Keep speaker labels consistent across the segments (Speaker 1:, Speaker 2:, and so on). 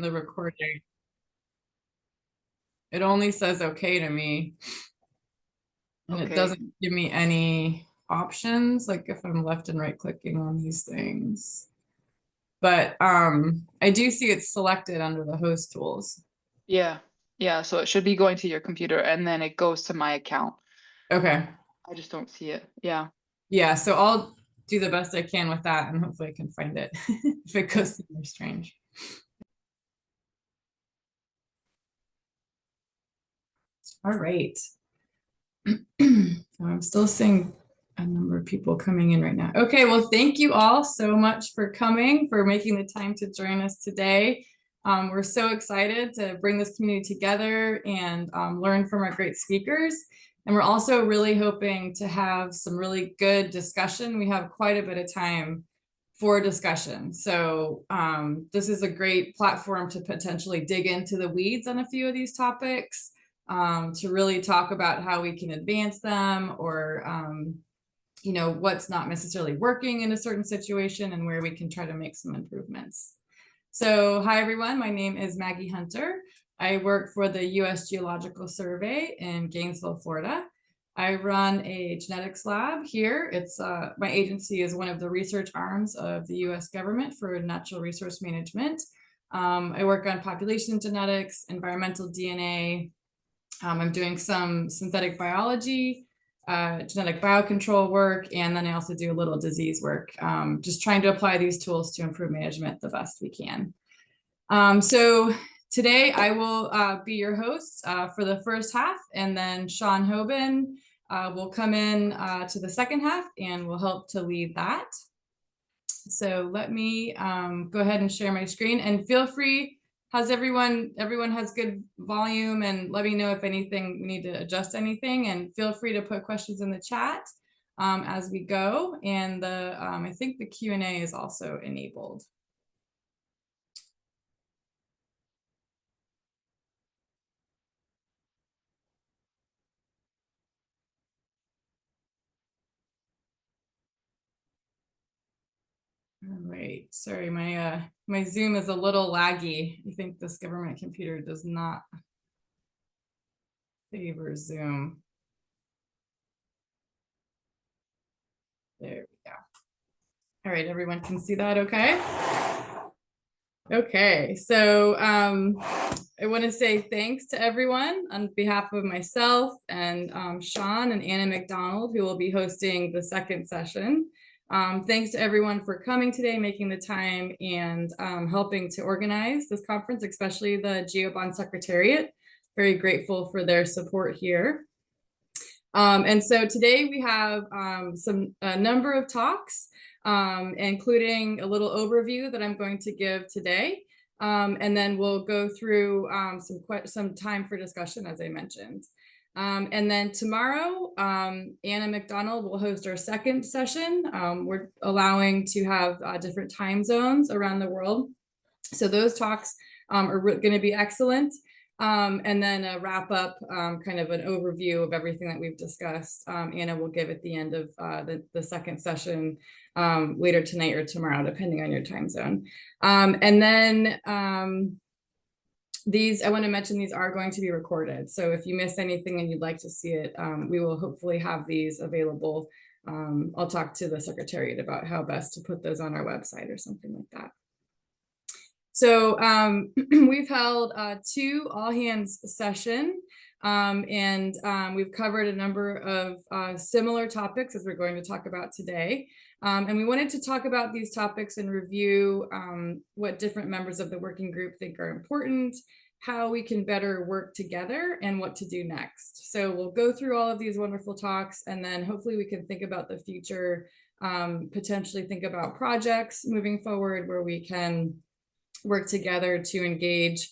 Speaker 1: the recording. It only says okay to me. And it
Speaker 2: Okay.
Speaker 1: doesn't give me any options, like if I'm left and right clicking on these things. But I do see it's selected under the host tools.
Speaker 2: Yeah. Yeah. So it should be going to your computer and then it goes to my account.
Speaker 1: Okay.
Speaker 2: I just don't see it. Yeah.
Speaker 1: Yeah, so I'll do the best I can with that and hopefully I can find it if it goes somewhere strange. All right. I'm still seeing a number of people coming in right now. Okay, well, thank you all so much for coming, for making the time to join us today. We're so excited to bring this community together and learn from our great speakers. And we're also really hoping to have some really good discussion. We have quite a bit of time for discussion. So this is a great platform to potentially dig into the weeds on a few of these topics. To really talk about how we can advance them or, you know, what's not necessarily working in a certain situation and where we can try to make some improvements. So hi, everyone. My name is Maggie Hunter. I work for the U.S. Geological Survey in Gainesville, Florida. I run a genetics lab here. It's my agency is one of the research arms of the U.S. government for natural resource management. I work on population genetics, environmental DNA, I'm doing some synthetic biology, genetic biocontrol work, and then I also do a little disease work, just trying to apply these tools to improve management the best we can. So today I will be your host for the first half, and then Sean Hoban will come in to the second half and will help to lead that. So let me go ahead and share my screen and feel free. How's everyone has good volume, and let me know if anything we need to adjust anything, and feel free to put questions in the chat as we go. And the I think the Q&A is also enabled. All right, sorry, my Zoom is a little laggy. I think this government computer does not favor Zoom. There we go. All right, everyone can see that okay? Okay, so I want to say thanks to everyone on behalf of myself and Sean and Anna McDonald, who will be hosting the second session. Thanks to everyone for coming today, making the time, and helping to organize this conference, especially the GeoBond Secretariat. Very grateful for their support here. And so today we have a number of talks, including a little overview that I'm going to give today. And then we'll go through some time for discussion, as I mentioned. And then tomorrow, Anna McDonald will host our second session. We're allowing to have different time zones around the world. So those talks are going to be excellent. And then a wrap up, kind of an overview of everything that we've discussed. Anna will give at the end of the second session later tonight or tomorrow, depending on your time zone. And then I want to mention these are going to be recorded. So if you miss anything and you'd like to see it, we will hopefully have these available. I'll talk to the Secretariat about how best to put those on our website or something like that. So we've held 2 all-hands session, and we've covered a number of similar topics as we're going to talk about today. And we wanted to talk about these topics and review what different members of the working group think are important, how we can better work together, and what to do next. So we'll go through all of these wonderful talks, and then hopefully we can think about the future, potentially think about projects moving forward where we can work together to engage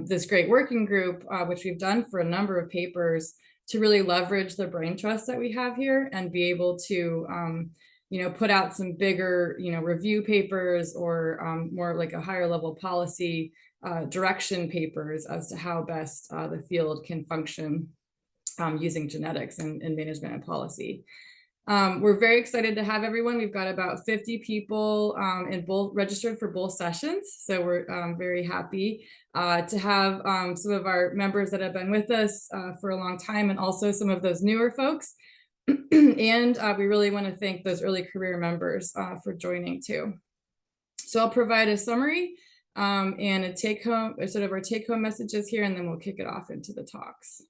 Speaker 1: this great working group, which we've done for a number of papers, to really leverage the brain trust that we have here and be able to you know, put out some bigger, you know, review papers or more like a higher level policy direction papers as to how best the field can function using genetics and management and policy. We're very excited to have everyone. We've got about 50 people registered for both sessions. So we're very happy to have some of our members that have been with us for a long time, and also some of those newer folks. And we really want to thank those early career members for joining too. So I'll provide a summary and a take-home, sort of our take-home messages here, and then we'll kick it off into the talks.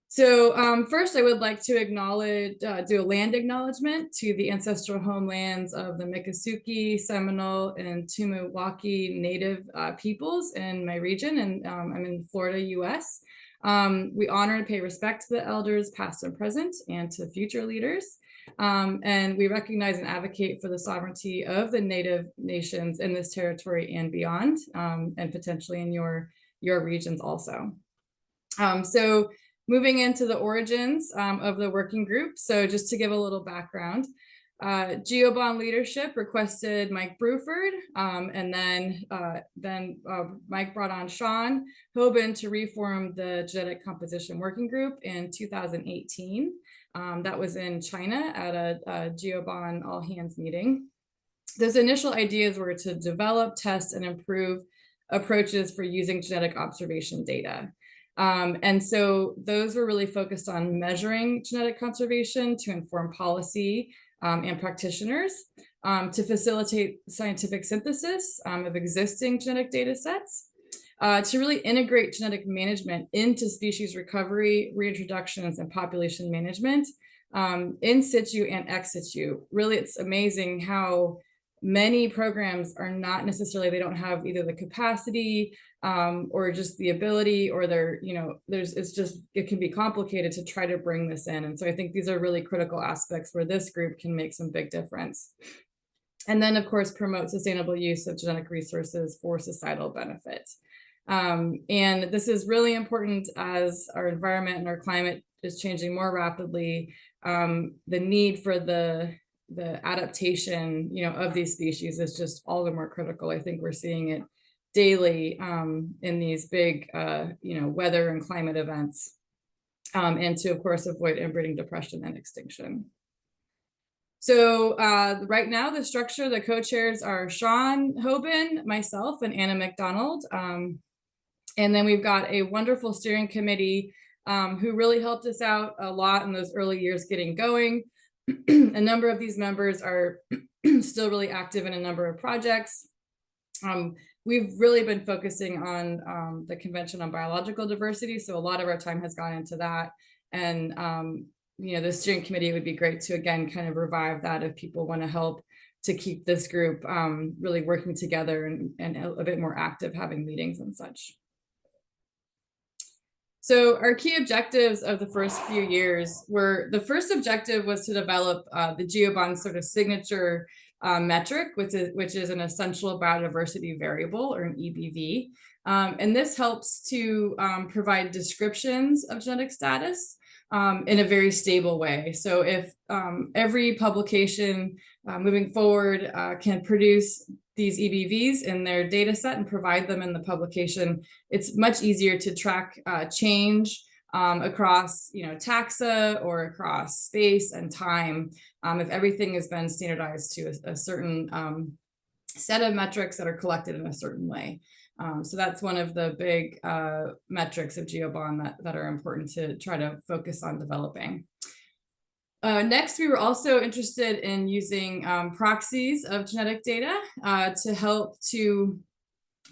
Speaker 1: So first, I would like to acknowledge, do a land acknowledgement to the ancestral homelands of the Miccosukee, Seminole, and Tumawaci Native peoples in my region, and I'm in Florida, US. We honor and pay respect to the elders, past and present, and to future leaders. And we recognize and advocate for the sovereignty of the Native nations in this territory and beyond, and potentially in your regions also. So moving into the origins of the working group. So just to give a little background, GeoBond leadership requested Mike Bruford, and then Mike brought on Sean Hoban to reform the genetic composition working group in 2018. That was in China at a GeoBond all hands meeting. Those initial ideas were to develop, test, and improve approaches for using genetic observation data. And so those were really focused on measuring genetic conservation to inform policy and practitioners, to facilitate scientific synthesis of existing genetic data sets, to really integrate genetic management into species recovery, reintroductions, and population management in situ and ex situ. Really, it's amazing how many programs are not necessarily, they don't have either the capacity or just the ability, or they're, it can be complicated to try to bring this in. And so I think these are really critical aspects where this group can make some big difference. And then, of course, promote sustainable use of genetic resources for societal benefit. And this is really important as our environment and our climate is changing more rapidly. The need for the adaptation, of these species is just all the more critical. I think we're seeing it daily in these big, weather and climate events, and to, of course, avoid inbreeding, depression, and extinction. So right now, the structure, the co-chairs are Sean Hoban, myself, and Anna McDonald. And then we've got a wonderful steering committee who really helped us out a lot in those early years getting going. A number of these members are still really active in a number of projects. We've really been focusing on the Convention on Biological Diversity, so a lot of our time has gone into that. And the steering committee would be great to, again, kind of revive that if people want to help to keep this group really working together and a bit more active, having meetings and such. So our key objectives of the first few years were, the first objective was to develop the GeoBond sort of signature metric, which is an essential biodiversity variable, or an EBV. And this helps to provide descriptions of genetic status in a very stable way. So if every publication moving forward can produce these EBVs in their data set and provide them in the publication, it's much easier to track change across taxa or across space and time if everything has been standardized to a certain set of metrics that are collected in a certain way. So that's one of the big metrics of GeoBond that are important to try to focus on developing. Next, we were also interested in using proxies of genetic data to help to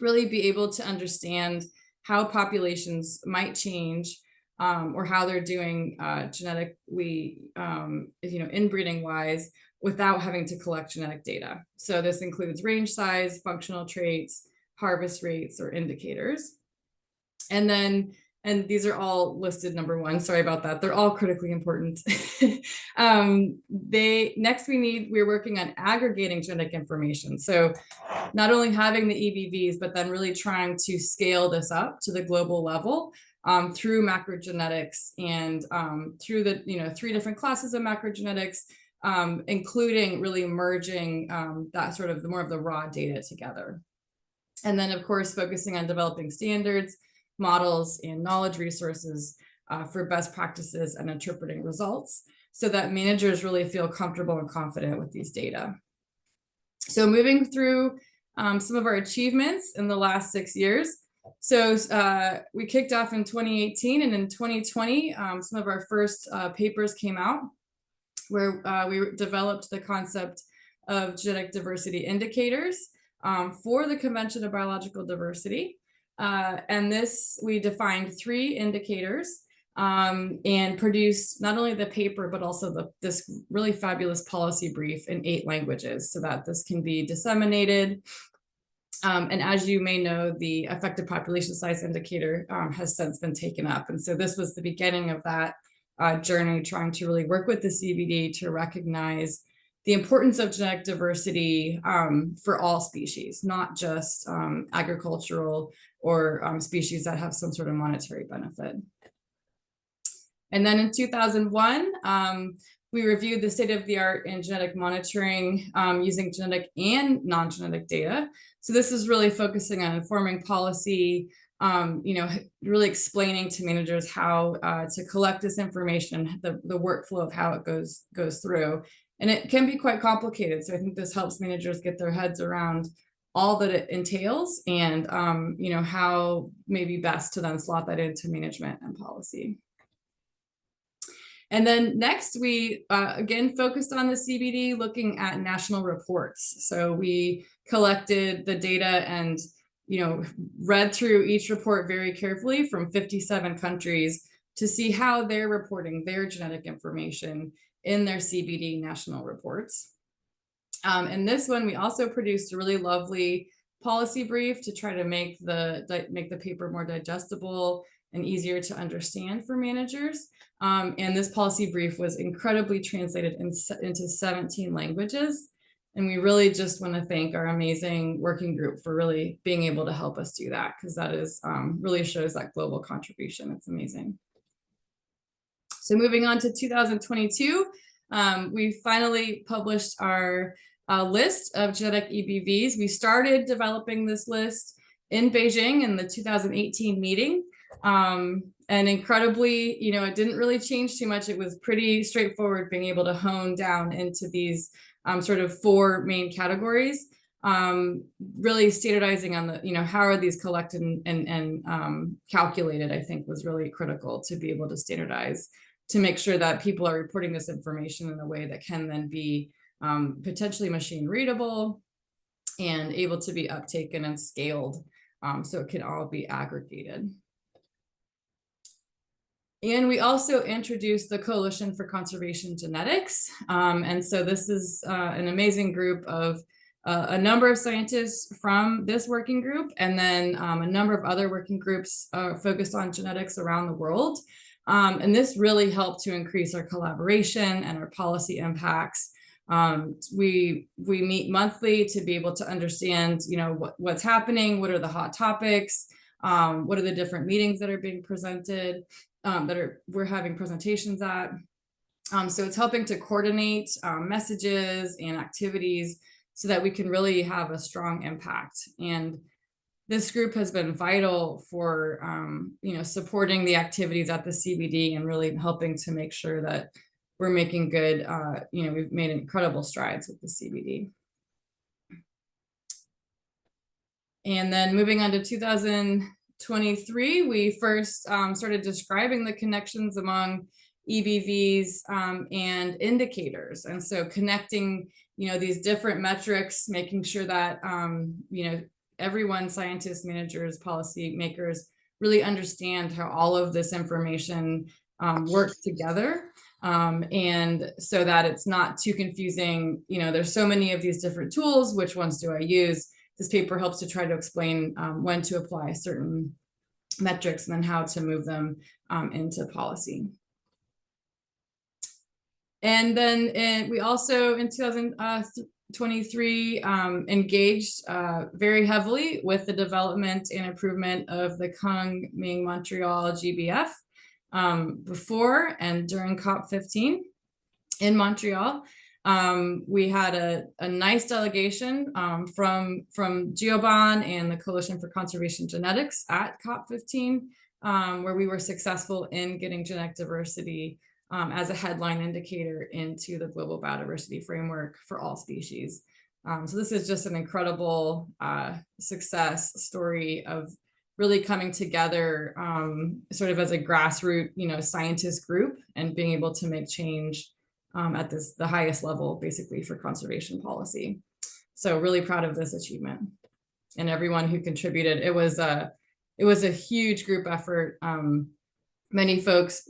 Speaker 1: really be able to understand how populations might change or how they're doing genetically, inbreeding wise, without having to collect genetic data. So this includes range size, functional traits, harvest rates, or indicators. And these are all listed number one. Sorry about that. They're all critically important. We're working on aggregating genetic information. So not only having the EBVs, but then really trying to scale this up to the global level through macrogenetics and through the 3 different classes of macrogenetics, including really merging that sort of more of the raw data together. And then, of course, focusing on developing standards, models, and knowledge resources for best practices and interpreting results. so that managers really feel comfortable and confident with these data. So moving through some of our achievements in the last 6 years. So we kicked off in 2018, and in 2020, some of our first papers came out where we developed the concept of genetic diversity indicators for the Convention of Biological Diversity. And this, we defined 3 indicators and produced not only the paper, but also this really fabulous policy brief in 8 languages so that this can be disseminated. And as you may know, the effective population size indicator has since been taken up. And so this was the beginning of that journey, trying to really work with the CBD to recognize the importance of genetic diversity for all species, not just agricultural or species that have some sort of monetary benefit. And then in 2001, we reviewed the state of the art in genetic monitoring using genetic and non-genetic data. So this is really focusing on informing policy, really explaining to managers how to collect this information, the workflow of how it goes through. And it can be quite complicated. So I think this helps managers get their heads around all that it entails and, how maybe best to then slot that into management and policy. And then next, we again focused on the CBD, looking at national reports. So we collected the data and read through each report very carefully from 57 countries to see how they're reporting their genetic information in their CBD national reports. And this one, we also produced a really lovely policy brief to try to make the paper more digestible and easier to understand for managers. And this policy brief was incredibly translated into 17 languages. And we really just want to thank our amazing working group for really being able to help us do that, because that is really shows that global contribution. It's amazing. So moving on to 2022, we finally published our list of genetic EBVs. We started developing this list in Beijing in the 2018 meeting. And incredibly, it didn't really change too much. It was pretty straightforward being able to hone down into these sort of 4 main categories, really standardizing on the, how are these collected and calculated, I think was really critical to be able to standardize, to make sure that people are reporting this information in a way that can then be potentially machine readable and able to be uptaken and scaled, so it can all be aggregated. And we also introduced the Coalition for Conservation Genetics. And so this is an amazing group of a number of scientists from this working group, and then a number of other working groups focused on genetics around the world. And this really helped to increase our collaboration and our policy impacts. We meet monthly to be able to understand, what's happening, what are the hot topics, what are the different meetings that are being presented, we're having presentations at. So it's helping to coordinate messages and activities so that we can really have a strong impact. And this group has been vital for supporting the activities at the CBD and really helping to make sure that we're making good, we've made incredible strides with the CBD. And then moving on to 2023, we first started describing the connections among EBVs and indicators. And so connecting, these different metrics, making sure that, everyone, scientists, managers, policy makers, really understand how all of this information works together. And so that it's not too confusing. There's so many of these different tools. Which ones do I use? This paper helps to try to explain when to apply certain metrics and then how to move them into policy. And then we also in 2023 engaged very heavily with the development and improvement of the Kunming Montreal GBF before and during COP15 in Montreal. We had a nice delegation from Geue and the Coalition for Conservation Genetics at COP15, where we were successful in getting genetic diversity as a headline indicator into the global biodiversity framework for all species. So this is just an incredible success story of really coming together sort of as a grassroots, scientist group and being able to make change at the highest level, basically, for conservation policy. So really proud of this achievement and everyone who contributed. It was a huge group effort. Many folks,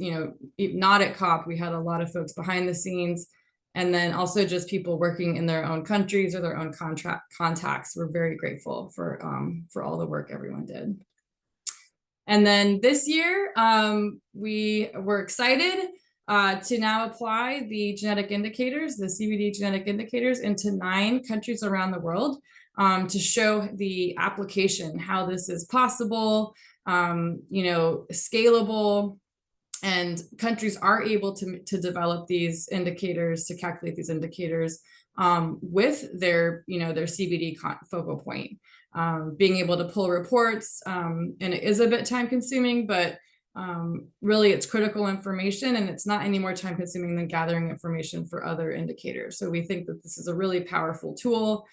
Speaker 1: not at COP, we had a lot of folks behind the scenes, and then also just people working in their own countries or their own contacts. We're very grateful for all the work everyone did. And then this year, we were excited to now apply the genetic indicators, the CBD genetic indicators, into 9 countries around the world to show the application, how this is possible, scalable, and countries are able to develop these indicators, to calculate these indicators with their CBD focal point. Being able to pull reports, and it is a bit time consuming, but really it's critical information, and it's not any more time consuming than gathering information for other indicators. So we think that this is a really powerful tool.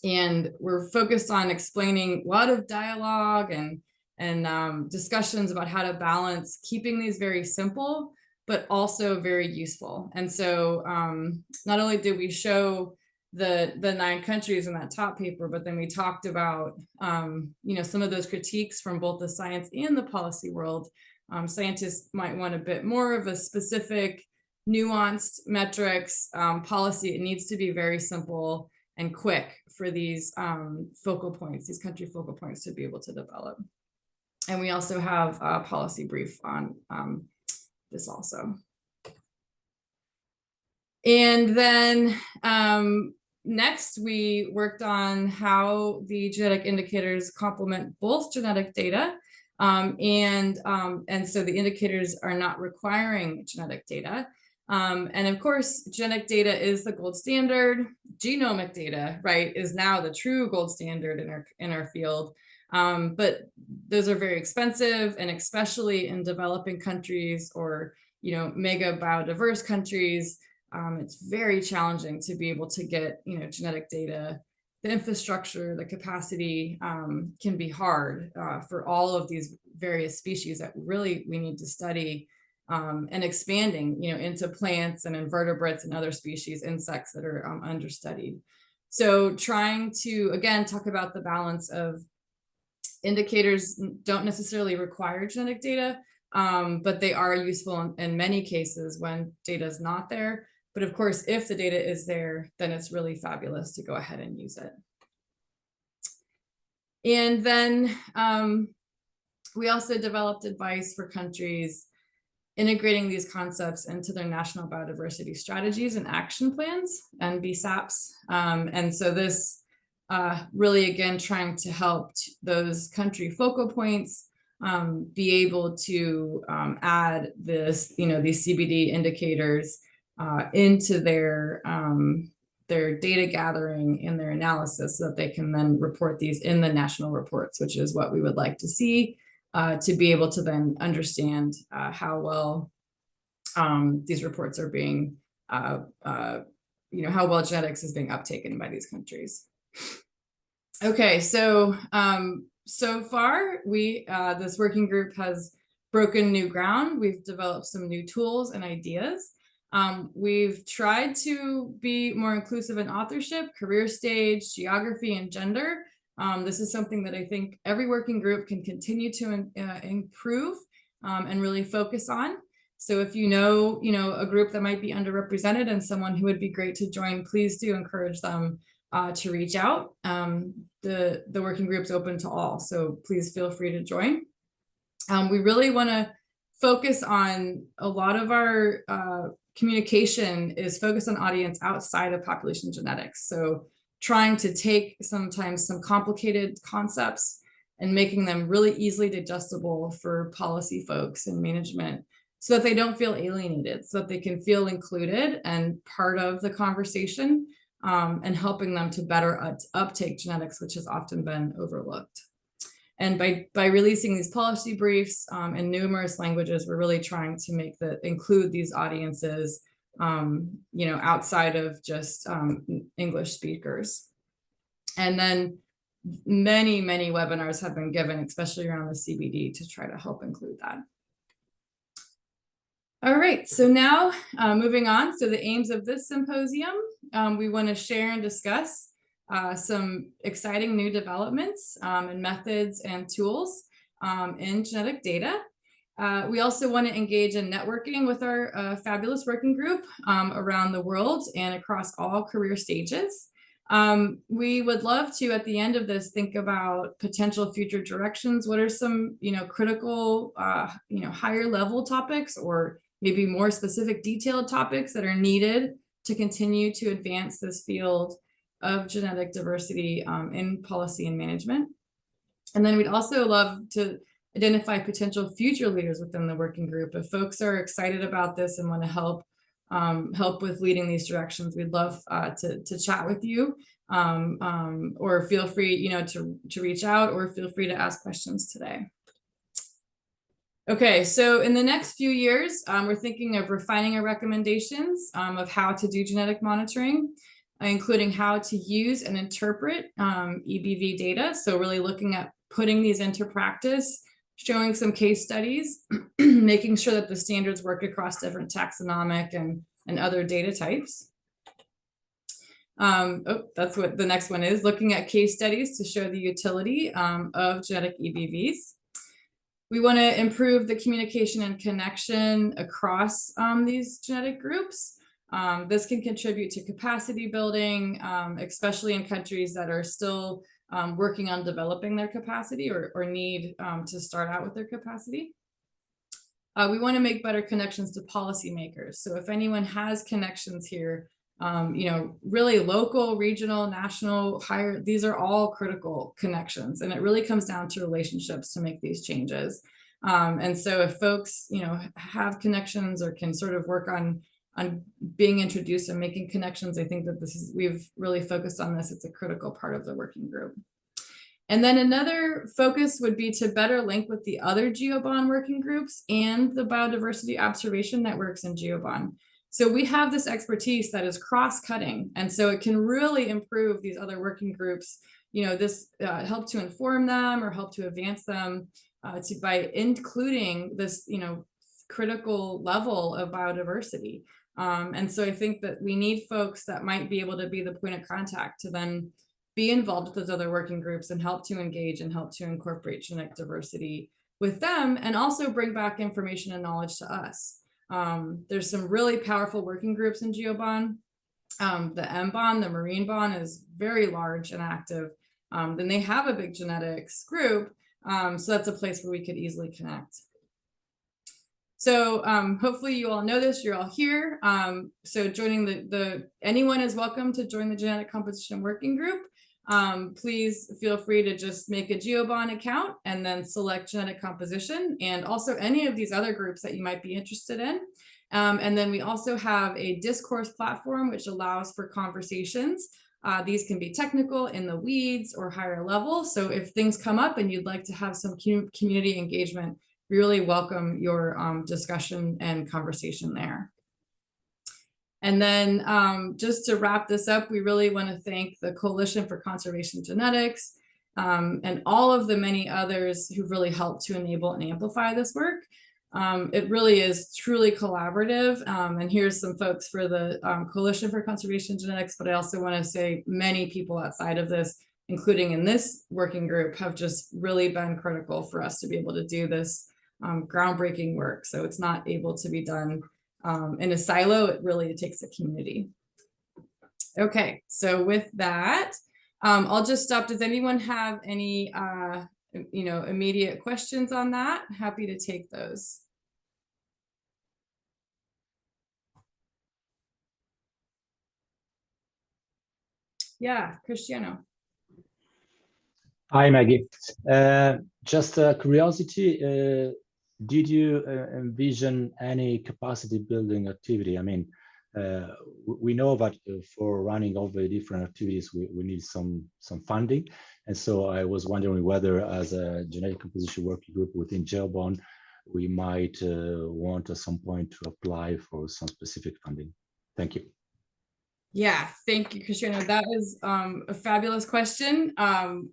Speaker 1: And we're focused on explaining a lot of dialogue and discussions about how to balance keeping these very simple, but also very useful. And so not only did we show the 9 countries in that top paper, but then we talked about some of those critiques from both the science and the policy world. Scientists might want a bit more of a specific, nuanced metrics policy. It needs to be very simple and quick for these focal points, these country focal points, to be able to develop. And we also have a policy brief on this also. And then next, we worked on how the genetic indicators complement both genetic data. And so the indicators are not requiring genetic data. And of course, genetic data is the gold standard. Genomic data, right, is now the true gold standard in our field. But those are very expensive, and especially in developing countries or mega biodiverse countries, it's very challenging to be able to get genetic data. The infrastructure, the capacity can be hard for all of these various species that really we need to study, and expanding into plants and invertebrates and other species, insects that are understudied. So trying to, again, talk about the balance of indicators don't necessarily require genetic data, but they are useful in many cases when data is not there. But of course, if the data is there, then it's really fabulous to go ahead and use it. And then we also developed advice for countries integrating these concepts into their national biodiversity strategies and action plans, and BSAPs. And so this really, again, trying to help those country focal points be able to add this, these CBD indicators into their data gathering and their analysis, so that they can then report these in the national reports, which is what we would like to see, to be able to then understand how well these reports are being, how well genetics is being uptaken by these countries. Okay, so so far this working group has broken new ground. We've developed some new tools and ideas. We've tried to be more inclusive in authorship, career stage, geography, and gender. This is something that I think every working group can continue to improve and really focus on. So if you know a group that might be underrepresented and someone who would be great to join, please do encourage them to reach out. The working group's open to all, so please feel free to join. We really want to focus on a lot of our communication is focused on audience outside of population genetics. So trying to take sometimes some complicated concepts and making them really easily digestible for policy folks and management, so that they don't feel alienated, so that they can feel included and part of the conversation, and helping them to better uptake genetics, which has often been overlooked. And by releasing these policy briefs in numerous languages, we're really trying to include these audiences, outside of just English speakers. And then many webinars have been given, especially around the CBD, to try to help include that. All right, so now moving on. So the aims of this symposium, we want to share and discuss some exciting new developments and methods and tools in genetic data. We also want to engage in networking with our fabulous working group around the world and across all career stages. We would love to, at the end of this, think about potential future directions. What are some, critical, higher level topics, or maybe more specific detailed topics that are needed to continue to advance this field of genetic diversity in policy and management. And then we'd also love to identify potential future leaders within the working group. If folks are excited about this and want to help with leading these directions, we'd love to chat with you, or feel free, to reach out, or feel free to ask questions today. Okay, so in the next few years, we're thinking of refining our recommendations of how to do genetic monitoring, including how to use and interpret EBV data. So really looking at putting these into practice, showing some case studies, making sure that the standards work across different taxonomic and other data types. That's what the next one is, looking at case studies to show the utility of genetic EBVs. We want to improve the communication and connection across these genetic groups. This can contribute to capacity building, especially in countries that are still working on developing their capacity or need to start out with their capacity. We want to make better connections to policymakers. So if anyone has connections here, really local, regional, national, higher, these are all critical connections, and it really comes down to relationships to make these changes. And so if folks, have connections or can sort of work on being introduced and making connections, I think that we've really focused on this. It's a critical part of the working group. And then another focus would be to better link with the other GeoBond working groups and the biodiversity observation networks in GeoBond. So we have this expertise that is cross-cutting, and so it can really improve these other working groups. This help to inform them or help to advance them by including this, critical level of biodiversity. And so I think that we need folks that might be able to be the point of contact to then be involved with those other working groups and help to engage and help to incorporate genetic diversity with them, and also bring back information and knowledge to us. There's some really powerful working groups in GeoBond. The MBond, the Marine Bond, is very large and active. Then they have a big genetics group. So that's a place where we could easily connect. So hopefully you all know this, you're all here. So joining anyone is welcome to join the genetic composition working group. Please feel free to just make a GeoBond account and then select genetic composition, and also any of these other groups that you might be interested in. And then we also have a discourse platform which allows for conversations. These can be technical, in the weeds, or higher level. So if things come up and you'd like to have some community engagement, we really welcome your discussion and conversation there. And then just to wrap this up, we really want to thank the Coalition for Conservation Genetics and all of the many others who've really helped to enable and amplify this work. It really is truly collaborative. And here's some folks for the Coalition for Conservation Genetics, but I also want to say many people outside of this, including in this working group, have just really been critical for us to be able to do this groundbreaking work. So it's not able to be done in a silo. It takes a community. Okay, so with that, I'll just stop. Does anyone have any immediate questions on that? Happy to take those. Yeah, Cristiano.
Speaker 3: Hi, Maggie. Just a curiosity, did you envision any capacity building activity? I mean, we know that for running all the different activities, we need some funding. And so I was wondering whether, as a genetic composition working group within GeoBond, we might want at some point to apply for some specific funding. Thank you.
Speaker 1: Yeah, thank you, Christiana. That is a fabulous question.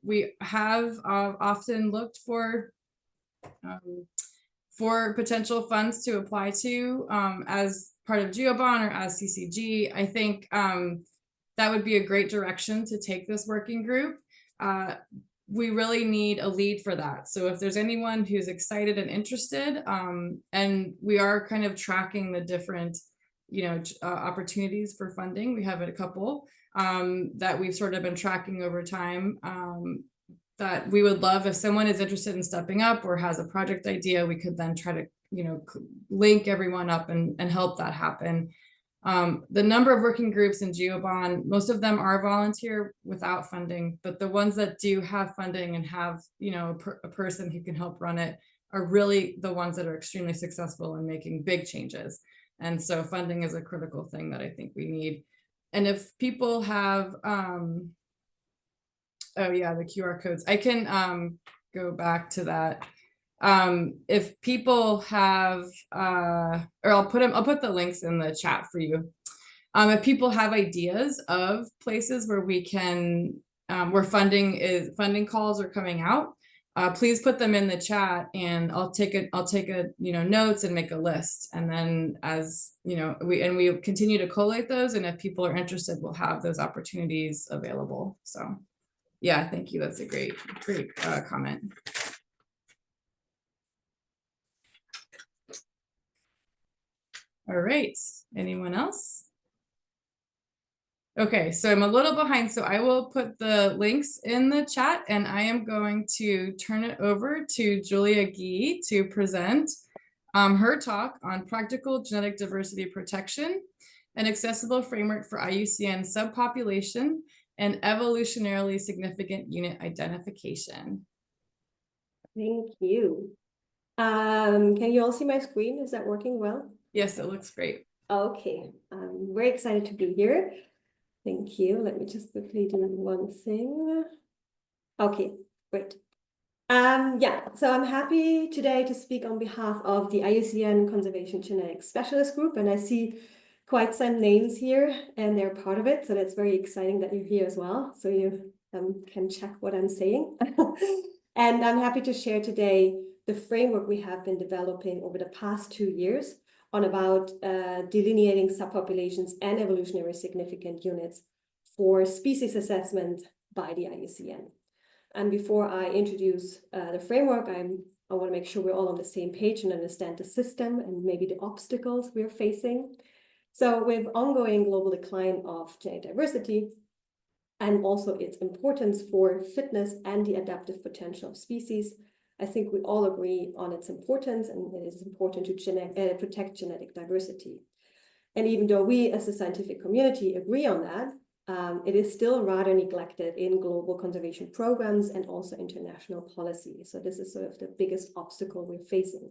Speaker 1: We have often looked for potential funds to apply to as part of GeoBond or as CCG. I think that would be a great direction to take this working group. We really need a lead for that. So if there's anyone who's excited and interested, and we are kind of tracking the different opportunities for funding. We have a couple that we've sort of been tracking over time, that we would love if someone is interested in stepping up or has a project idea, we could then try to, link everyone up and help that happen. The number of working groups in GeoBond, most of them are volunteer without funding, but the ones that do have funding and have, a person who can help run it are really the ones that are extremely successful in making big changes. And so funding is a critical thing that I think we need. And if people have, oh yeah, the QR codes, I can go back to that. If people have, or I'll put the links in the chat for you. If people have ideas of places where we can, where funding calls are coming out, please put them in the chat, and I'll take notes and make a list. And then as we continue to collate those, and if people are interested, we'll have those opportunities available. So yeah, thank you. That's a great comment. All right, anyone else? Okay, so I'm a little behind, so I will put the links in the chat, and I am going to turn it over to Julia Geue to present her talk on practical genetic diversity protection, an accessible framework for IUCN subpopulation and evolutionarily significant unit identification.
Speaker 4: Thank you. Can you all see my screen? Is that working well?
Speaker 1: Yes, it looks great.
Speaker 4: Okay, I'm very excited to be here. Thank you. Let me just quickly do one thing. Okay, great. Yeah, so I'm happy today to speak on behalf of the IUCN Conservation Genetics Specialist Group, and I see quite some names here, and they're part of it, so that's very exciting that you're here as well, so you can check what I'm saying. And I'm happy to share today the framework we have been developing over the past 2 years on about delineating subpopulations and evolutionary significant units for species assessment by the IUCN. And before I introduce the framework, I want to make sure we're all on the same page and understand the system and maybe the obstacles we're facing. So with ongoing global decline of genetic diversity and also its importance for fitness and the adaptive potential of species, I think we all agree on its importance, and it is important to protect genetic diversity. And even though we as a scientific community agree on that, it is still rather neglected in global conservation programs and also international policy. So this is sort of the biggest obstacle we're facing.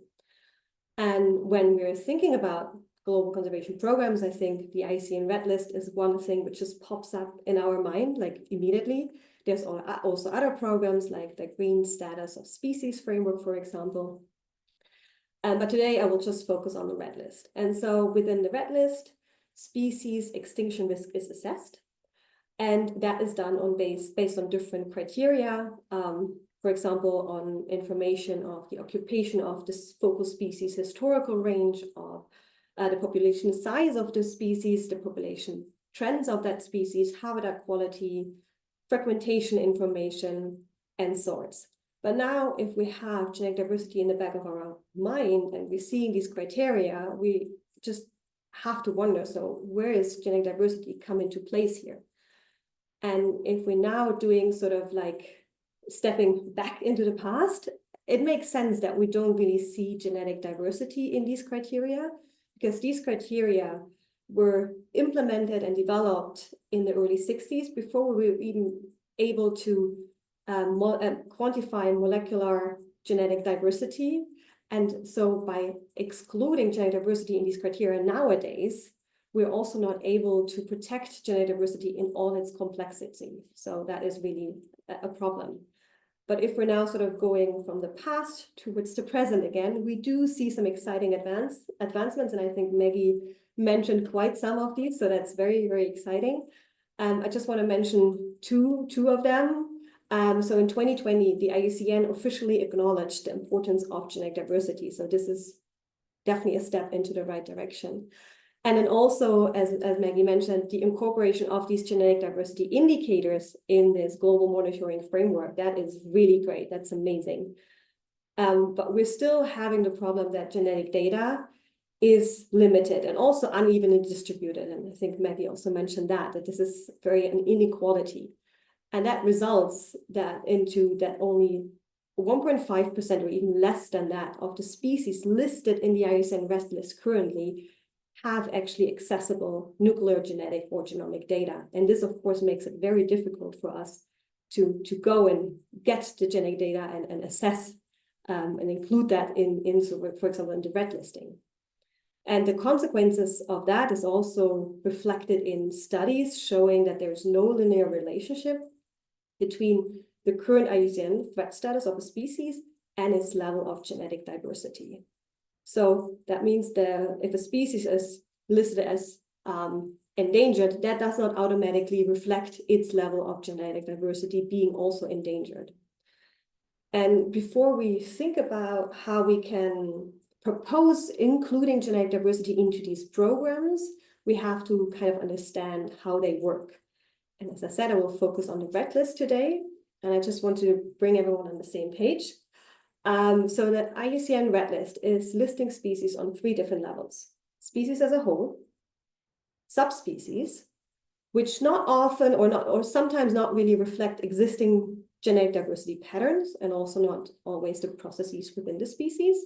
Speaker 4: And when we're thinking about global conservation programs, I think the IUCN Red List is one thing which just pops up in our mind, like immediately. There's also other programs like the Green Status of Species Framework, for example. But today I will just focus on the Red List. And so within the Red List, species extinction risk is assessed. And that is done on based on different criteria. For example, on information of the occupation of this focal species historical range, of the population size of the species, the population trends of that species, habitat quality, fragmentation information, and sorts. But now, if we have genetic diversity in the back of our mind and we're seeing these criteria, we just have to wonder, so where is genetic diversity come into place here? And if we're now doing sort of like stepping back into the past, it makes sense that we don't really see genetic diversity in these criteria, because these criteria were implemented and developed in the early 60s before we were even able to quantify molecular genetic diversity. And so by excluding genetic diversity in these criteria nowadays, we're also not able to protect genetic diversity in all its complexity. So that is really a problem. But if we're now sort of going from the past towards the present again, we do see some exciting advancements. And I think Maggie mentioned quite some of these. So that's very, very exciting. I just want to mention two of them. So in 2020, the IUCN officially acknowledged the importance of genetic diversity. So this is definitely a step into the right direction. And then also, as Maggie mentioned, the incorporation of these genetic diversity indicators in this global monitoring framework, that is really great. That's amazing. But we're still having the problem that genetic data is limited and also unevenly distributed. And I think Maggie also mentioned that this is an inequality. And that results into that only 1.5% or even less than that of the species listed in the IUCN Red List currently have actually accessible nuclear genetic or genomic data. And this, of course, makes it very difficult for us to go and get the genetic data and assess and include that in, for example, in the red listing. And the consequences of that is also reflected in studies showing that there's no linear relationship between the current IUCN threat status of a species and its level of genetic diversity. So that means that if a species is listed as endangered, that does not automatically reflect its level of genetic diversity being also endangered. And before we think about how we can propose including genetic diversity into these programs, we have to kind of understand how they work. And as I said, I will focus on the red list today. And I just want to bring everyone on the same page. So the IUCN Red List is listing species on 3 different levels. Species as a whole, subspecies, which not often or sometimes not really reflect existing genetic diversity patterns and also not always the processes within the species.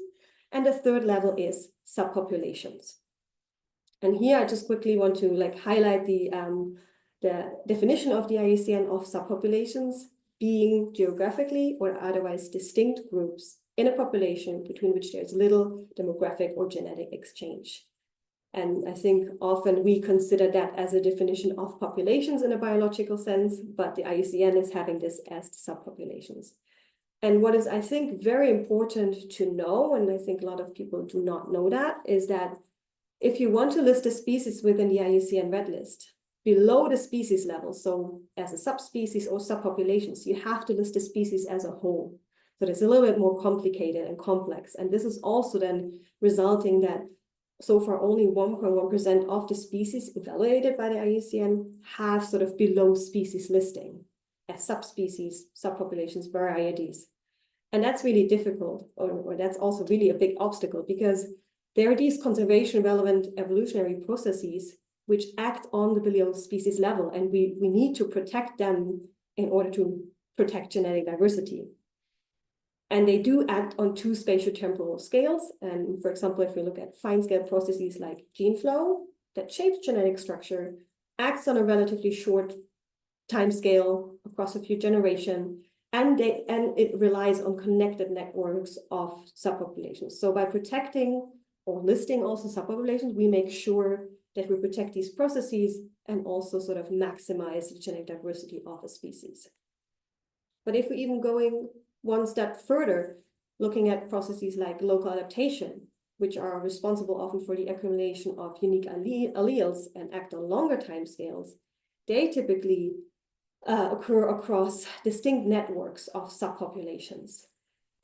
Speaker 4: And the 3rd level is subpopulations. And here I just quickly want to highlight the definition of the IUCN of subpopulations being geographically or otherwise distinct groups in a population between which there's little demographic or genetic exchange. And I think often we consider that as a definition of populations in a biological sense, but the IUCN is having this as subpopulations. And what is, I think, very important to know, and I think a lot of people do not know that, is that if you want to list a species within the IUCN Red List, below the species level, so as a subspecies or subpopulations, you have to list the species as a whole. So it's a little bit more complicated and complex. And this is also then resulting that so far only 1.1% of the species evaluated by the IUCN have sort of below species listing as subspecies, subpopulations, varieties. And that's really difficult, or that's also really a big obstacle, because there are these conservation relevant evolutionary processes which act on the below species level, and we need to protect them in order to protect genetic diversity. And they do act on 2 spatiotemporal scales. And for example, if we look at fine scale processes like gene flow that shapes genetic structure, acts on a relatively short time scale across a few generations, and it relies on connected networks of subpopulations. So by protecting or listing also subpopulations, we make sure that we protect these processes and also sort of maximize the genetic diversity of a species. But if we're even going one step further, looking at processes like local adaptation, which are responsible often for the accumulation of unique alleles and act on longer timescales, they typically occur across distinct networks of subpopulations.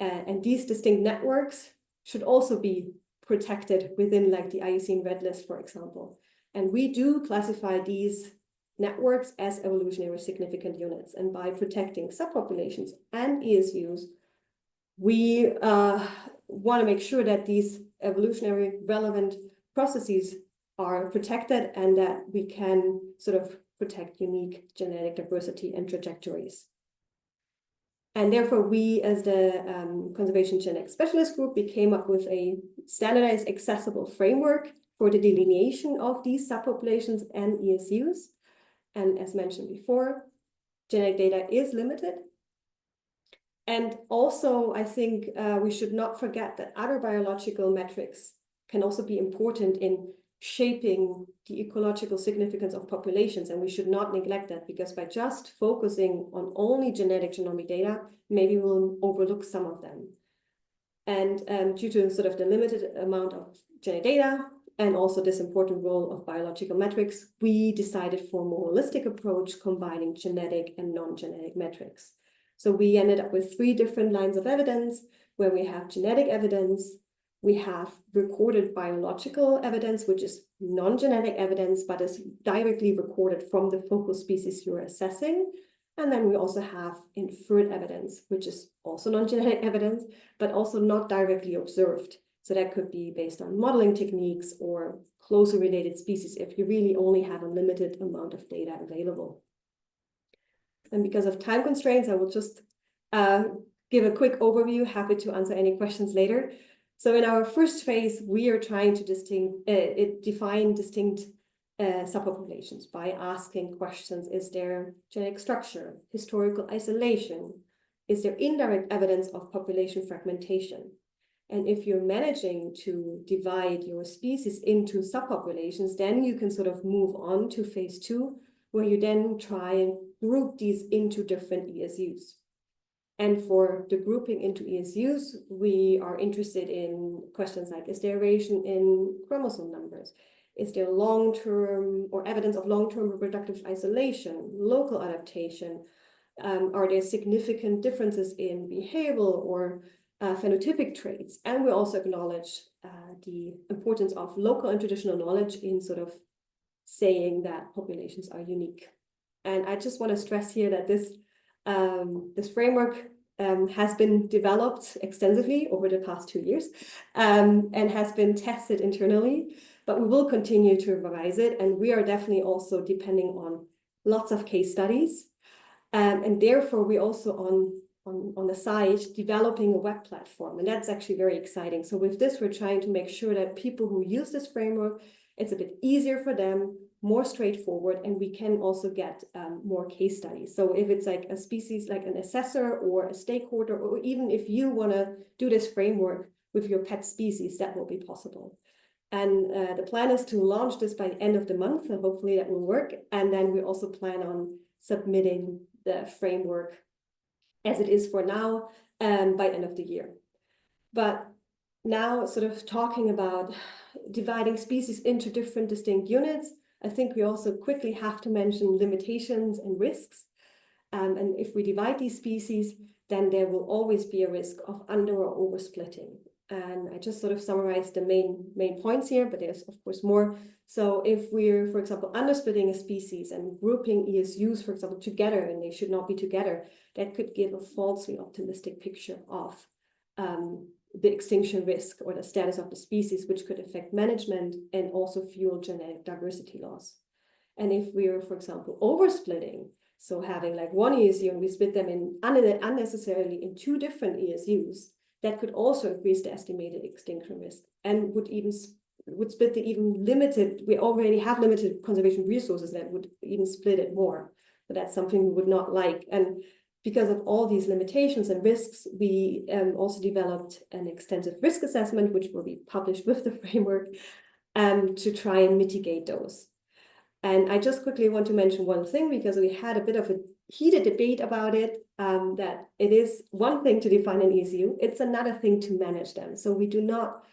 Speaker 4: And these distinct networks should also be protected within the IUCN Red List, for example. And we do classify these networks as evolutionary significant units. And by protecting subpopulations and ESUs, we want to make sure that these evolutionary relevant processes are protected and that we can sort of protect unique genetic diversity and trajectories. And therefore, we as the Conservation Genetic Specialist Group, we came up with a standardized accessible framework for the delineation of these subpopulations and ESUs. And as mentioned before, genetic data is limited. And also, I think we should not forget that other biological metrics can also be important in shaping the ecological significance of populations, and we should not neglect that, because by just focusing on only genetic genomic data, maybe we'll overlook some of them. And due to sort of the limited amount of genetic data and also this important role of biological metrics, we decided for a more holistic approach combining genetic and non-genetic metrics. So we ended up with 3 different lines of evidence, where we have genetic evidence, we have recorded biological evidence, which is non-genetic evidence, but is directly recorded from the focal species you're assessing. And then we also have inferred evidence, which is also non-genetic evidence, but also not directly observed. So that could be based on modeling techniques or closely related species if you really only have a limited amount of data available. And because of time constraints, I will just give a quick overview, happy to answer any questions later. So in our first phase, we are trying to define distinct subpopulations by asking questions. Is there genetic structure, historical isolation? Is there indirect evidence of population fragmentation? And if you're managing to divide your species into subpopulations, then you can sort of move on to phase 2, where you then try and group these into different ESUs. And for the grouping into ESUs, we are interested in questions like, is there variation in chromosome numbers? Is there long-term or evidence of long-term reproductive isolation, local adaptation? Are there significant differences in behavioral or phenotypic traits? And we also acknowledge the importance of local and traditional knowledge in sort of saying that populations are unique. And I just want to stress here that this framework has been developed extensively over the past 2 years and has been tested internally, but we will continue to revise it. And we are definitely also depending on lots of case studies. And therefore, we also on the side developing a web platform, and that's actually very exciting. So with this, we're trying to make sure that people who use this framework, it's a bit easier for them, more straightforward, and we can also get more case studies. So if it's like a species, like an assessor or a stakeholder, or even if you want to do this framework with your pet species, that will be possible. And the plan is to launch this by the end of the month, and hopefully that will work. And then we also plan on submitting the framework as it is for now by end of the year. But now sort of talking about dividing species into different distinct units, I think we also quickly have to mention limitations and risks. And if we divide these species, then there will always be a risk of under or over splitting. And I just sort of summarized the main points here, but there's of course more. So if we're, for example, undersplitting a species and grouping ESUs, for example, together, and they should not be together, that could give a falsely optimistic picture of the extinction risk or the status of the species, which could affect management and also fuel genetic diversity loss. And if we're, for example, oversplitting, so having like one ESU and we split them in unnecessarily in 2 different ESUs, that could also increase the estimated extinction risk and would split the even limited, we already have limited conservation resources that would even split it more. So that's something we would not like. And because of all these limitations and risks, we also developed an extensive risk assessment, which will be published with the framework to try and mitigate those. And I just quickly want to mention one thing, because we had a bit of a heated debate about it, that it is one thing to define an ESU, it's another thing to manage them. So we do not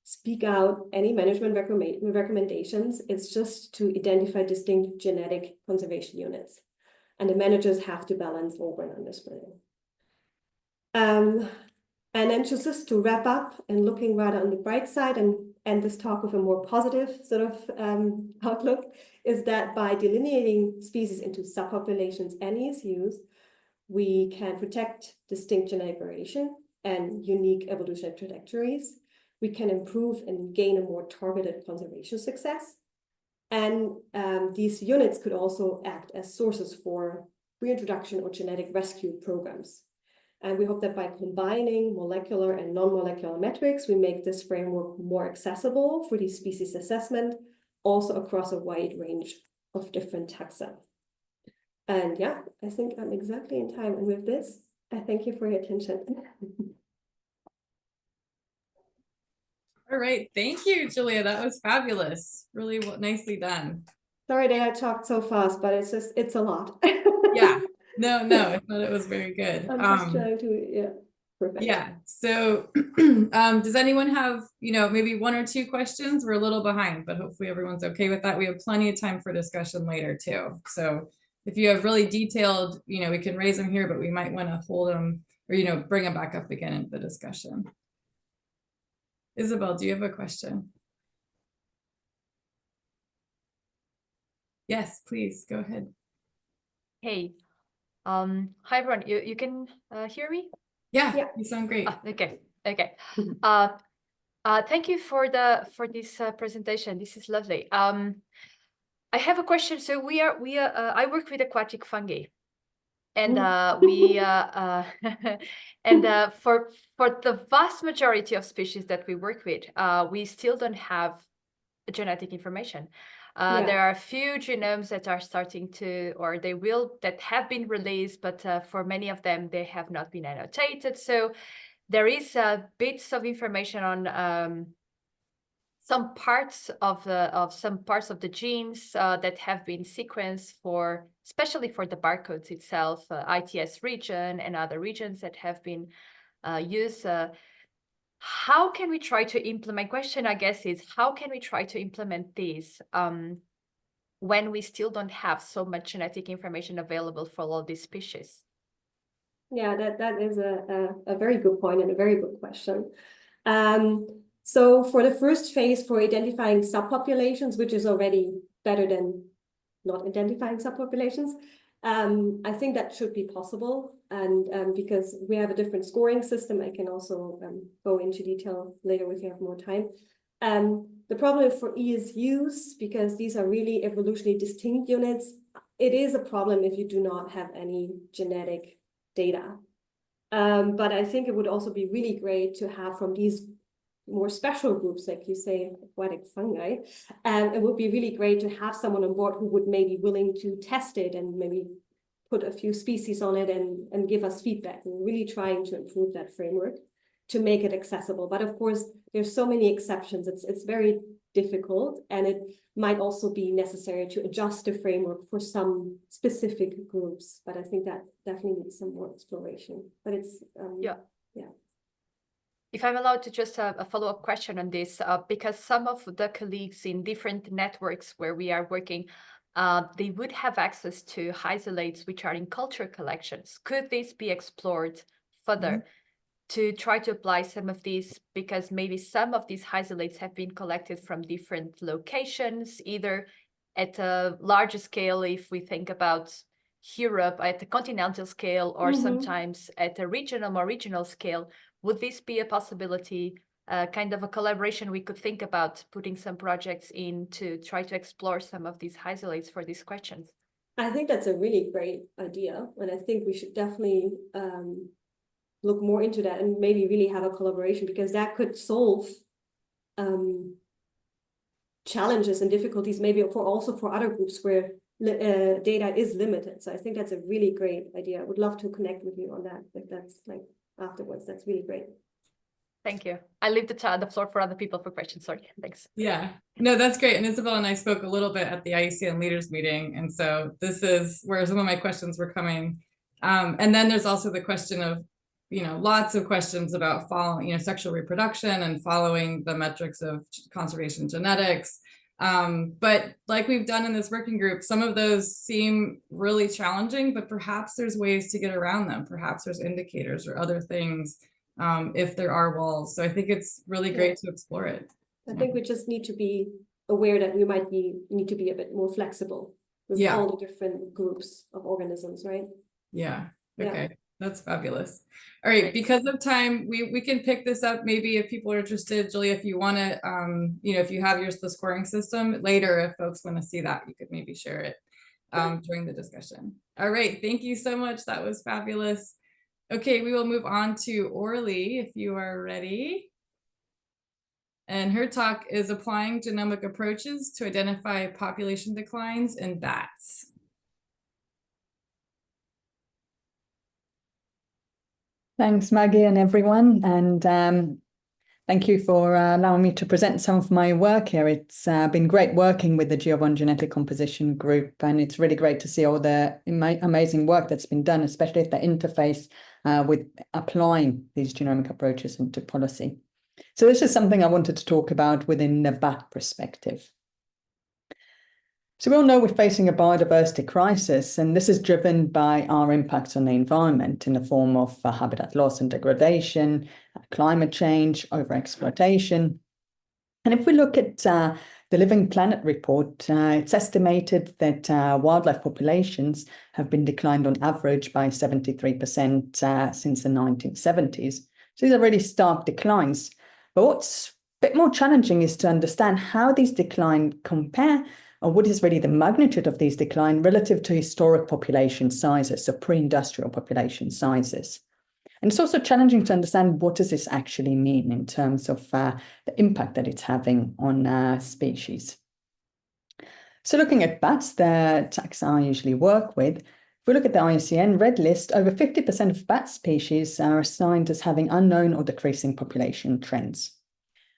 Speaker 4: speak out any management recommendations. It's just to identify distinct genetic conservation units. And the managers have to balance over and undersplitting. And then just to wrap up and looking rather on the bright side and this talk with a more positive sort of outlook, is that by delineating species into subpopulations and ESUs, we can protect distinct genetic variation and unique evolutionary trajectories. We can improve and gain a more targeted conservation success. And these units could also act as sources for reintroduction or genetic rescue programs. And we hope that by combining molecular and non-molecular metrics, we make this framework more accessible for the species assessment, also across a wide range of different taxa. And yeah, I think I'm exactly in time. And with this, I thank you for your attention.
Speaker 1: All right, thank you, Julia. That was fabulous. Really nicely done.
Speaker 4: Sorry that I talked so fast, but it's a lot.
Speaker 1: Yeah, no, I thought it was very good.
Speaker 4: I'm just trying to, yeah, perfect.
Speaker 1: Yeah, so does anyone have, maybe one or two questions? We're a little behind, but hopefully everyone's okay with that. We have plenty of time for discussion later too. So if you have really detailed, we can raise them here, but we might want to hold them or, bring them back up again into the discussion. Isabel, do you have a question? Yes, please go ahead.
Speaker 5: Hey, hi everyone. You can hear me?
Speaker 1: Yeah, you sound great.
Speaker 5: Okay. Thank you for this presentation. This is lovely. I have a question. So I work with aquatic fungi, and for the vast majority of species that we work with, we still don't have genetic information. There are a few genomes that are starting to, or that have been released, but for many of them, they have not been annotated. So there is bits of information on some parts of the genes that have been sequenced especially for the barcodes itself, ITS region and other regions that have been used. How can we try to implement? My question, I guess, is how can we try to implement these when we still don't have so much genetic information available for all these species?
Speaker 4: Yeah, that is a very good point and a very good question. So for the first phase for identifying subpopulations, which is already better than not identifying subpopulations, I think that should be possible. And because we have a different scoring system, I can also go into detail later if you have more time. The problem for ESUs, because these are really evolutionarily distinct units, it is a problem if you do not have any genetic data. But I think it would also be really great to have from these more special groups, like you say, aquatic fungi. It would be really great to have someone on board who would maybe willing to test it and maybe put a few species on it and give us feedback. We're really trying to improve that framework to make it accessible. But of course, there's so many exceptions. It's very difficult, and it might also be necessary to adjust the framework for some specific groups. But I think that definitely needs some more exploration. But it's yeah.
Speaker 5: If I'm allowed to just a follow-up question on this, because some of the colleagues in different networks where we are working, they would have access to isolates which are in culture collections. Could this be explored further to try to apply some of these? Because maybe some of these isolates have been collected from different locations, either at a larger scale, if we think about Europe at the continental scale, or sometimes at a more regional scale. Would this be a possibility, kind of a collaboration we could think about putting some projects in to try to explore some of these isolates for these questions?
Speaker 4: I think that's a really great idea. And I think we should definitely look more into that and maybe really have a collaboration, because that could solve challenges and difficulties maybe also for other groups where data is limited. So I think that's a really great idea. I would love to connect with you on that if that's like afterwards. That's really great.
Speaker 5: Thank you. I leave the floor for other people for questions. Sorry. Thanks.
Speaker 1: Yeah, no, that's great. And Isabel and I spoke a little bit at the IUCN leaders meeting. And so this is where some of my questions were coming. And then there's also the question of, lots of questions about following, sexual reproduction and following the metrics of conservation genetics. But like we've done in this working group, some of those seem really challenging, but perhaps there's ways to get around them. Perhaps there's indicators or other things if there are walls. So I think it's really great to explore it.
Speaker 4: I think we just need to be aware that we might need to be a bit more flexible with all the different groups of organisms, right?
Speaker 1: Yeah. Okay. That's fabulous. All right, because of time, we can pick this up maybe if people are interested. Julia, if you want to, if you have the scoring system later, if folks want to see that, you could maybe share it during the discussion. All right, thank you so much. That was fabulous. Okay, we will move on to Orly, if you are ready. And her talk is applying genomic approaches to identify population declines in bats.
Speaker 6: Thanks, Maggie, and everyone. And Thank you for allowing me to present some of my work here. It's been great working with the Geue Genetic Composition group, and it's really great to see all the amazing work that's been done, especially at the interface with applying these genomic approaches into policy. So this is something I wanted to talk about within the bat perspective. So we all know we're facing a biodiversity crisis, and this is driven by our impacts on the environment in the form of habitat loss and degradation, climate change, overexploitation. And if we look at the Living Planet report, it's estimated that wildlife populations have been declined on average by 73% since the 1970s. So these are really stark declines. But what's a bit more challenging is to understand how these declines compare, or what is really the magnitude of these decline relative to historic population sizes, so pre-industrial population sizes. And it's also challenging to understand what does this actually mean in terms of the impact that it's having on species. So looking at bats, the taxa I usually work with, if we look at the IUCN red list, over 50% of bat species are assigned as having unknown or decreasing population trends.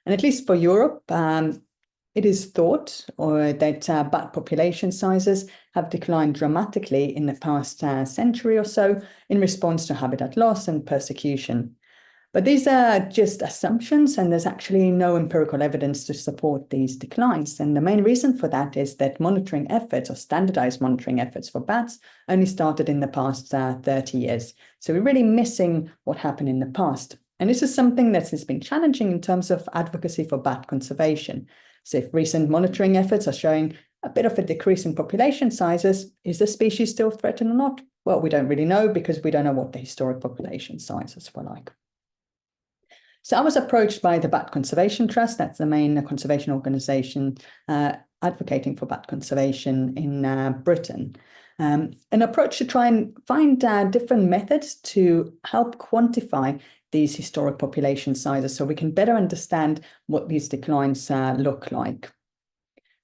Speaker 6: And at least for Europe, it is thought that bat population sizes have declined dramatically in the past century or so in response to habitat loss and persecution. But these are just assumptions, and there's actually no empirical evidence to support these declines. And the main reason for that is that monitoring efforts, or standardized monitoring efforts for bats, only started in the past 30 years. So we're really missing what happened in the past. And this is something that has been challenging in terms of advocacy for bat conservation. So if recent monitoring efforts are showing a bit of a decrease in population sizes, is the species still threatened or not? Well, we don't really know because we don't know what the historic population sizes were like. So I was approached by the Bat Conservation Trust, that's the main conservation organisation advocating for bat conservation in Britain. An approach to try and find different methods to help quantify these historic population sizes so we can better understand what these declines look like.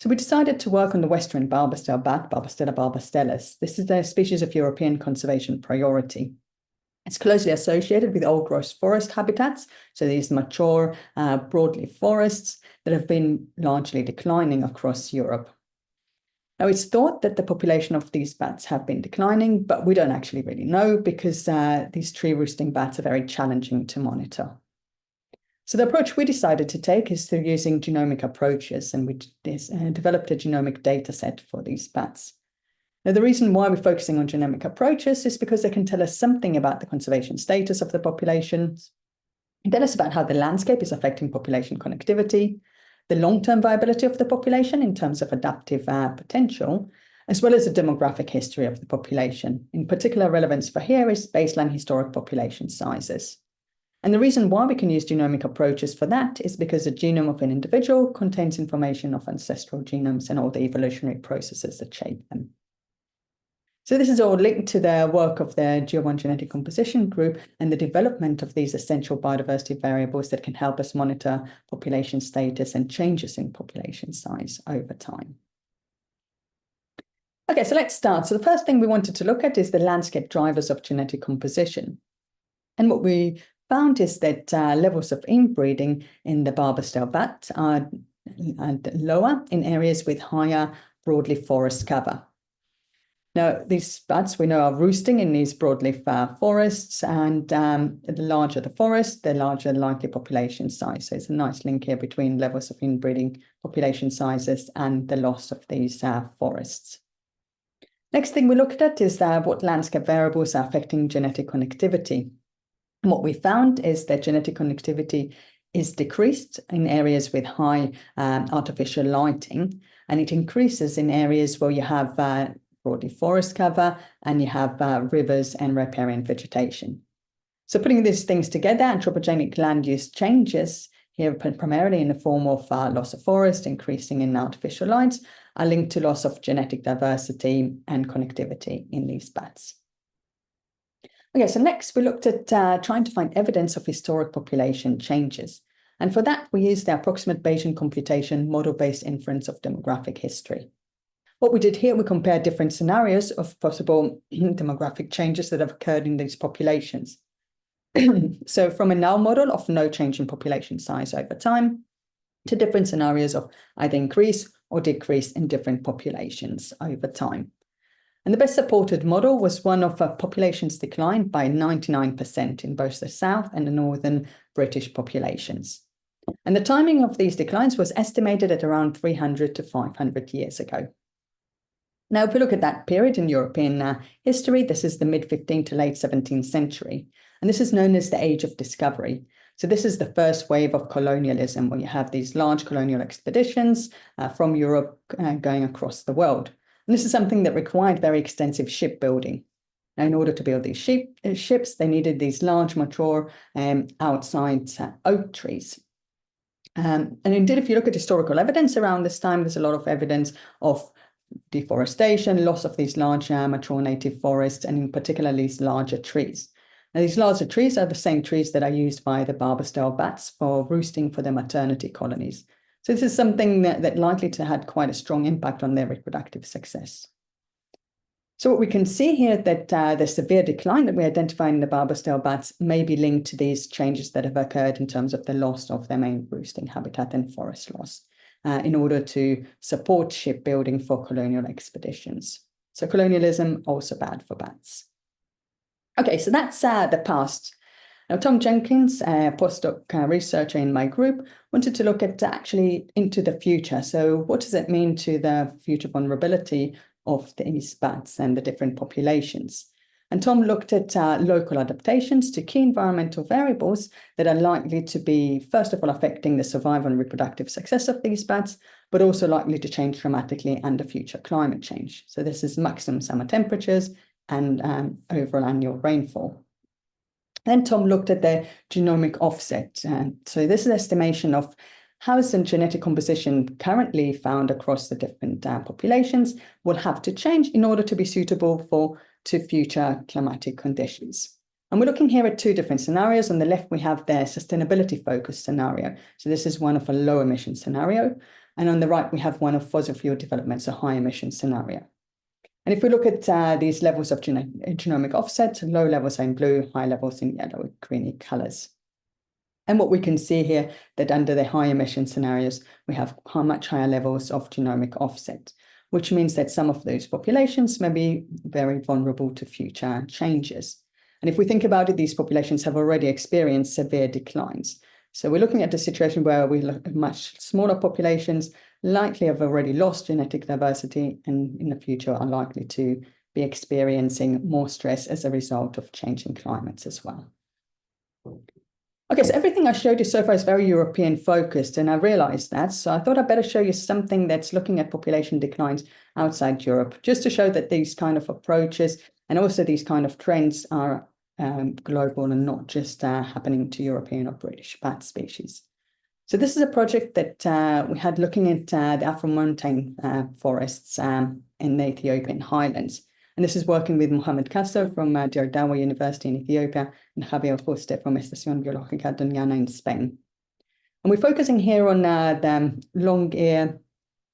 Speaker 6: So we decided to work on the Western barbastelle bat, Barbastella barbastellus. This is the species of European conservation priority. It's closely associated with old growth forest habitats, so these mature broadleaf forests that have been largely declining across Europe. Now, it's thought that the population of these bats have been declining, but we don't actually really know because these tree roosting bats are very challenging to monitor. So the approach we decided to take is through using genomic approaches, and we developed a genomic data set for these bats. Now, the reason why we're focusing on genomic approaches is because they can tell us something about the conservation status of the populations, tell us about how the landscape is affecting population connectivity, the long-term viability of the population in terms of adaptive potential, as well as the demographic history of the population. In particular, relevance for here is baseline historic population sizes. And the reason why we can use genomic approaches for that is because the genome of an individual contains information of ancestral genomes and all the evolutionary processes that shape them. So this is all linked to the work of the Geue Genetic Composition group and the development of these essential biodiversity variables that can help us monitor population status and changes in population size over time. Okay, so let's start. So the first thing we wanted to look at is the landscape drivers of genetic composition. And what we found is that levels of inbreeding in the barbastelle bat are lower in areas with higher broadleaf forest cover. Now, these bats we know are roosting in these broadleaf forests, and the larger the forest, the larger the likely population size. So it's a nice link here between levels of inbreeding, population sizes, and the loss of these forests. Next thing we looked at is what landscape variables are affecting genetic connectivity. And what we found is that genetic connectivity is decreased in areas with high artificial lighting, and it increases in areas where you have broadleaf forest cover and you have rivers and riparian vegetation. So putting these things together, anthropogenic land use changes here primarily in the form of loss of forest, increasing in artificial lights, are linked to loss of genetic diversity and connectivity in these bats. Okay, so next we looked at trying to find evidence of historic population changes. And for that, we used the Approximate Bayesian Computation model-based inference of demographic history. What we did here, we compared different scenarios of possible demographic changes that have occurred in these populations. So from a null model of no change in population size over time to different scenarios of either increase or decrease in different populations over time. And the best supported model was one of populations declined by 99% in both the South and the Northern British populations. And the timing of these declines was estimated at around 300 to 500 years ago. Now, if we look at that period in European history, this is the mid-15th to late 17th century. And this is known as the Age of Discovery. So this is the first wave of colonialism, where you have these large colonial expeditions from Europe going across the world. And this is something that required very extensive shipbuilding. Now, in order to build these ships, they needed these large, mature outside oak trees. And indeed, if you look at historical evidence around this time, there's a lot of evidence of deforestation, loss of these large mature native forests, and in particular these larger trees. Now, these larger trees are the same trees that are used by the Barbastelle bats for roosting for their maternity colonies. So this is something that likely to had quite a strong impact on their reproductive success. So what we can see here that the severe decline that we identify in the Barbastelle bats may be linked to these changes that have occurred in terms of the loss of their main roosting habitat and forest loss in order to support shipbuilding for colonial expeditions. So colonialism also bad for bats. Okay, so that's the past. Now, Tom Jenkins, a postdoc researcher in my group, wanted to look at actually into the future. So what does it mean to the future vulnerability of these bats and the different populations? And Tom looked at local adaptations to key environmental variables that are likely to be, first of all, affecting the survival and reproductive success of these bats, but also likely to change dramatically under future climate change. So this is maximum summer temperatures and overall annual rainfall. Then Tom looked at the genomic offset. So this is an estimation of how the genetic composition currently found across the different populations will have to change in order to be suitable to future climatic conditions. And we're looking here at two different scenarios. On the left, we have the sustainability focused scenario. So this is one of a low emission scenario. And on the right, we have one of fossil fuel development, so high emission scenario. And if we look at these levels of genomic offset, low levels are in blue, high levels in yellow, greeny colors. And what we can see here that under the high emission scenarios, we have much higher levels of genomic offset, which means that some of those populations may be very vulnerable to future changes. And if we think about it, these populations have already experienced severe declines. So we're looking at a situation where we look at much smaller populations, likely have already lost genetic diversity, and in the future are likely to be experiencing more stress as a result of changing climates as well. Okay, so everything I showed you so far is very European focused, and I realized that. So I thought I'd better show you something that's looking at population declines outside Europe, just to show that these kind of approaches and also these kind of trends are global and not just happening to European or British bat species. So this is a project that we had looking at the Afro-montane forests in the Ethiopian highlands. And this is working with Mohamed Castro from Durka University in Ethiopia and Javier Juste from Estación Biológica Doñana in Spain. And we're focusing here on the long-ear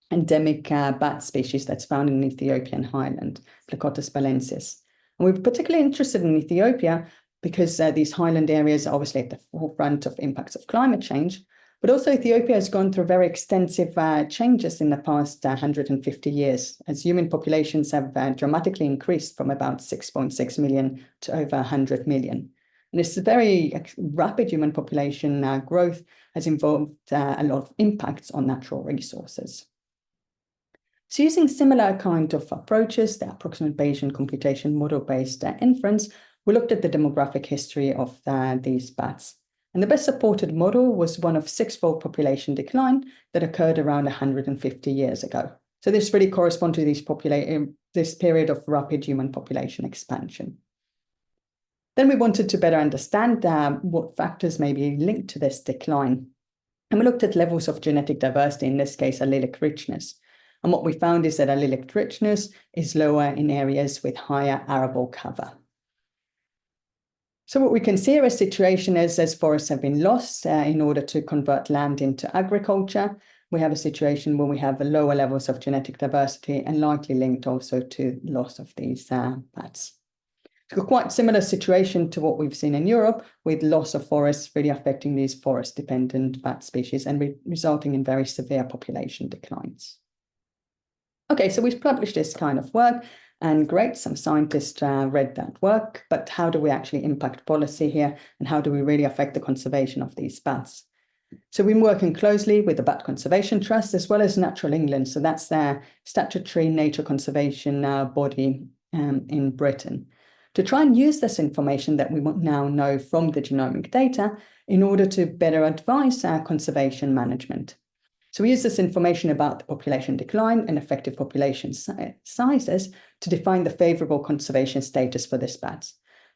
Speaker 6: endemic bat species that's found in the Ethiopian highland, Plecotus balensis. And we're particularly interested in Ethiopia because these highland areas are obviously at the forefront of impacts of climate change, but also Ethiopia has gone through very extensive changes in the past 150 years, as human populations have dramatically increased from about 6.6 million to over 100 million. And this very rapid human population growth has involved a lot of impacts on natural resources. So using similar kind of approaches, the Approximate Bayesian Computation model-based inference, we looked at the demographic history of these bats. And the best supported model was one of six-fold population decline that occurred around 150 years ago. So this really corresponds to this period of rapid human population expansion. Then we wanted to better understand what factors may be linked to this decline. And we looked at levels of genetic diversity, in this case, allelic richness. And what we found is that allelic richness is lower in areas with higher arable cover. So what we can see here is a situation as forests have been lost in order to convert land into agriculture. We have a situation where we have lower levels of genetic diversity and likely linked also to loss of these bats. quite similar situation to what we've seen in Europe, with loss of forests really affecting these forest-dependent bat species and resulting in very severe population declines. Okay, so we've published this kind of work, and great, some scientists read that work, but how do we actually impact policy here, and how do we really affect the conservation of these bats? So we've been working closely with the Bat Conservation Trust as well as Natural England, so that's their statutory nature conservation body in Britain, to try and use this information that we now know from the genomic data in order to better advise our conservation management. So we use this information about the population decline and effective population sizes to define the favorable conservation status for this bat.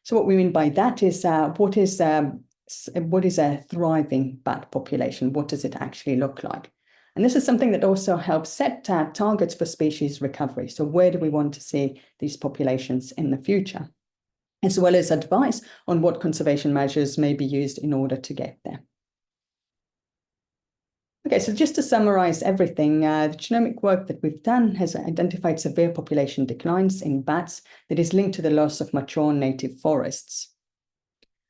Speaker 6: So what we mean by that is what is a thriving bat population? What does it actually look like? And this is something that also helps set targets for species recovery. So where do we want to see these populations in the future? As well as advice on what conservation measures may be used in order to get there. Okay, so just to summarize everything, the genomic work that we've done has identified severe population declines in bats that is linked to the loss of mature native forests.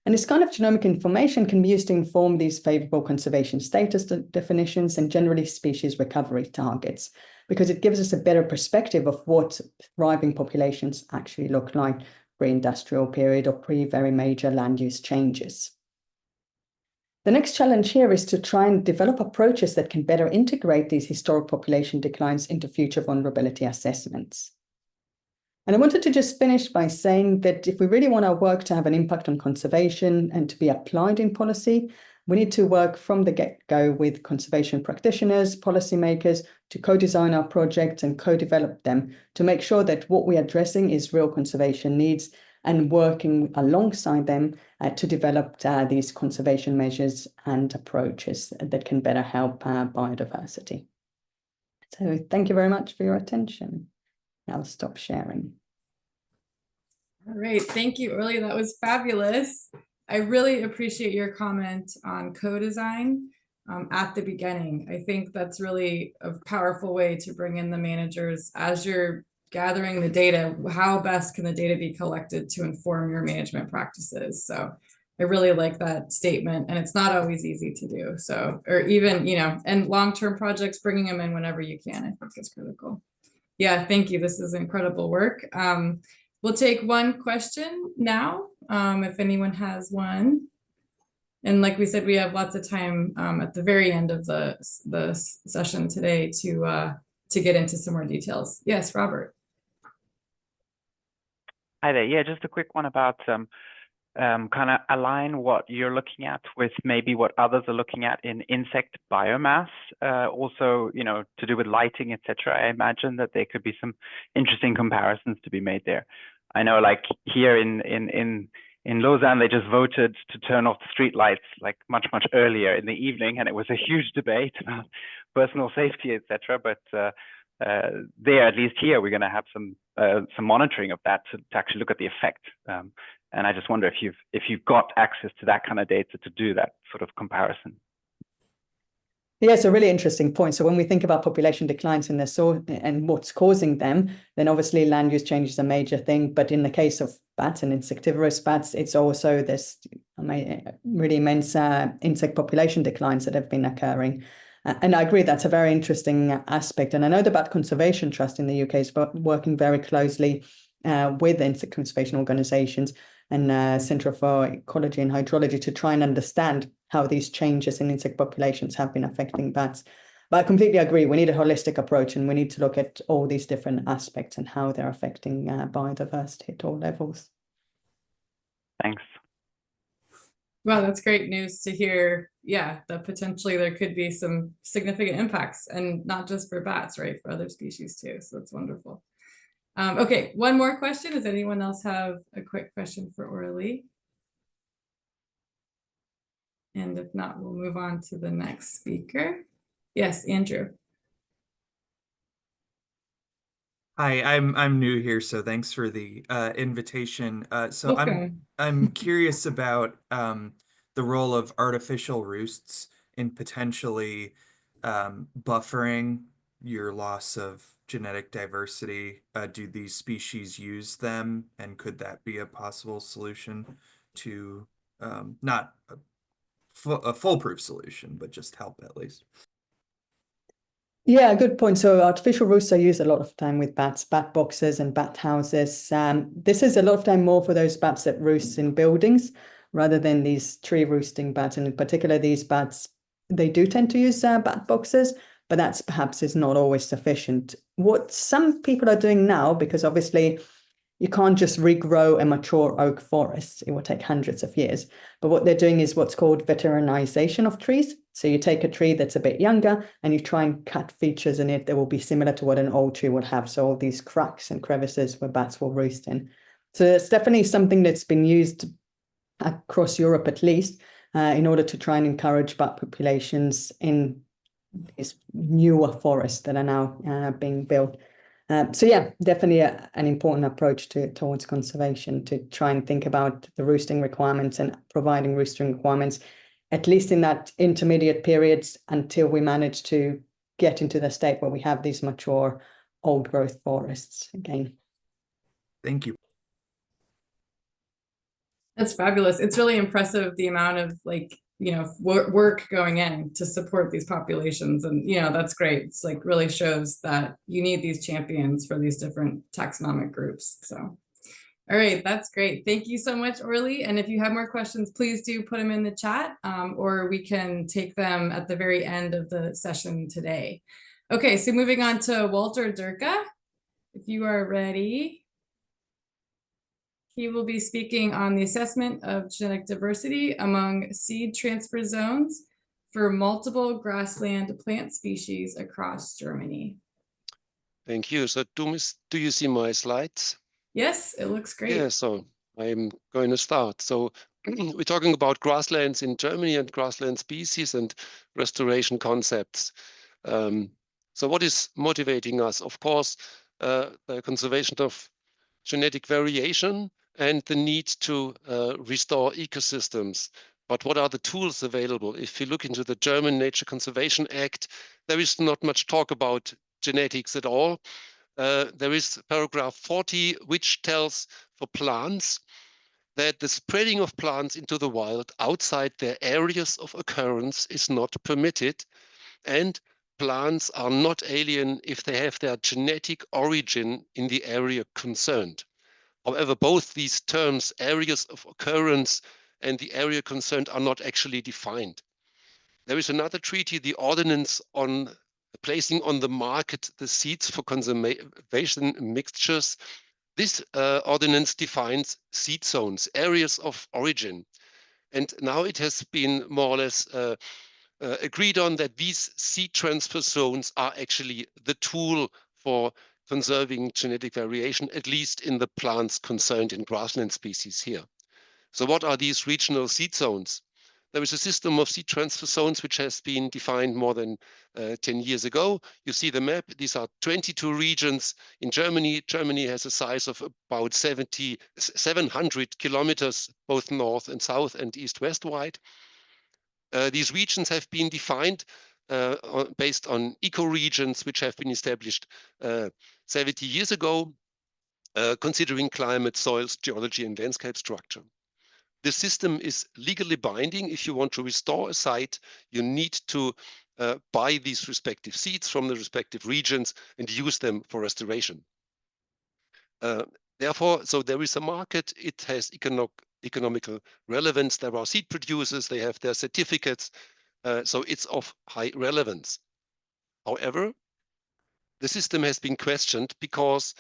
Speaker 6: And this kind of genomic information can be used to inform these favorable conservation status definitions and generally species recovery targets, because it gives us a better perspective of what thriving populations actually look like pre-industrial period or pre-very major land use changes. The next challenge here is to try and develop approaches that can better integrate these historic population declines into future vulnerability assessments. And I wanted to just finish by saying that if we really want our work to have an impact on conservation and to be applied in policy, we need to work from the get-go with conservation practitioners, policymakers, to co-design our projects and co-develop them to make sure that what we're addressing is real conservation needs, and working alongside them to develop these conservation measures and approaches that can better help biodiversity. So thank you very much for your attention. I'll stop sharing.
Speaker 1: All right, thank you, Orly. That was fabulous. I really appreciate your comment on co-design at the beginning. I think that's really a powerful way to bring in the managers as you're gathering the data. How best can the data be collected to inform your management practices? So I really like that statement, and it's not always easy to do. So, or even, you know, and long-term projects, bringing them in whenever you can, I think is critical. Yeah, thank you. This is incredible work. We'll take one question now, if anyone has one. And like we said, we have lots of time at the very end of the session today to get into some more details. Yes, Robert.
Speaker 7: Hi there. Yeah, just a quick one about kind of align what you're looking at with maybe what others are looking at in insect biomass. Also, you know, to do with lighting, etc. I imagine that there could be some interesting comparisons to be made there. I know, like here in Lausanne, they just voted to turn off the street lights like much earlier in the evening, and it was a huge debate about personal safety, etc. But there, at least here, we're going to have some monitoring of that to actually look at the effect. And I just wonder if you've got access to that kind of data to do that sort of comparison.
Speaker 6: Yeah, it's a really interesting point. So when we think about population declines and and what's causing them, then obviously land use change is a major thing. But in the case of bats and insectivorous bats, it's also this really immense insect population declines that have been occurring. And I agree, that's a very interesting aspect. And I know the Bat Conservation Trust in the UK is working very closely with insect conservation organizations and Centre for Ecology and Hydrology to try and understand how these changes in insect populations have been affecting bats. But I completely agree, we need a holistic approach, and we need to look at all these different aspects and how they're affecting biodiversity at all levels.
Speaker 7: Thanks.
Speaker 1: Well, that's great news to hear. Yeah, that potentially there could be some significant impacts, and not just for bats, right? For other species too. So that's wonderful. Okay, one more question. Does anyone else have a quick question for Orly? And if not, we'll move on to the next speaker. Yes, Andrew.
Speaker 8: Hi, I'm new here, so thanks for the invitation. So
Speaker 1: Okay.
Speaker 8: I'm curious about the role of artificial roosts in potentially buffering your loss of genetic diversity, do these species use them? And could that be a possible solution to, not a foolproof solution, but just help at least?
Speaker 6: Yeah, good point. So artificial roosts are used a lot of time with bats, bat boxes and bat houses. This is a lot of time more for those bats that roost in buildings rather than these tree roosting bats. And in particular, these bats, they do tend to use bat boxes, but that's perhaps is not always sufficient. What some people are doing now, because obviously you can't just regrow a mature oak forest. It will take hundreds of years. But what they're doing is what's called veteranization of trees. So you take a tree that's a bit younger and you try and cut features in it that will be similar to what an old tree would have. So all these cracks and crevices where bats will roost in. So it's definitely something that's been used across Europe, at least, in order to try and encourage bat populations in these newer forests that are now being built. So yeah, definitely an important approach towards conservation, to try and think about the roosting requirements and providing roosting requirements, at least in that intermediate periods until we manage to get into the state where we have these mature old growth forests again.
Speaker 8: Thank you.
Speaker 1: That's fabulous. It's really impressive, the amount of work going in to support these populations. And, that's great. It's like really shows that you need these champions for these different taxonomic groups. So, all right, that's great. Thank you so much, Orly. And if you have more questions, please do put them in the chat, or we can take them at the very end of the session today. Okay, so moving on to Walter Durka, if you are ready. He will be speaking on the assessment of genetic diversity among seed transfer zones for multiple grassland plant species across Germany.
Speaker 9: Thank you. So do you see my slides?
Speaker 1: Yes, it looks great.
Speaker 9: Yeah, so I'm going to start. So we're talking about grasslands in Germany and grassland species and restoration concepts. So what is motivating us? Of course, the conservation of genetic variation and the need to restore ecosystems. But what are the tools available? If you look into the German Nature Conservation Act, there is not much talk about genetics at all. There is paragraph 40, which tells for plants that the spreading of plants into the wild outside their areas of occurrence is not permitted, and plants are not alien if they have their genetic origin in the area concerned. However, both these terms, areas of occurrence and the area concerned, are not actually defined. There is another treaty, the Ordinance on Placing on the Market the Seeds for Conservation Mixtures. This ordinance defines seed zones, areas of origin. And now it has been more or less agreed on that these seed transfer zones are actually the tool for conserving genetic variation, at least in the plants concerned in grassland species here. So what are these regional seed zones? There is a system of seed transfer zones which has been defined more than 10 years ago. You see the map. These are 22 regions in Germany. Germany has a size of about 700 kilometers, both north and south and east-west wide. These regions have been defined based on ecoregions which have been established 70 years ago, considering climate, soils, geology, and landscape structure. The system is legally binding. If you want to restore a site, you need to buy these respective seeds from the respective regions and use them for restoration. Therefore, so there is a market. It has economical relevance. There are seed producers. They have their certificates. So it's of high relevance. However, the system has been questioned because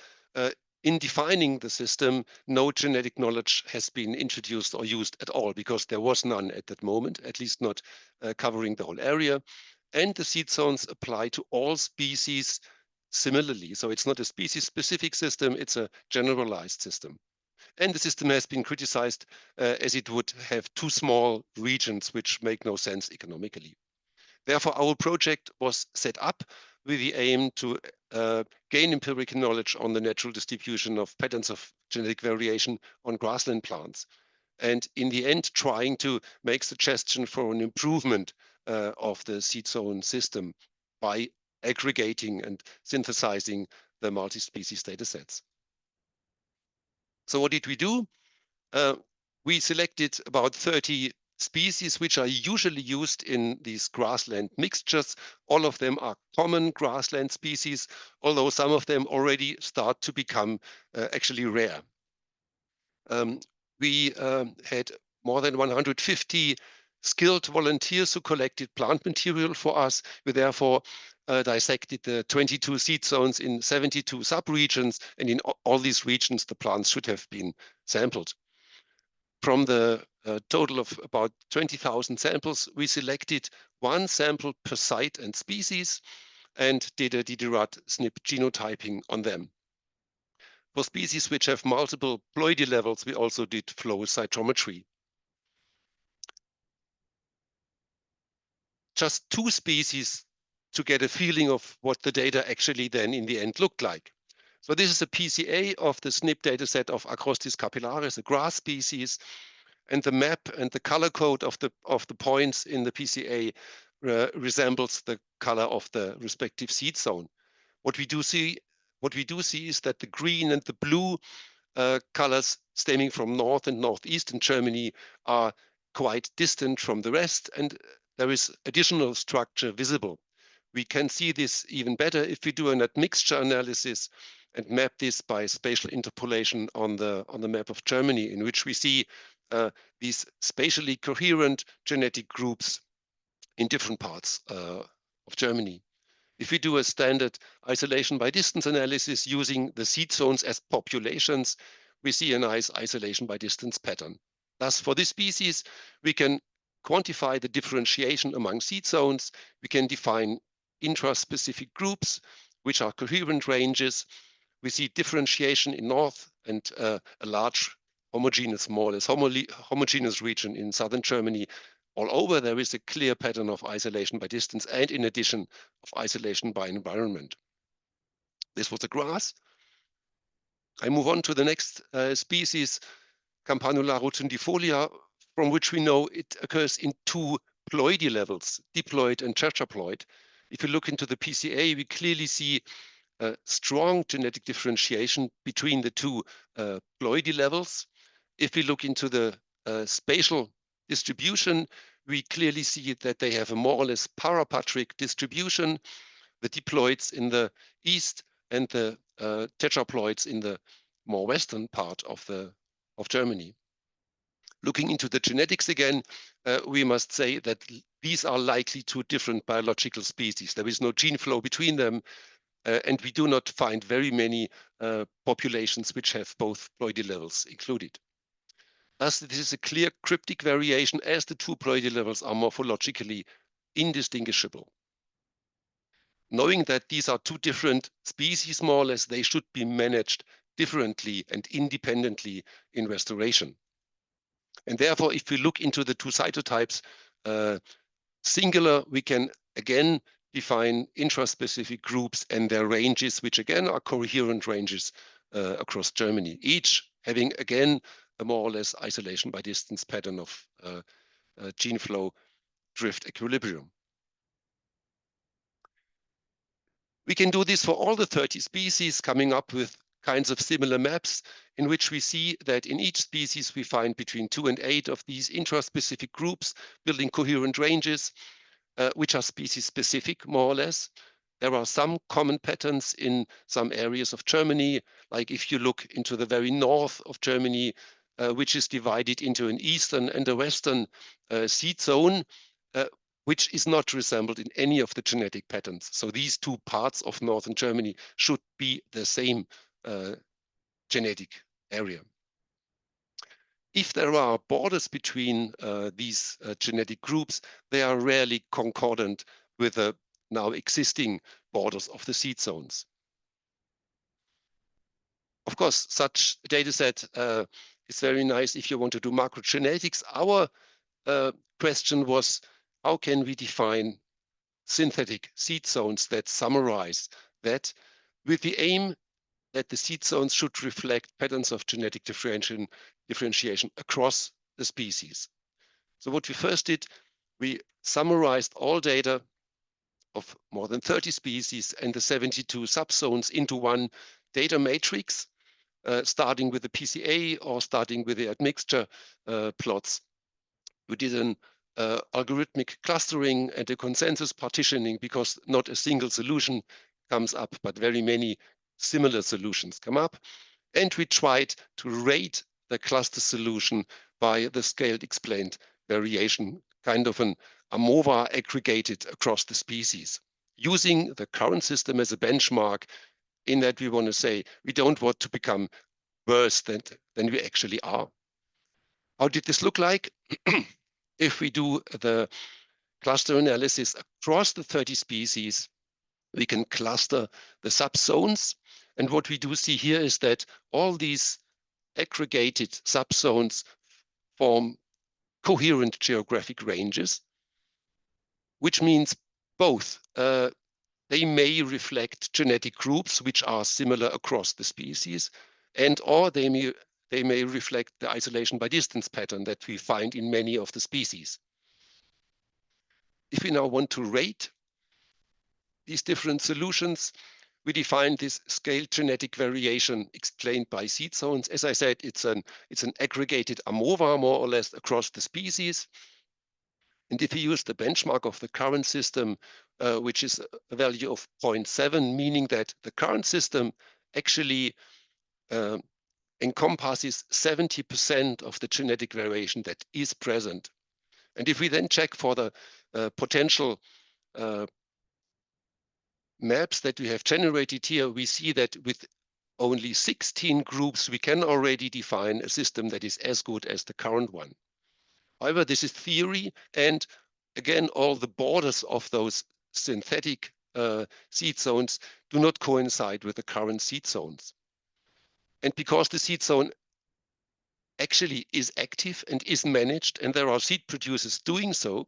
Speaker 9: in defining the system, no genetic knowledge has been introduced or used at all, because there was none at that moment, at least not covering the whole area. And the seed zones apply to all species similarly. So it's not a species-specific system, it's a generalized system. And the system has been criticized as it would have too small regions which make no sense economically. Therefore, our project was set up with the aim to gain empirical knowledge on the natural distribution of patterns of genetic variation on grassland plants. And in the end, trying to make suggestion for an improvement of the seed zone system by aggregating and synthesizing the multi-species data sets. So what did we do? We selected about 30 species which are usually used in these grassland mixtures. All of them are common grassland species, although some of them already start to become actually rare. We had more than 150 skilled volunteers who collected plant material for us. We therefore dissected the 22 seed zones in 72 subregions, and in all these regions, the plants should have been sampled. From the total of about 20,000 samples, we selected one sample per site and species and did a DDRAD SNP genotyping on them. For species which have multiple ploidy levels, we also did flow cytometry. Just 2 species to get a feeling of what the data actually then in the end looked like. So this is a PCA of the SNP dataset of Acrostis capillaris, a grass species, and the map and the color code of the points in the PCA resembles the color of the respective seed zone. What we do see is that the green and the blue colors stemming from north and northeastern Germany are quite distant from the rest, and there is additional structure visible. We can see this even better if we do an admixture analysis and map this by spatial interpolation on the map of Germany, in which we see these spatially coherent genetic groups in different parts of Germany. If we do a standard isolation by distance analysis using the seed zones as populations, we see a nice isolation by distance pattern. Thus, for this species, we can quantify the differentiation among seed zones. We can define intraspecific groups, which are coherent ranges. We see differentiation in north and a large homogeneous, more or less homogeneous region in southern Germany. All over, there is a clear pattern of isolation by distance and in addition of isolation by environment. This was the grass. I move on to the next species, Campanula rotundifolia, from which we know it occurs in 2 ploidy levels, diploid and tetraploid. If you look into the PCA, we clearly see a strong genetic differentiation between the 2 ploidy levels. If we look into the spatial distribution, we clearly see that they have a more or less parapatric distribution, the diploids in the east and the tetraploids in the more western part of Germany. Looking into the genetics again, we must say that these are likely 2 different biological species. There is no gene flow between them, and we do not find very many populations which have both ploidy levels included. Thus, this is a clear cryptic variation as the 2 ploidy levels are morphologically indistinguishable. Knowing that these are 2 different species, more or less, they should be managed differently and independently in restoration. And therefore, if we look into the 2 cytotypes singular, we can again define intraspecific groups and their ranges, which again are coherent ranges across Germany, each having again a more or less isolation by distance pattern of gene flow drift equilibrium. We can do this for all the 30 species, coming up with kinds of similar maps in which we see that in each species we find between 2 and 8 of these intraspecific groups building coherent ranges, which are species specific more or less. There are some common patterns in some areas of Germany, like if you look into the very north of Germany, which is divided into an eastern and a western seed zone, which is not resembled in any of the genetic patterns. So these 2 parts of northern Germany should be the same genetic area. If there are borders between these genetic groups, they are rarely concordant with the now existing borders of the seed zones. Of course, such a data set is very nice if you want to do macrogenetics. Our question was, how can we define synthetic seed zones that summarize that, with the aim that the seed zones should reflect patterns of genetic differentiation across the species. So what we first did, we summarized all data of more than 30 species and the 72 subzones into one data matrix, starting with the PCA or starting with the admixture plots. We did an algorithmic clustering and a consensus partitioning because not a single solution comes up, but very many similar solutions come up. And we tried to rate the cluster solution by the scaled explained variation, kind of an AMOVA aggregated across the species, using the current system as a benchmark, in that we want to say we don't want to become worse than we actually are. How did this look like? If we do the cluster analysis across the 30 species, we can cluster the subzones. And what we do see here is that all these aggregated subzones form coherent geographic ranges, which means both they may reflect genetic groups which are similar across the species, and or they may reflect the isolation by distance pattern that we find in many of the species. If we now want to rate these different solutions, we define this scaled genetic variation explained by seed zones. As I said, it's an aggregated AMOVA more or less across the species. And if you use the benchmark of the current system, which is a value of 0.7, meaning that the current system actually encompasses 70% of the genetic variation that is present. And if we then check for the potential maps that we have generated here, we see that with only 16 groups, we can already define a system that is as good as the current one. However, this is theory, and again, all the borders of those synthetic seed zones do not coincide with the current seed zones. And because the seed zone actually is active and is managed, and there are seed producers doing so,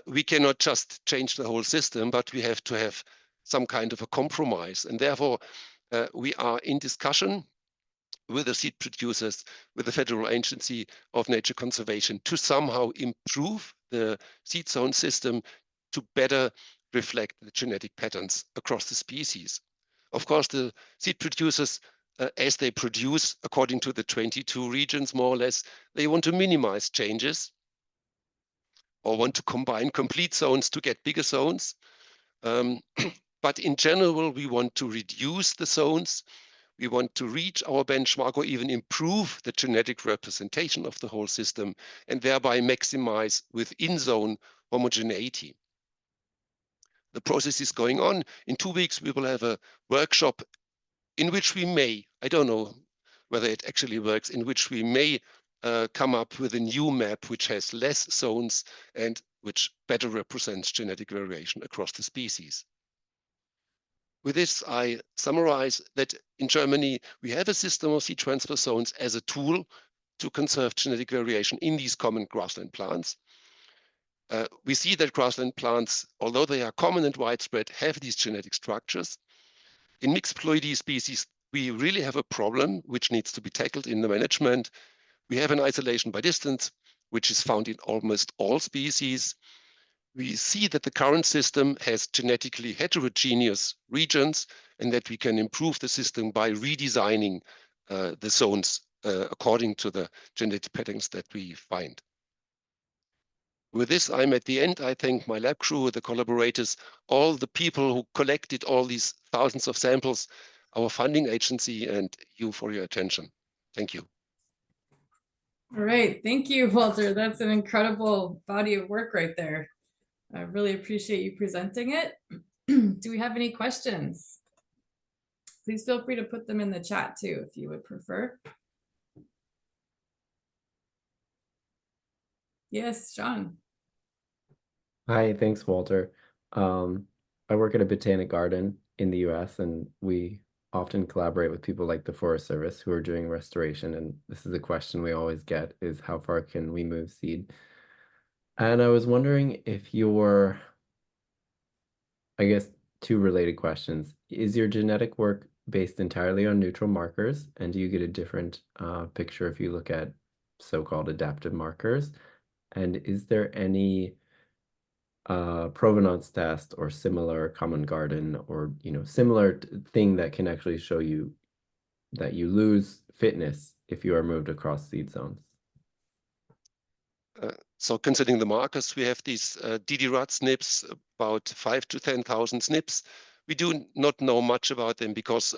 Speaker 9: we cannot just change the whole system, but we have to have some kind of a compromise. And therefore, we are in discussion with the seed producers, with the Federal Agency of Nature Conservation, to somehow improve the seed zone system to better reflect the genetic patterns across the species. Of course, the seed producers, as they produce according to the 22 regions, more or less, they want to minimize changes or want to combine complete zones to get bigger zones. But in general, we want to reduce the zones. We want to reach our benchmark or even improve the genetic representation of the whole system and thereby maximize within zone homogeneity. The process is going on. In 2 weeks, we will have a workshop in which we may, I don't know whether it actually works, in which we may come up with a new map which has less zones and which better represents genetic variation across the species. With this, I summarize that in Germany, we have a system of seed transfer zones as a tool to conserve genetic variation in these common grassland plants. We see that grassland plants, although they are common and widespread, have these genetic structures. In mixed ploidy species, we really have a problem which needs to be tackled in the management. We have an isolation by distance, which is found in almost all species. We see that the current system has genetically heterogeneous regions and that we can improve the system by redesigning the zones according to the genetic patterns that we find. With this, I'm at the end. I thank my lab crew, the collaborators, all the people who collected all these thousands of samples, our funding agency, and you for your attention. Thank you.
Speaker 1: All right, thank you, Walter. That's an incredible body of work right there. I really appreciate you presenting it. Do we have any questions? Please feel free to put them in the chat too, if you would prefer. Yes, John.
Speaker 10: Hi, thanks, Walter. I work at a botanic garden in the US, and we often collaborate with people like the Forest Service who are doing restoration. And this is a question we always get, is how far can we move seed? And I was wondering if your, I guess, two related questions. Is your genetic work based entirely on neutral markers? And do you get a different picture if you look at so-called adaptive markers? And is there any provenance test or similar common garden, or similar thing that can actually show you that you lose fitness if you are moved across seed zones?
Speaker 9: So considering the markers, we have these DD-RUT SNPs, about 5 to 10,000 SNPs. We do not know much about them because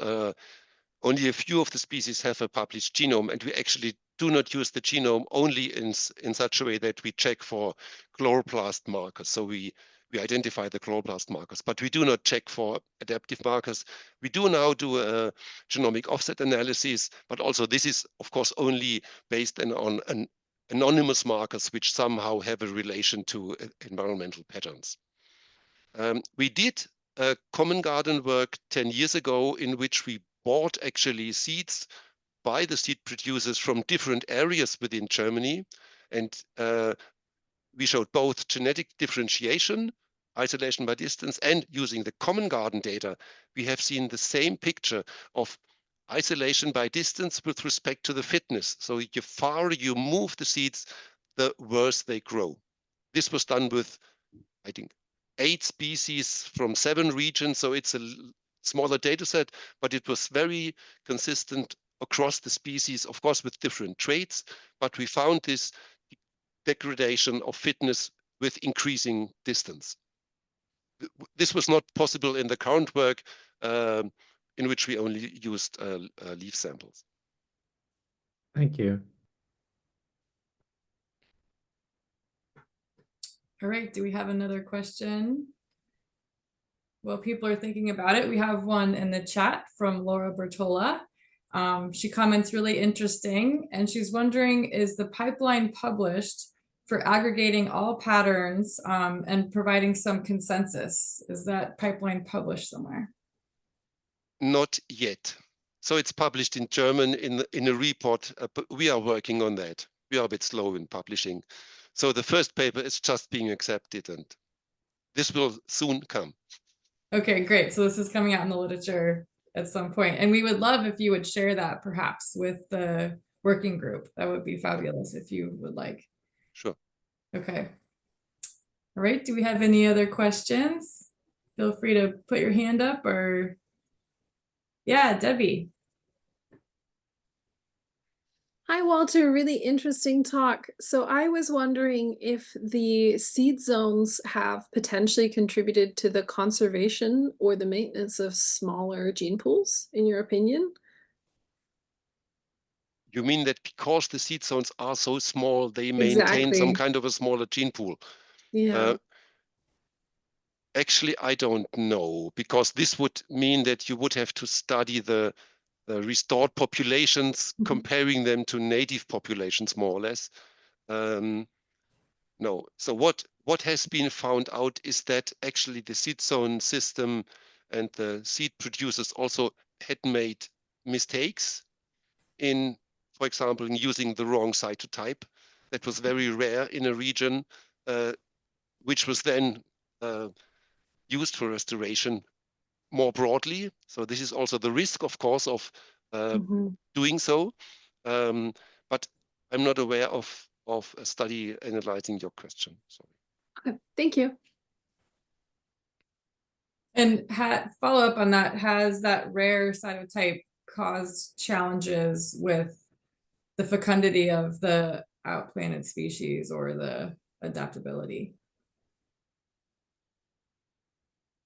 Speaker 9: only a few of the species have a published genome, and we actually do not use the genome only in such a way that we check for chloroplast markers. So we identify the chloroplast markers, but we do not check for adaptive markers. We do now do a genomic offset analysis, but also this is, of course, only based on anonymous markers which somehow have a relation to environmental patterns. We did common garden work 10 years ago in which we bought actually seeds by the seed producers from different areas within Germany. And we showed both genetic differentiation, isolation by distance, and using the common garden data, we have seen the same picture of isolation by distance with respect to the fitness. So the farther you move the seeds, the worse they grow. This was done with, I think, 8 species from 7 regions. So it's a smaller data set, but it was very consistent across the species, of course, with different traits. But we found this degradation of fitness with increasing distance. This was not possible in the current work, in which we only used leaf samples.
Speaker 10: Thank you.
Speaker 1: All right, do we have another question? Well, people are thinking about it. We have one in the chat from Laura Bertola. She comments really interesting, and she's wondering, is the pipeline published for aggregating all patterns and providing some consensus? Is that pipeline published somewhere?
Speaker 9: Not yet. So it's published in German in a report, but we are working on that. We are a bit slow in publishing. So the first paper is just being accepted, and this will soon come. Okay,
Speaker 1: great. So this is coming out in the literature at some point. And we would love if you would share that perhaps with the working group. That would be fabulous if you would like.
Speaker 9: Sure.
Speaker 1: Okay. All right. Do we have any other questions? Feel free to put your hand up, or yeah, Debbie.
Speaker 11: Hi, Walter. Really interesting talk. So I was wondering if the seed zones have potentially contributed to the conservation or the maintenance of smaller gene pools, in your opinion?
Speaker 9: You mean that because the seed zones are so small, they maintain some kind of a smaller gene pool?
Speaker 11: Yeah.
Speaker 9: Actually, I don't know, because this would mean that you would have to study the restored populations, comparing them to native populations, more or less. No. So what has been found out is that actually the seed zone system and the seed producers also had made mistakes in, for example, in using the wrong cytotype. That was very rare in a region, which was then used for restoration more broadly. So this is also the risk, of course, of doing so. But I'm not aware of a study analyzing your question. Sorry.
Speaker 11: Okay, thank you.
Speaker 1: And follow up on that, has that rare cytotype caused challenges with the fecundity of the outplanted species or the adaptability?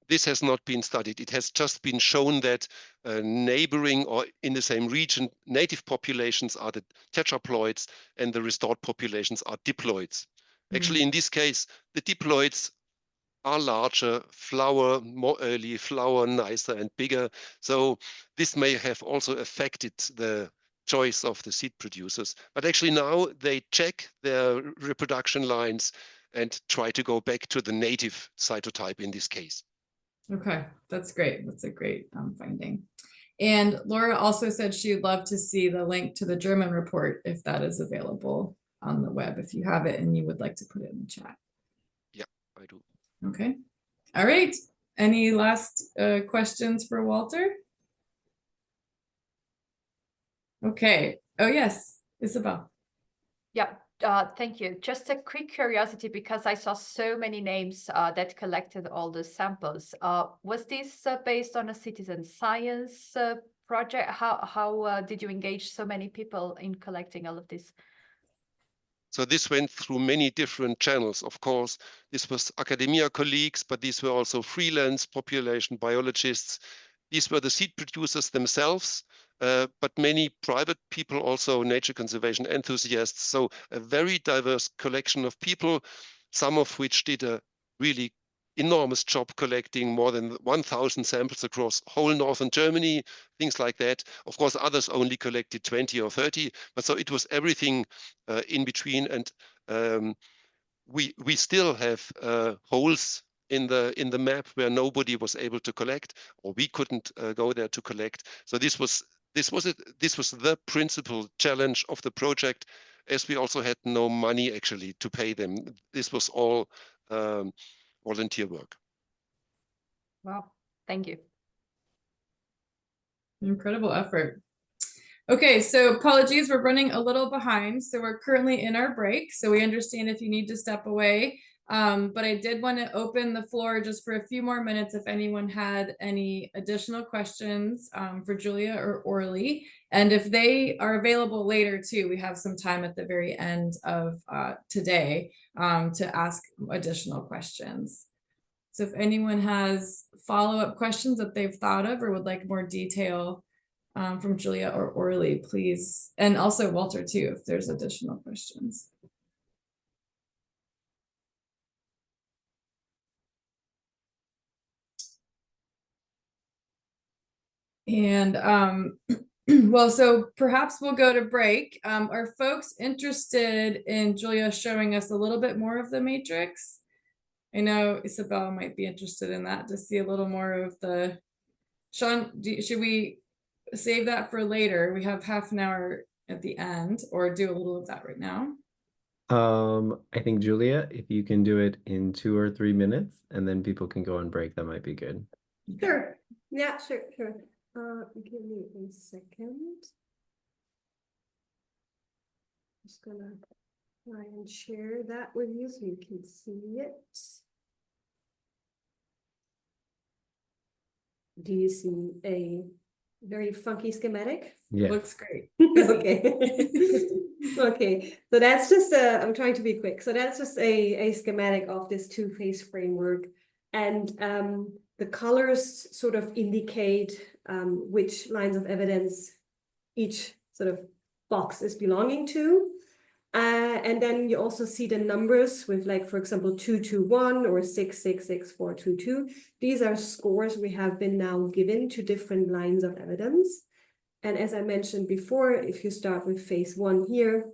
Speaker 9: This has not been studied. It has just been shown that neighboring or in the same region, native populations are the tetraploids and the restored populations are diploids. Actually, in this case, the diploids are larger, flower more early, flower nicer and bigger. So this may have also affected the choice of the seed producers. But actually now they check their reproduction lines and try to go back to the native cytotype in this case.
Speaker 1: Okay, that's great. That's a great finding. And Laura also said she'd love to see the link to the German report if that is available on the web, if you have it and you would like to put it in the chat.
Speaker 9: Yeah, I do.
Speaker 1: Okay. All right. Any last questions for Walter? Okay. Oh, yes, Isabel.
Speaker 5: Yeah. Thank you. Just a quick curiosity, because I saw so many names that collected all the samples. Was this based on a citizen science project? How did you engage so many people in collecting all of this?
Speaker 9: So this went through many different channels. Of course, this was academia colleagues, but these were also freelance population biologists. These were the seed producers themselves, but many private people, also nature conservation enthusiasts. So a very diverse collection of people, some of which did a really enormous job collecting more than 1,000 samples across whole northern Germany, things like that. Of course, others only collected 20 or 30, but so it was everything in between. And we still have holes in the map where nobody was able to collect, or we couldn't go there to collect. So this was the principal challenge of the project, as we also had no money actually to pay them. This was all volunteer work.
Speaker 5: Wow, thank you.
Speaker 1: Incredible effort. Okay, so apologies, we're running a little behind. So we're currently in our break. So we understand if you need to step away. But I did want to open the floor just for a few more minutes if anyone had any additional questions for Julia or Orly. And if they are available later too, we have some time at the very end of today to ask additional questions. So if anyone has follow-up questions that they've thought of or would like more detail from Julia or Orly, please. And also Walter too, if there's additional questions. And well, so perhaps we'll go to break. Are folks interested in Julia showing us a little bit more of the matrix? I know Sibelle might be interested in that, to see a little more of the. Sean, should we save that for later? We have half an hour at the end, or do a little of that right now?
Speaker 10: I think Julia, if you can do it in 2 or 3 minutes, and then people can go on break, that might be good.
Speaker 4: Sure. Yeah, sure. Give me a second. Just gonna try and share that with you so you can see it. Do you see a very funky schematic?
Speaker 10: Yeah.
Speaker 1: Looks great.
Speaker 4: Okay. Okay, so that's just I'm trying to be quick. So that's just a schematic of this two-phase framework. And the colors sort of indicate which lines of evidence each sort of box is belonging to. And then you also see the numbers with, like, for example, 221 or 6666422. These are scores we have been now given to different lines of evidence. And as I mentioned before, if you start with phase 1 here,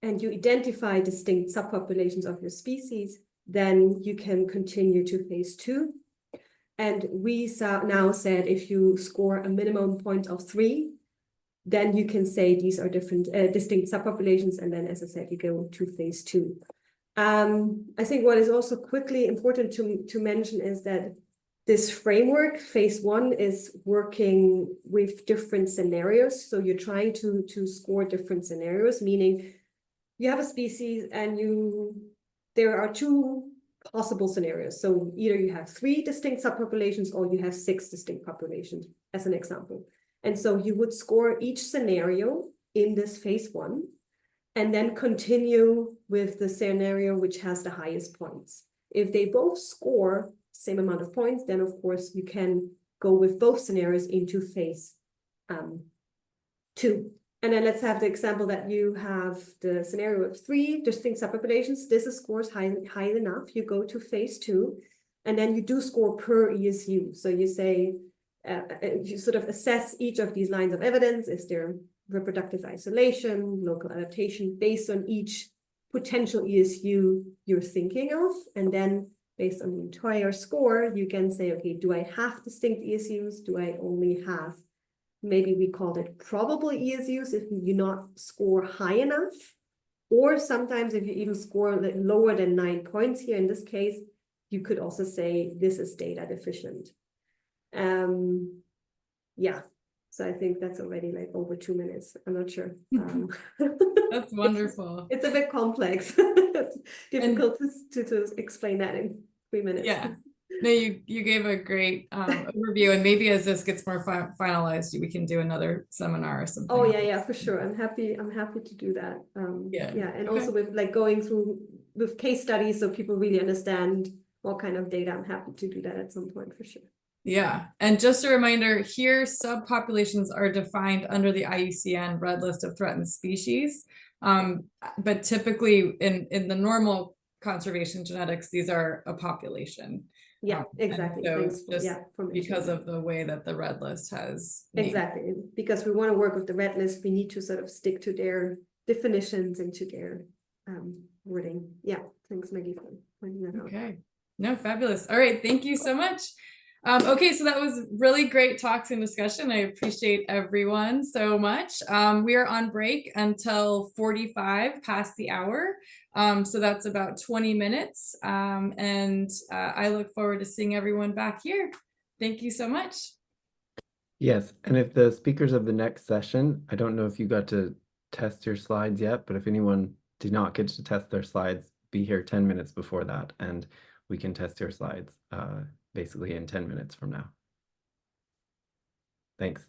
Speaker 4: and you identify distinct subpopulations of your species, then you can continue to phase 2. And we now said if you score a minimum point of 3, then you can say these are different distinct subpopulations. And then, as I said, you go to phase 2. I think what is also quickly important to mention is that this framework, phase 1, is working with different scenarios. So you're trying to score different scenarios, meaning you have a species and there are 2 possible scenarios. So either you have 3 distinct subpopulations or you have 6 distinct populations, as an example. And so you would score each scenario in this phase 1 and then continue with the scenario which has the highest points. If they both score same amount of points, then of course you can go with both scenarios into phase 2. And then let's have the example that you have the scenario of 3 distinct subpopulations. This is scores high enough. You go to phase 2, and then you do score per ESU. So you say, you sort of assess each of these lines of evidence. Is there reproductive isolation, local adaptation, based on each potential ESU you're thinking of, and then based on the entire score, you can say, okay, do I have distinct ESUs? Do I only have, maybe we called it probable ESUs if you not score high enough? Or sometimes if you even score lower than 9 points here, in this case, you could also say this is data deficient. Yeah, so I think that's already like over 2 minutes. I'm not sure.
Speaker 1: That's wonderful.
Speaker 4: It's a bit complex. Difficult to explain that in 3 minutes.
Speaker 1: Yeah. No, you gave a great overview, and maybe as this gets more finalized, we can do another seminar or something.
Speaker 4: Oh yeah, for sure. I'm happy to do that. Yeah, and also with like going through with case studies so people really understand what kind of data. I'm happy to do that at some point for sure.
Speaker 1: Yeah, and just a reminder here, subpopulations are defined under the IUCN Red List of Threatened Species. But typically in the normal conservation genetics, these are a population.
Speaker 4: Yeah, exactly.
Speaker 1: So
Speaker 4: Thanks
Speaker 1: because of the way that the Red List has
Speaker 4: exactly, because we want to work with the Red List, we need to sort of stick to their definitions and to their wording. Yeah, thanks Maggie for pointing that out.
Speaker 1: Okay, no, fabulous. All right, thank you so much. Okay, so that was really great talks and discussion. I appreciate everyone so much. We are on break until 45 past the hour. So that's about 20 minutes. And I look forward to seeing everyone back here. Thank you so much.
Speaker 10: Yes, and if the speakers of the next session, I don't know if you got to test your slides yet, but if anyone did not get to test their slides, be here 10 minutes before that, and we can test your slides basically in 10 minutes from now. Thanks.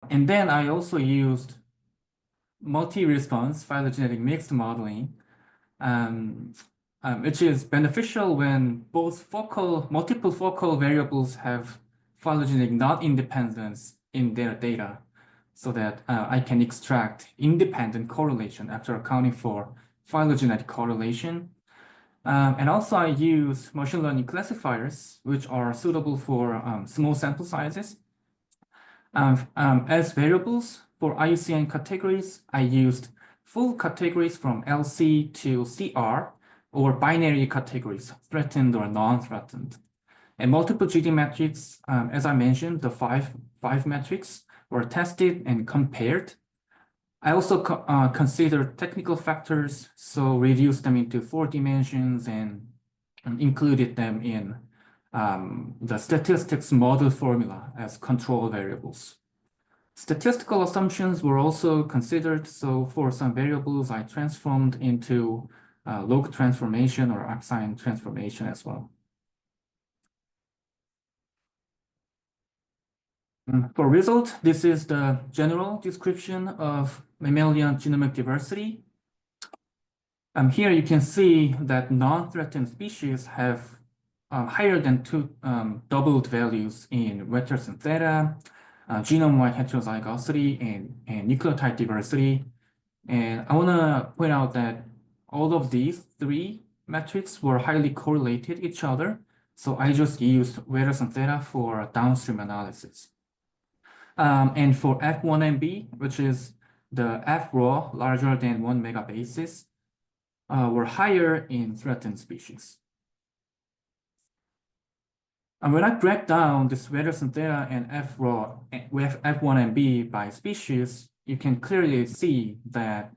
Speaker 12: And then I also used multi-response phylogenetic mixed modeling, which is beneficial when multiple focal variables have phylogenetic non-independence in their data, so that I can extract independent correlation after accounting for phylogenetic correlation. And also I use machine learning classifiers, which are suitable for small sample sizes. As variables for IUCN categories, I used full categories from LC to CR, or binary categories, threatened or non-threatened. And multiple GD metrics, as I mentioned, the five metrics were tested and compared. I also considered technical factors, so reduced them into 4 dimensions and included them in the statistics model formula as control variables. Statistical assumptions were also considered, so for some variables I transformed into log transformation or arcsine transformation as well. For result, this is the general description of mammalian genomic diversity. Here you can see that non-threatened species have higher than doubled values in Richardson theta, genome-wide heterozygosity, and nucleotide diversity. And I want to point out that all of these 3 metrics were highly correlated with each other. So I just used Richardson theta for downstream analysis. And for F1MB, which is the F raw larger than 1 megabases, were higher in threatened species. And when I break down this Richardson theta and F raw with F1MB by species, you can clearly see that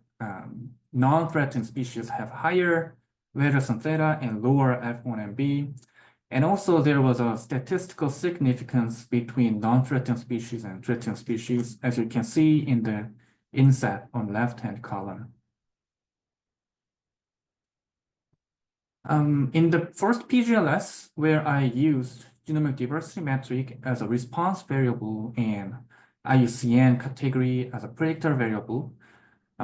Speaker 12: non-threatened species have higher Richardson theta and lower F1MB. And also there was a statistical significance between non-threatened species and threatened species, as you can see in the inset on left-hand column. In the first PGLS, where I used genomic diversity metric as a response variable and IUCN category as a predictor variable,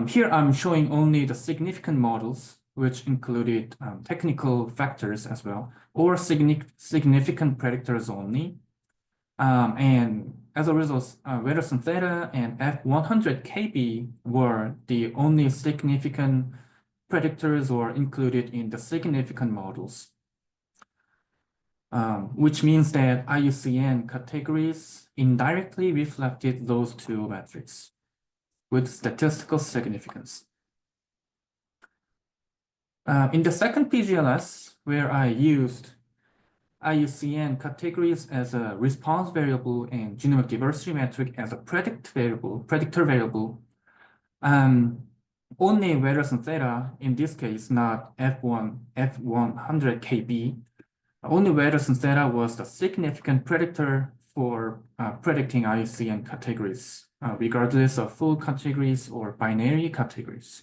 Speaker 12: here I'm showing only the significant models, which included technical factors as well, or significant predictors only. And as a result, Wetterson theta and F100 KB were the only significant predictors or included in the significant models, which means that IUCN categories indirectly reflected those two metrics with statistical significance. In the second PGLS, where I used IUCN categories as a response variable and genomic diversity metric as a predictor variable, only Wetterson theta, in this case, not F100 KB, only Wetterson theta was the significant predictor for predicting IUCN categories, regardless of full categories or binary categories.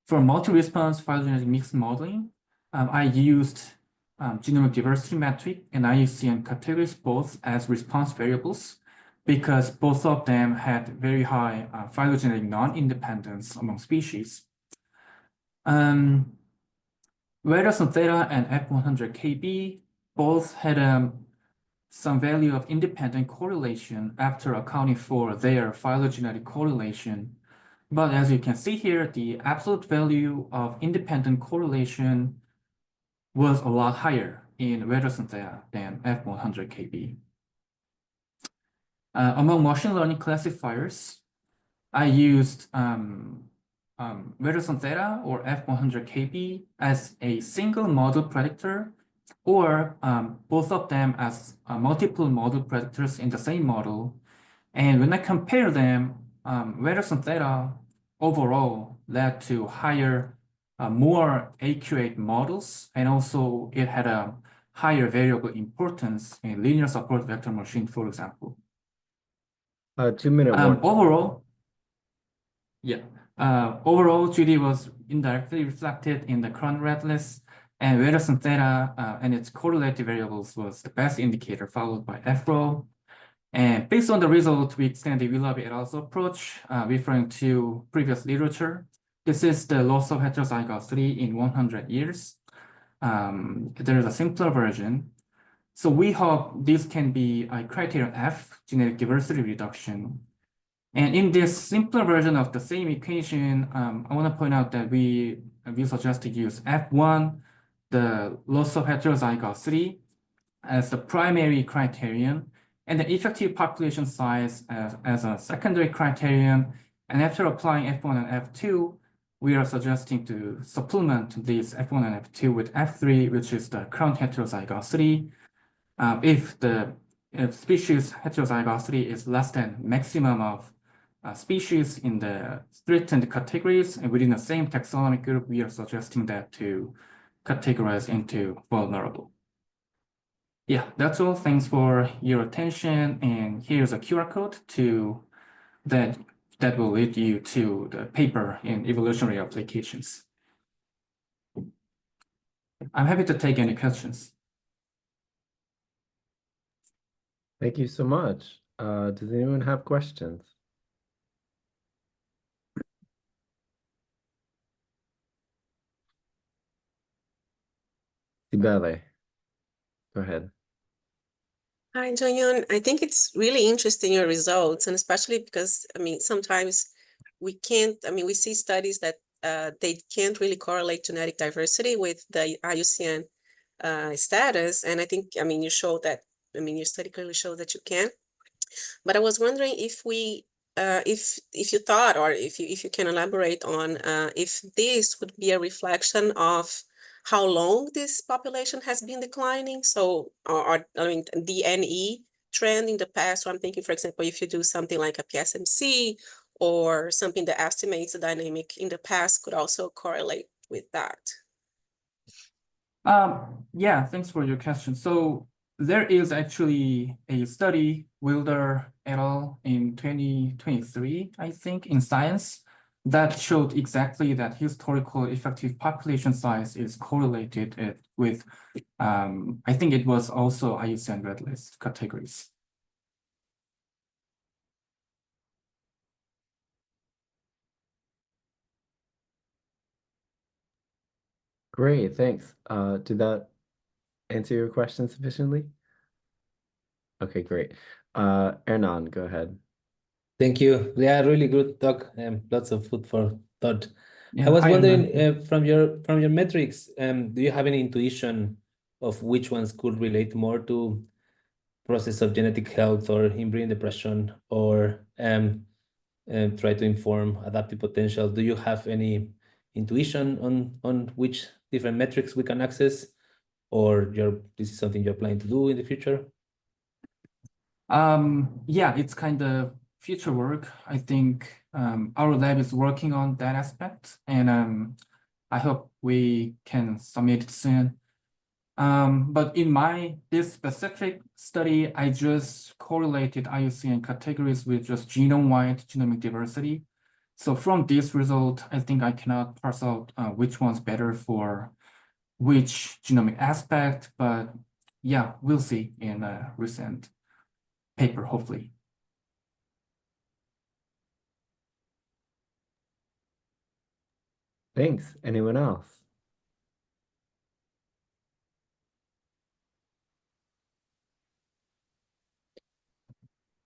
Speaker 12: For multi-response phylogenetic mixed modeling, I used genomic diversity metric and IUCN categories both as response variables, because both of them had very high phylogenetic non-independence among species. Wetterson theta and F100 KB both had some value of independent correlation after accounting for their phylogenetic correlation. But as you can see here, the absolute value of independent correlation was a lot higher in Wetterson theta than F100 KB. Among machine learning classifiers, I used Wetterson theta or F100 KB as a single model predictor, or both of them as multiple model predictors in the same model. And when I compare them, Wetterson theta overall led to higher, more accurate models, and also it had a higher variable importance in linear support vector machine, for example.
Speaker 10: 2-minute warning.
Speaker 12: Overall, GD was indirectly reflected in the current red list, and Wetterson theta and its correlative variables was the best indicator, followed by FRO. And based on the result, we extend the Willoughby et al.'s approach, referring to previous literature. This is the loss of heterozygosity in 100 years. There is a simpler version. So we hope this can be a criterion F, genetic diversity reduction. And in this simpler version of the same equation, I want to point out that we suggest to use F1, the loss of heterozygosity, as the primary criterion, and the effective population size as a secondary criterion. And after applying F1 and F2, we are suggesting to supplement these F1 and F2 with F3, which is the current heterozygosity. If species heterozygosity is less than maximum of species in the threatened categories, and within the same taxonomic group, we are suggesting that to categorize into vulnerable. Yeah, that's all. Thanks for your attention. And here's a QR code that will lead you to the paper in evolutionary applications. I'm happy to take any questions.
Speaker 10: Thank you so much. Does anyone have questions? Sibelle, go ahead.
Speaker 13: Hi, Jong Yoon. I think it's really interesting, your results, and especially because, I mean, sometimes we can't, I mean, we see studies that they can't really correlate genetic diversity with the IUCN status. And I think, I mean, you showed that, I mean, your study clearly showed that you can. But I was wondering if we, if you thought, or if you can elaborate on if this would be a reflection of how long this population has been declining. So, or I mean, the NE trend in the past. So I'm thinking, for example, if you do something like a PSMC or something that estimates the dynamic in the past could also correlate with that.
Speaker 12: Yeah, thanks for your question. So there is actually a study, Wilder et al. In 2023, I think, in Science, that showed exactly that historical effective population size is correlated with, I think it was also IUCN red list categories.
Speaker 10: Great, thanks. Did that answer your question sufficiently? Okay, great. Hernán, go ahead.
Speaker 14: Thank you. Yeah, really good talk. Lots of food for thought.
Speaker 12: Yeah,
Speaker 14: I was
Speaker 12: hi,
Speaker 14: wondering,
Speaker 12: Hernán.
Speaker 14: from your metrics, do you have any intuition of which ones could relate more to process of genetic health or inbreeding depression, or try to inform adaptive potential? Do you have any intuition on which different metrics we can access, or this is something you're planning to do in the future?
Speaker 12: Yeah, it's kind of future work. I think our lab is working on that aspect, and I hope we can submit it soon. But in this specific study, I just correlated IUCN categories with just genome-wide genomic diversity. So from this result, I think I cannot parse out which one's better for which genomic aspect, but yeah, we'll see in a recent paper, hopefully.
Speaker 10: Thanks. Anyone else?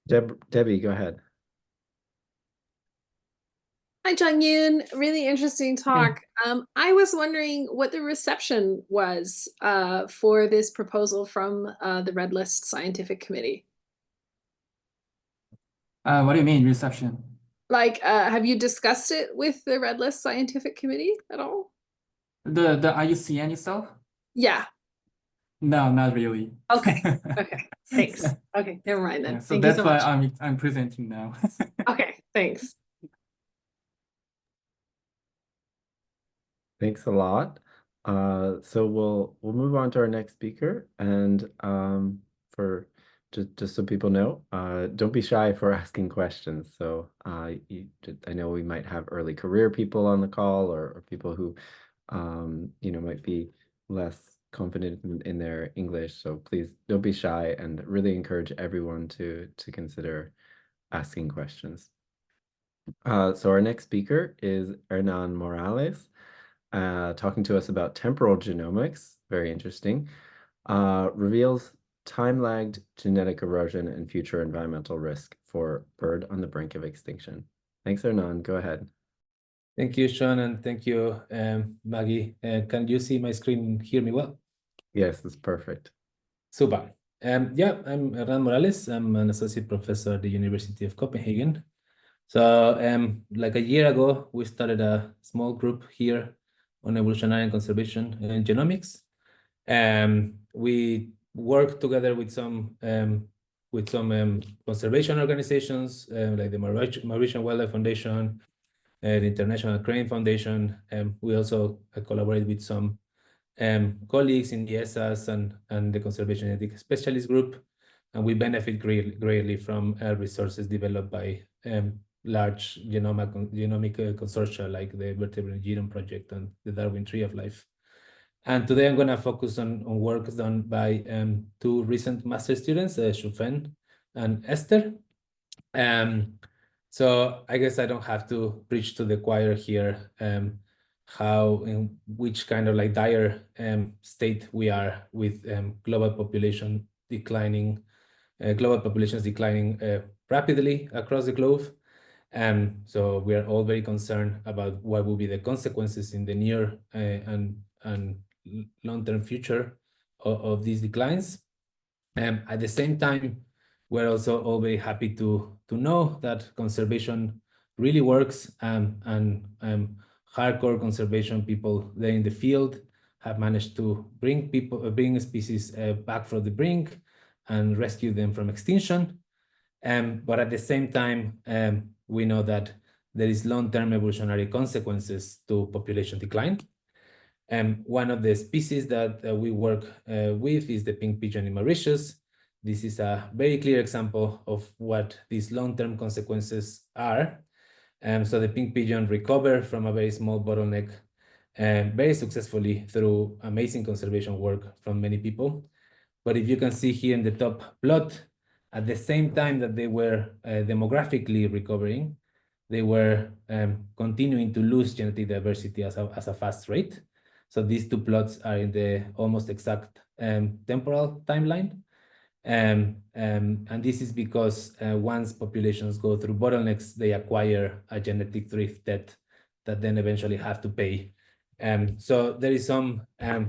Speaker 10: Debbie, go ahead.
Speaker 11: Hi, Jong Yoon. Really interesting talk. I was wondering what the reception was for this proposal from the Red List Scientific Committee.
Speaker 12: What do you mean, reception?
Speaker 11: Like, have you discussed it with the Red List Scientific Committee at all?
Speaker 12: The IUCN itself?
Speaker 11: Yeah.
Speaker 12: No, not really.
Speaker 11: Okay. Okay. Thanks. Okay. Never mind then.
Speaker 12: Yeah, so
Speaker 11: Thank
Speaker 12: that's
Speaker 11: you so
Speaker 12: why
Speaker 11: much.
Speaker 12: I'm presenting now.
Speaker 11: Okay. Thanks.
Speaker 10: Thanks a lot. So we'll move on to our next speaker, and for just so people know, don't be shy for asking questions. So I know we might have early career people on the call, or people who might be less confident in their English. So please don't be shy, and really encourage everyone to consider asking questions. So our next speaker is Hernán Morales, talking to us about temporal genomics, very interesting, reveals time-lagged genetic erosion and future environmental risk for bird on the brink of extinction. Thanks, Hernán. Go ahead.
Speaker 14: Thank you, Sean, and thank you, Maggie. Can you see my screen and hear me well?
Speaker 10: Yes, that's perfect.
Speaker 14: Super. Yeah, I'm Hernán Morales. I'm an associate professor at the University of Copenhagen. So like a year ago, we started a small group here on evolutionary and conservation and genomics. We work together with some conservation organizations like the Mauritian Wildlife Foundation, the International Crane Foundation. We also collaborate with some colleagues in the ESAS and the Conservation Ethics Specialist Group, and we benefit greatly from resources developed by large genomic consortia like the Vertebrate Genome Project and the Darwin Tree of Life. And today I'm going to focus on work done by two recent master students, Shufen and Esther. So I guess I don't have to preach to the choir here in which kind of like dire state we are with global populations declining rapidly across the globe. So we are all very concerned about what will be the consequences in the near and long-term future of these declines. At the same time, we're also all very happy to know that conservation really works, and hardcore conservation people there in the field have managed to bring species back from the brink and rescue them from extinction. But at the same time, we know that there is long-term evolutionary consequences to population decline. One of the species that we work with is the pink pigeon in Mauritius. This is a very clear example of what these long-term consequences are. So the pink pigeon recovered from a very small bottleneck very successfully through amazing conservation work from many people. But if you can see here in the top plot, at the same time that they were demographically recovering, they were continuing to lose genetic diversity as a fast rate. So these two plots are in the almost exact temporal timeline. And this is because once populations go through bottlenecks, they acquire a genetic drift debt that then eventually have to pay. So there is some,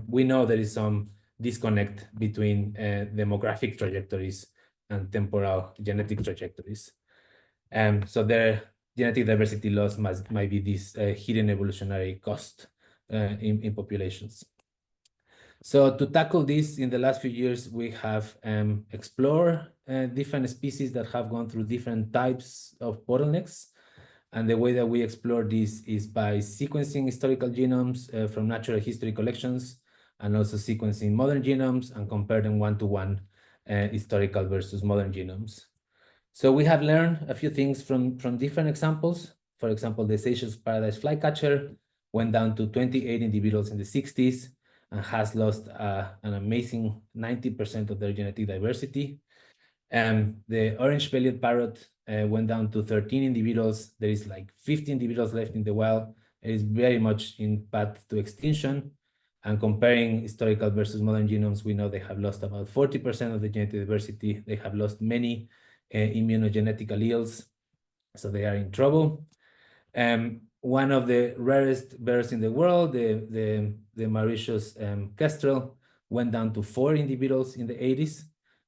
Speaker 14: we know there is some disconnect between demographic trajectories and temporal genetic trajectories. So their genetic diversity loss might be this hidden evolutionary cost in populations. So to tackle this, in the last few years, we have explored different species that have gone through different types of bottlenecks. And the way that we explore this is by sequencing historical genomes from natural history collections, and also sequencing modern genomes and compare them one-to-one, historical versus modern genomes. So we have learned a few things from different examples. For example, the Seychelles paradise flycatcher went down to 28 individuals in the 60s and has lost an amazing 90% of their genetic diversity. The orange-bellied parrot went down to 13 individuals. There is like 50 individuals left in the wild. It is very much in path to extinction. And comparing historical versus modern genomes, we know they have lost about 40% of the genetic diversity. They have lost many immunogenetic alleles, so they are in trouble. One of the rarest birds in the world, the Mauritius kestrel, went down to 4 individuals in the 80s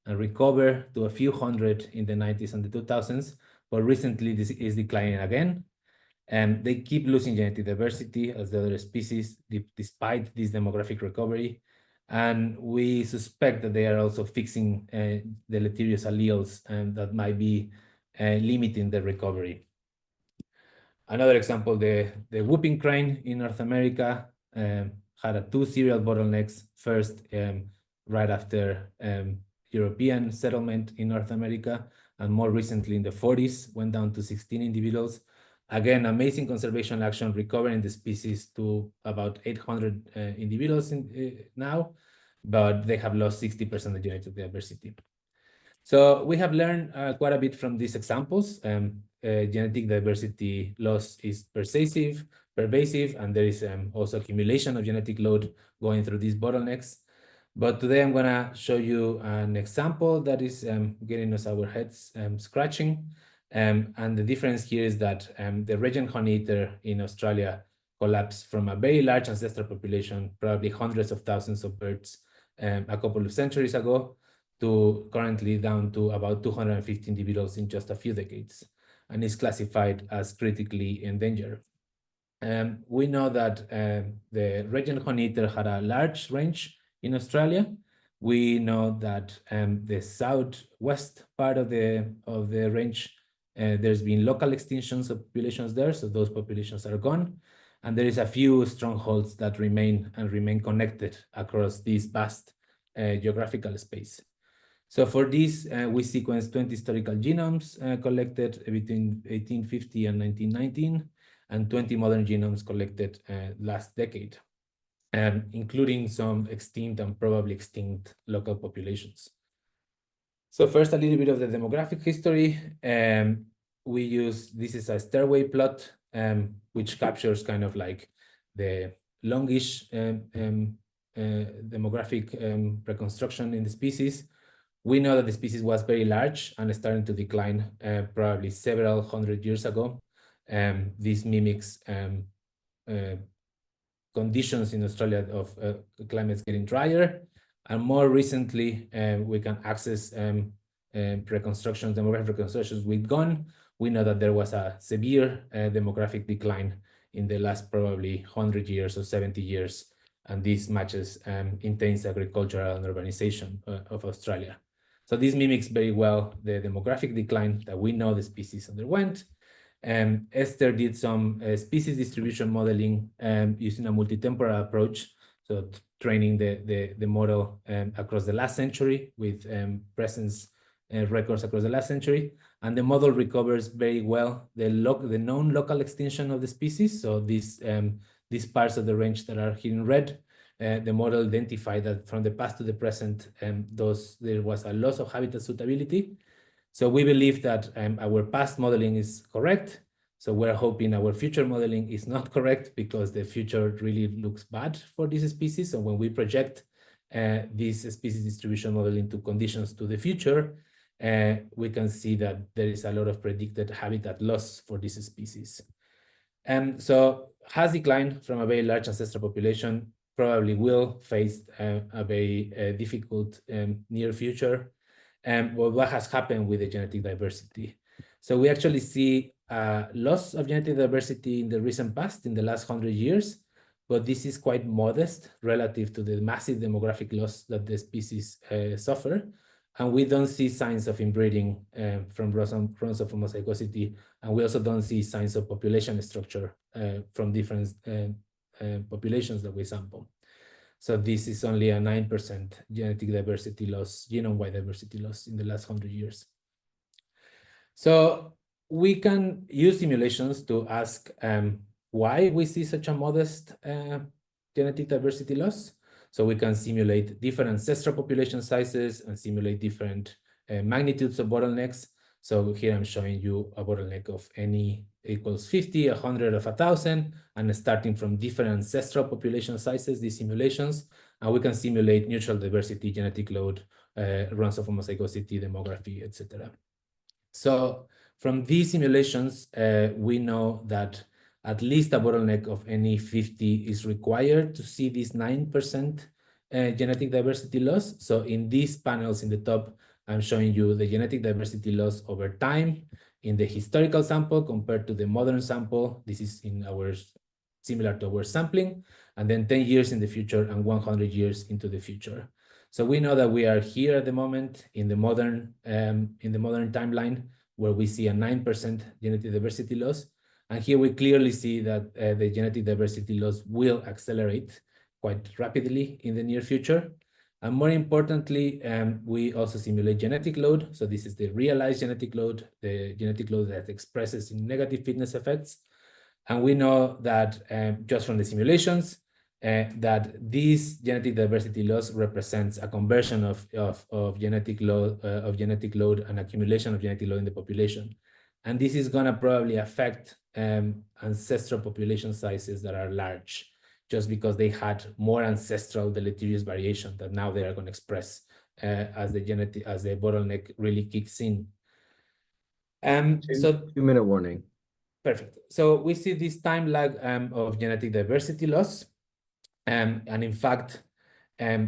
Speaker 14: and recovered to a few hundred in the 90s and the 2000s, but recently this is declining again. They keep losing genetic diversity as the other species, despite this demographic recovery. And we suspect that they are also fixing deleterious alleles that might be limiting the recovery. Another example, the whooping crane in North America had 2 serial bottlenecks. First, right after European settlement in North America, and more recently in the 40s, went down to 16 individuals. Again, amazing conservation action, recovering the species to about 800 individuals now, but they have lost 60% of genetic diversity. So we have learned quite a bit from these examples. Genetic diversity loss is pervasive, and there is also accumulation of genetic load going through these bottlenecks. But today I'm gonna show you an example that is getting us our heads scratching. And the difference here is that the Regent honeyeater in Australia collapsed from a very large ancestral population, probably hundreds of thousands of birds a couple of centuries ago, to currently down to about 250 individuals in just a few decades, and is classified as critically endangered. We know that the Regent honeyeater had a large range in Australia. We know that the southwest part of the range, there's been local extinctions of populations there, so those populations are gone. And there is a few strongholds that remain connected across this vast geographical space. So for this, we sequenced 20 historical genomes collected between 1850 and 1919, and 20 modern genomes collected last decade, including some extinct and probably extinct local populations. So first, a little bit of the demographic history. We use, this is a stairway plot, which captures kind of like the longish demographic reconstruction in the species. We know that the species was very large and starting to decline probably several hundred years ago. This mimics conditions in Australia of climates getting drier. And more recently, we can access reconstructions, demographic reconstructions with GON. We know that there was a severe demographic decline in the last probably 100 years or 70 years. And this matches intense agricultural and urbanization of Australia. So this mimics very well the demographic decline that we know the species underwent. Esther did some species distribution modeling using a multi-temporal approach So training the model across the last century with presence records across the last century. And the model recovers very well the known local extinction of the species. So these parts of the range that are here in red, the model identified that from the past to the present, there was a loss of habitat suitability. So we believe that our past modeling is correct. So we're hoping our future modeling is not correct, because the future really looks bad for this species. So when we project this species distribution model into conditions to the future, we can see that there is a lot of predicted habitat loss for this species. So has declined from a very large ancestral population, probably will face a very difficult near future. Well, what has happened with the genetic diversity? So we actually see loss of genetic diversity in the recent past, in the last 100 years, but this is quite modest relative to the massive demographic loss that the species suffer. And we don't see signs of inbreeding from runs of homozygosity, and we also don't see signs of population structure from different populations that we sample. So this is only a 9% genetic diversity loss, genome-wide diversity loss in the last 100 years. So we can use simulations to ask why we see such a modest genetic diversity loss. So we can simulate different ancestral population sizes and simulate different magnitudes of bottlenecks. So here I'm showing you a bottleneck of N equals 50, 100, of 1,000, and starting from different ancestral population sizes, these simulations, and we can simulate neutral diversity, genetic load, runs of homozygosity, demography, etc. So from these simulations, we know that at least a bottleneck of N 50 is required to see this 9% genetic diversity loss. So in these panels in the top, I'm showing you the genetic diversity loss over time in the historical sample compared to the modern sample. This is in ours, similar to our sampling, and then 10 years in the future and 100 years into the future. So we know that we are here at the moment in the modern timeline, where we see a 9% genetic diversity loss. And here we clearly see that the genetic diversity loss will accelerate quite rapidly in the near future. And more importantly, we also simulate genetic load. So this is the realized genetic load, the genetic load that expresses in negative fitness effects. And we know that just from the simulations, that this genetic diversity loss represents a conversion of genetic load and accumulation of genetic load in the population. And this is gonna probably affect ancestral population sizes that are large, just because they had more ancestral deleterious variation that now they are gonna express as the bottleneck really kicks in. So
Speaker 10: 2-minute warning.
Speaker 14: Perfect. So we see this time lag of genetic diversity loss. And in fact,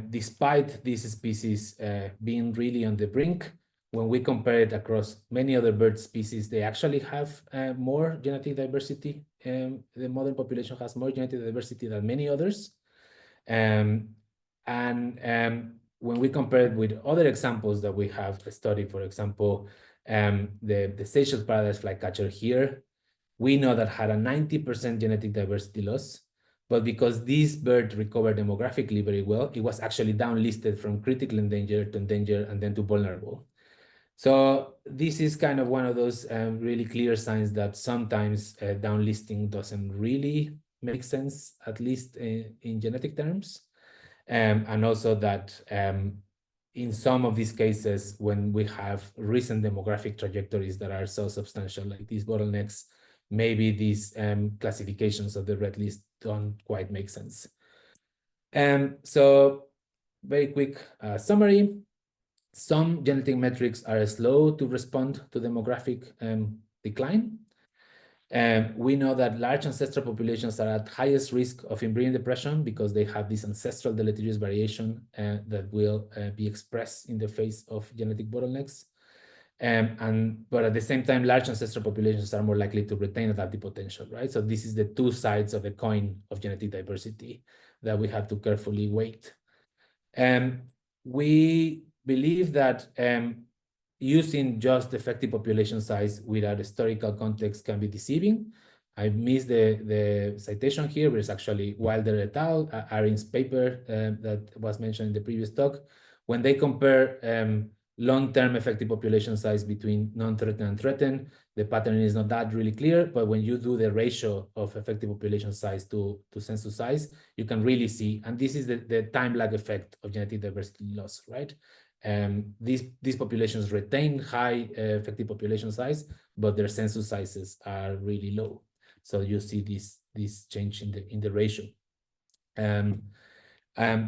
Speaker 14: despite this species being really on the brink, when we compare it across many other bird species, they actually have more genetic diversity. The modern population has more genetic diversity than many others. When we compare it with other examples that we have studied, for example, the Seychelles paradise flycatcher here, we know that had a 90% genetic diversity loss. But because this bird recovered demographically very well, it was actually downlisted from critical endangered to endangered and then to vulnerable. So this is kind of one of those really clear signs that sometimes downlisting doesn't really make sense, at least in genetic terms. And also that in some of these cases, when we have recent demographic trajectories that are so substantial, like these bottlenecks, maybe these classifications of the red list don't quite make sense. So very quick summary. Some genetic metrics are slow to respond to demographic decline. We know that large ancestral populations are at highest risk of inbreeding depression because they have this ancestral deleterious variation that will be expressed in the face of genetic bottlenecks. But at the same time, large ancestral populations are more likely to retain adaptive potential, right? So this is the two sides of the coin of genetic diversity that we have to carefully weight. We believe that using just effective population size without historical context can be deceiving. I missed the citation here, but it's actually Wilder et al., Arin's paper that was mentioned in the previous talk. When they compare long-term effective population size between non-threatened and threatened, the pattern is not that really clear, but when you do the ratio of effective population size to census size, you can really see, and this is the time lag effect of genetic diversity loss, right? These populations retain high effective population size, but their census sizes are really low. So you see this change in the ratio.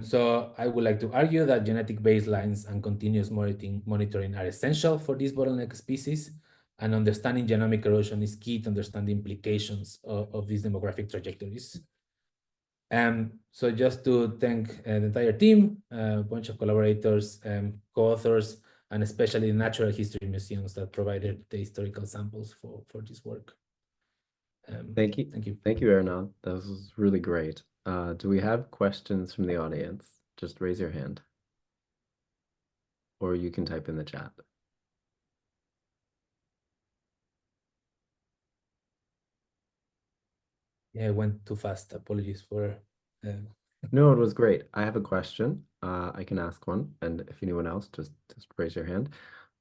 Speaker 14: So I would like to argue that genetic baselines and continuous monitoring are essential for these bottleneck species, and understanding genomic erosion is key to understand the implications of these demographic trajectories. So just to thank the entire team, a bunch of collaborators, co-authors, and especially the natural history museums that provided the historical samples for this work.
Speaker 10: Thank you.
Speaker 14: Thank you.
Speaker 10: Thank you, Hernán. That was really great. Do we have questions from the audience? Just raise your hand. Or you can type in the chat.
Speaker 14: Yeah, I went too fast. Apologies for...
Speaker 10: No, it was great. I have a question. I can ask one. And if anyone else, just raise your hand.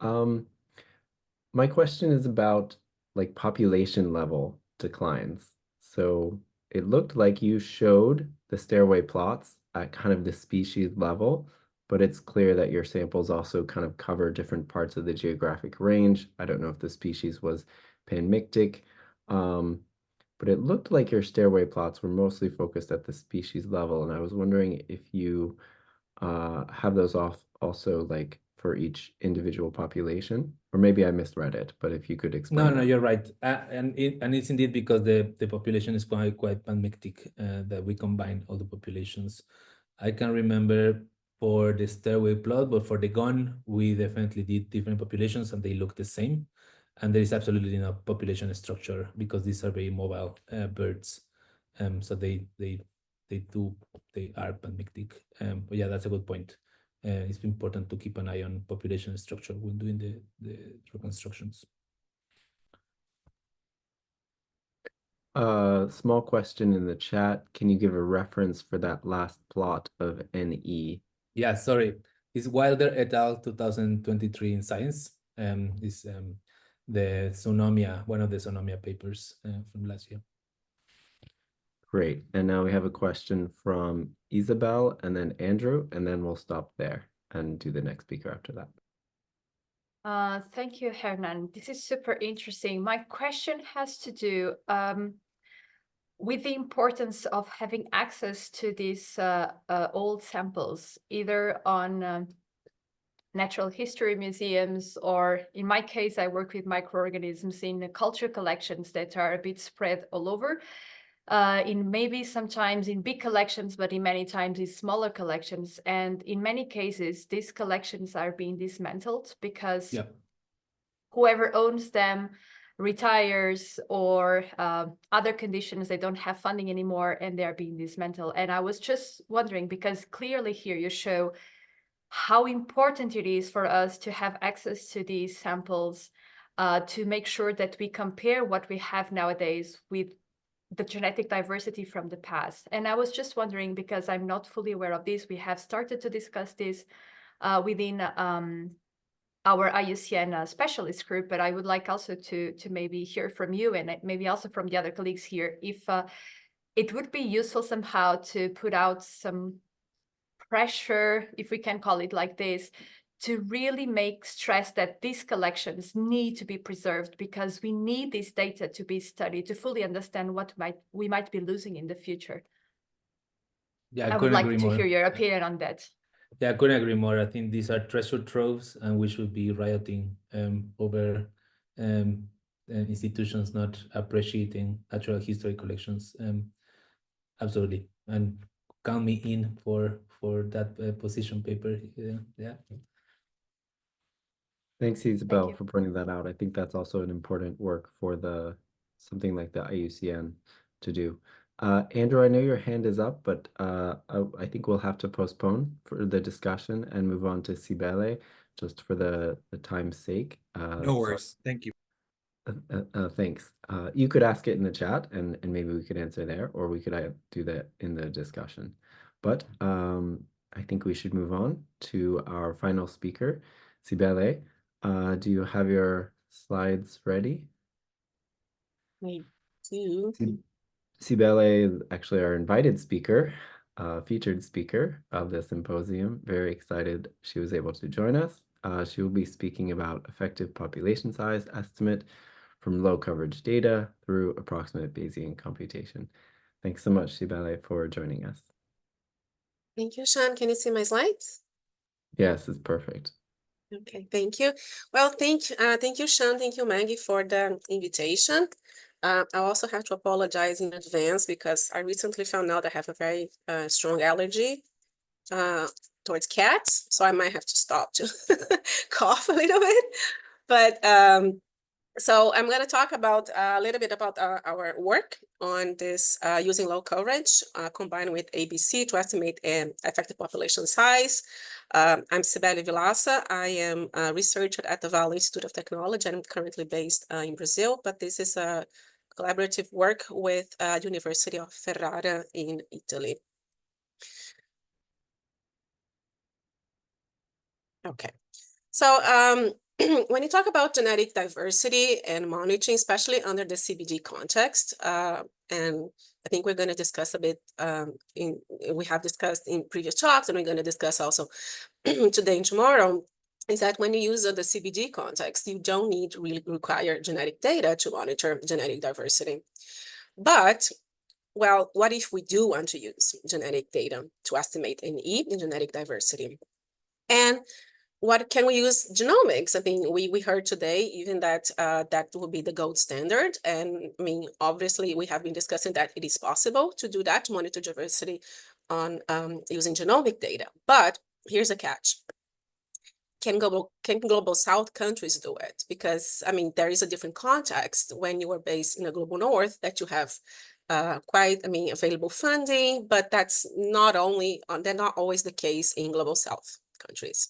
Speaker 10: My question is about like population level declines. So it looked like you showed the stairway plots at kind of the species level, but it's clear that your samples also kind of cover different parts of the geographic range. I don't know if the species was panmictic, but it looked like your stairway plots were mostly focused at the species level. And I was wondering if you have those off also like for each individual population, or maybe I misread it, but if you could explain.
Speaker 14: No, you're right. And it's indeed because the population is quite panmictic that we combine all the populations. I can remember for the stairway plot, but for the gun, we definitely did different populations and they look the same. And there is absolutely no population structure because these are very mobile birds. So they are panmictic. But yeah, that's a good point. It's important to keep an eye on population structure when doing the reconstructions.
Speaker 10: Small question in the chat. Can you give a reference for that last plot of NE?
Speaker 14: Yeah, sorry. It's Wilder et al. 2023 in Science. It's the Zoonomia, one of the Zoonomia papers from last year.
Speaker 10: Great. And now we have a question from Isabel and then Andrew, and then we'll stop there and do the next speaker after that.
Speaker 5: Thank you, Hernán. This is super interesting. My question has to do with the importance of having access to these old samples, either on natural history museums, or in my case, I work with microorganisms in culture collections that are a bit spread all over. In maybe sometimes in big collections, but in many times in smaller collections. And in many cases, these collections are being dismantled because whoever owns them retires or other conditions, they don't have funding anymore and they're being dismantled. And I was just wondering, because clearly here you show how important it is for us to have access to these samples to make sure that we compare what we have nowadays with the genetic diversity from the past. And I was just wondering, because I'm not fully aware of this, we have started to discuss this within our IUCN specialist group, but I would like also to maybe hear from you and maybe also from the other colleagues here, if it would be useful somehow to put out some pressure, if we can call it like this, to really make stress that these collections need to be preserved, because we need this data to be studied to fully understand what we might be losing in the future.
Speaker 14: Yeah,
Speaker 5: I would like to hear your opinion on that.
Speaker 14: Yeah, I couldn't agree more. I think these are treasure troves and we should be rioting over institutions not appreciating natural history collections. Absolutely. And count me in for that position paper. Yeah.
Speaker 10: Thanks, Isabel, for pointing that out. I think that's also an important work for something like the IUCN to do. Andrew, I know your hand is up, but I think we'll have to postpone for the discussion and move on to Sibelle, just for the time's sake.
Speaker 8: No worries. Thank you.
Speaker 10: Thanks. You could ask it in the chat and maybe we could answer there, or we could do that in the discussion. But I think we should move on to our final speaker, Sibelle. Do you have your slides ready?
Speaker 13: I do.
Speaker 10: Sibelle is actually our invited speaker, featured speaker of the symposium. Very excited she was able to join us. She will be speaking about effective population size estimate from low coverage data through approximate Bayesian computation. Thanks so much, Sibelle, for joining us.
Speaker 13: Thank you, Sean. Can you see my slides?
Speaker 10: Yes, it's perfect.
Speaker 13: Okay, thank you. Well, thank you, Sean. Thank you, Maggie, for the invitation. I also have to apologize in advance because I recently found out I have a very strong allergy towards cats, so I might have to stop to cough a little bit. But so I'm going to talk about a little bit about our work on this using low coverage combined with ABC to estimate an effective population size. I'm Sibelle Vilaça. I am a researcher at the Vale Institute of Technology, and I'm currently based in Brazil, but this is a collaborative work with University of Ferrara in Italy. Okay, so when you talk about genetic diversity and monitoring, especially under the CBD context, and I think we're going to discuss a bit we have discussed in previous talks, and we're going to discuss also today and tomorrow, is that when you use the CBD context, you don't need to really require genetic data to monitor genetic diversity. But, well, what if we do want to use genetic data to estimate NE in genetic diversity? And what can we use genomics? I mean, we heard today even that that will be the gold standard. And I mean, obviously, we have been discussing that it is possible to do that, to monitor diversity on using genomic data. But here's a catch. Can global South countries do it? Because, I mean, there is a different context when you are based in a global North that you have quite, I mean, available funding, but that's not only, they're not always the case in global South countries.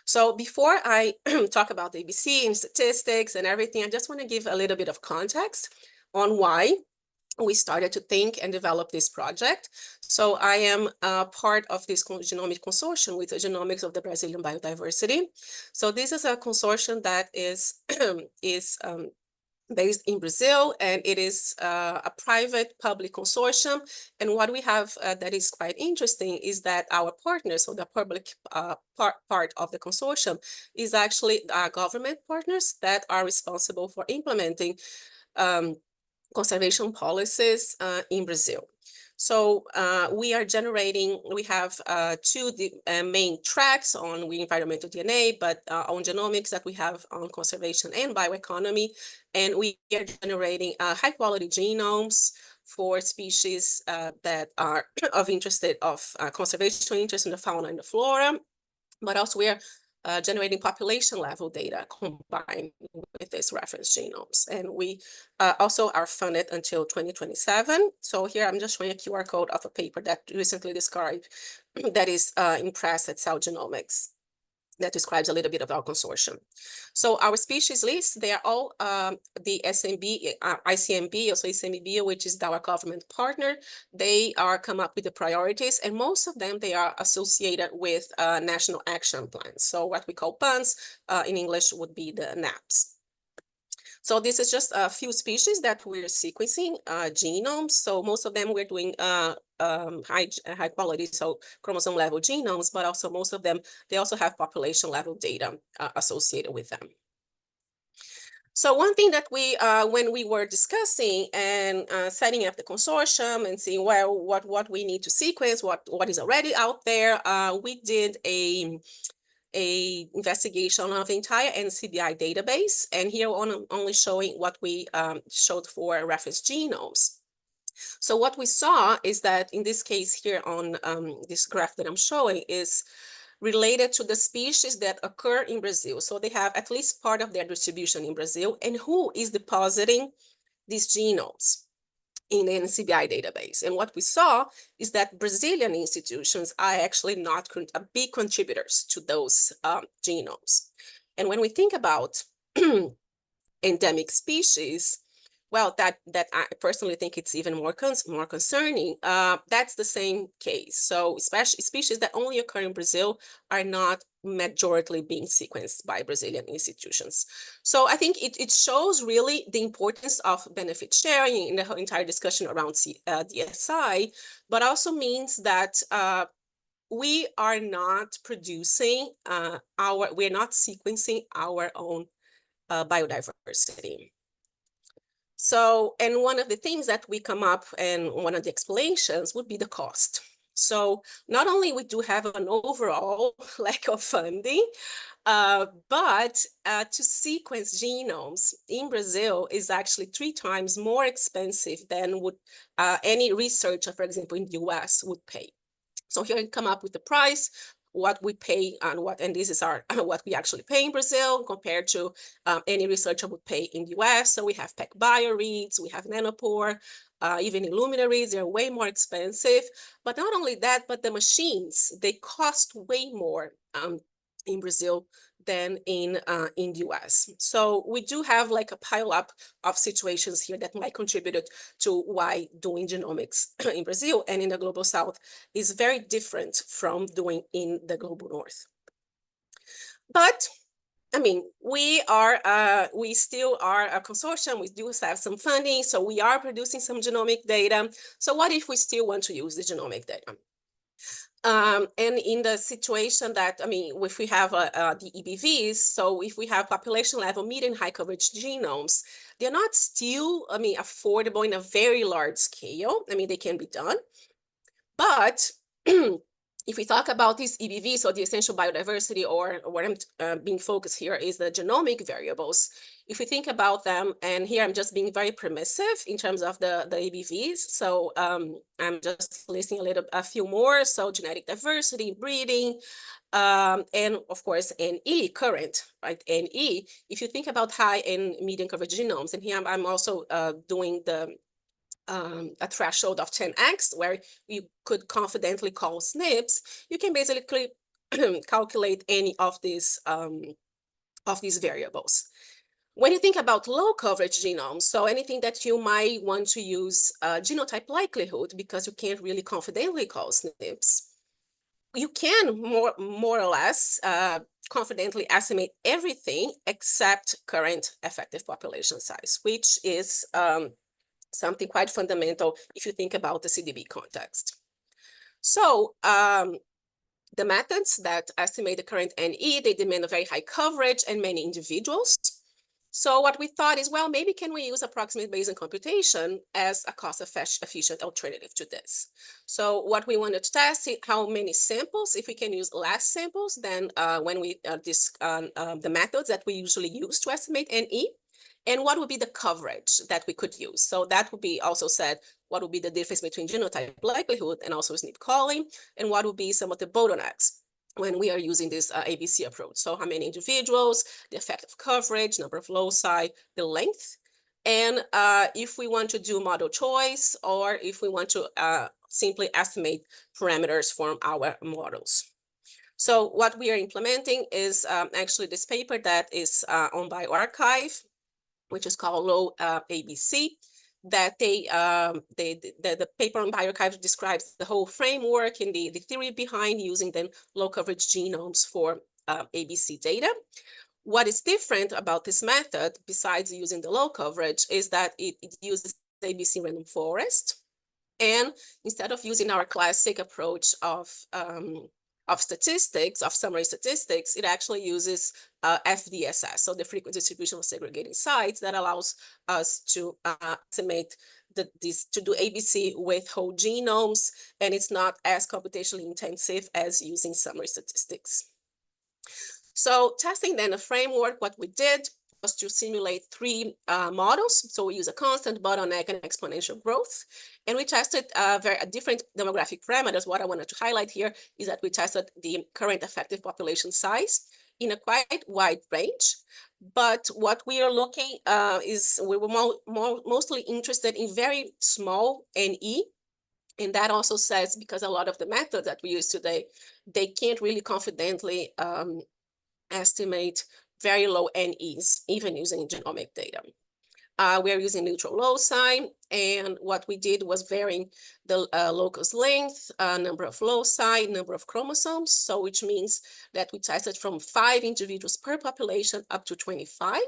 Speaker 13: So before I talk about the ABC and statistics and everything, I just want to give a little bit of context on why we started to think and develop this project. So I am part of this genomic consortium with the Genomics of the Brazilian Biodiversity. So this is a consortium that is based in Brazil, and it is a private public consortium. And what we have that is quite interesting is that our partners, so the public part of the consortium, is actually government partners that are responsible for implementing conservation policies in Brazil. So we are generating, we have two main tracks on environmental DNA, but on genomics that we have on conservation and bioeconomy. And we are generating high quality genomes for species that are of conservation interest in the fauna and the flora, but also we are generating population level data combined with these reference genomes. And we also are funded until 2027. So here I'm just showing a QR code of a paper that recently described that is in press at Cell Genomics that describes a little bit of our consortium. So our species list, they are all the SMB, ICMB, also ICMB, which is our government partner. They are come up with the priorities, and most of them, they are associated with national action plans. So what we call PANs, in English would be the NAPs. So this is just a few species that we're sequencing genomes. So most of them we're doing high quality, so chromosome level genomes, but also most of them, they also have population level data associated with them. So one thing that we, when we were discussing and setting up the consortium and seeing, well, what we need to sequence, what is already out there, we did a investigation of the entire NCBI database. And here I'm only showing what we showed for reference genomes. So what we saw is that in this case here on this graph that I'm showing is related to the species that occur in Brazil. So they have at least part of their distribution in Brazil, and who is depositing these genomes in the NCBI database. And what we saw is that Brazilian institutions are actually not big contributors to those genomes. And when we think about endemic species, well, that I personally think it's even more concerning. That's the same case. So especially species that only occur in Brazil are not majorly being sequenced by Brazilian institutions. So I think it shows really the importance of benefit sharing in the whole entire discussion around DSI, but also means that we are not producing we're not sequencing our own biodiversity. So, and one of the things that we come up and one of the explanations would be the cost. So not only we do have an overall lack of funding, but to sequence genomes in Brazil is actually 3 times more expensive than would any researcher, for example, in the US would pay. So here we come up with the price, what we pay and this is our what we actually pay in Brazil compared to any researcher would pay in the US. So we have PacBio reads, we have Nanopore, even Illumina reads, they're way more expensive. But not only that, but the machines, they cost way more in Brazil than in the US. So we do have like a pile up of situations here that might contribute to why doing genomics in Brazil and in the global South is very different from doing in the global North. But I mean, we still are a consortium, we do have some funding, so we are producing some genomic data. So what if we still want to use the genomic data? And in the situation that, I mean, if we have the EBVs, so if we have population level median high coverage genomes, they're not still, I mean, affordable in a very large scale. I mean, they can be done. But if we talk about these EBVs, or the essential biodiversity, or what I'm being focused here is the genomic variables. If we think about them, and here I'm just being very permissive in terms of the EBVs. So I'm just listing a few more. So genetic diversity, breeding, and of course, NE, current, right? NE, if you think about high and median coverage genomes, and here I'm also doing a threshold of 10x, where you could confidently call SNPs, you can basically calculate any of these variables. When you think about low coverage genomes, so anything that you might want to use genotype likelihood because you can't really confidently call SNPs, you can more or less confidently estimate everything except current effective population size, which is something quite fundamental if you think about the CDB context. So the methods that estimate the current NE, they demand a very high coverage and many individuals. So what we thought is, well, maybe can we use approximate Bayesian computation as a cost-efficient alternative to this? So what we wanted to test is how many samples, if we can use less samples than when we the methods that we usually use to estimate NE, and what would be the coverage that we could use. So that would be also said, what would be the difference between genotype likelihood and also SNP calling, and what would be some of the bottlenecks when we are using this ABC approach. So how many individuals, the effective coverage, number of loci, the length, and if we want to do model choice, or if we want to simply estimate parameters from our models. So what we are implementing is actually this paper that is on bioRxiv, which is called Low ABC, that the paper on bioRxiv describes the whole framework and the theory behind using then low coverage genomes for ABC data. What is different about this method, besides using the low coverage, is that it uses ABC random forest. And instead of using our classic approach of statistics, of summary statistics, it actually uses FDSS, so the frequency distribution of segregating sites, that allows us to estimate to do ABC with whole genomes, and it's not as computationally intensive as using summary statistics. So testing then a framework, what we did was to simulate 3 models. So we use a constant, bottleneck, and exponential growth. And we tested different demographic parameters. What I wanted to highlight here is that we tested the current effective population size in a quite wide range. But what we are looking is we were mostly interested in very small NE. And that also says, because a lot of the methods that we use today, they can't really confidently estimate very low NEs, even using genomic data. We're using neutral loci, and what we did was varying the locus length, number of loci, number of chromosomes, so which means that we tested from 5 individuals per population up to 25.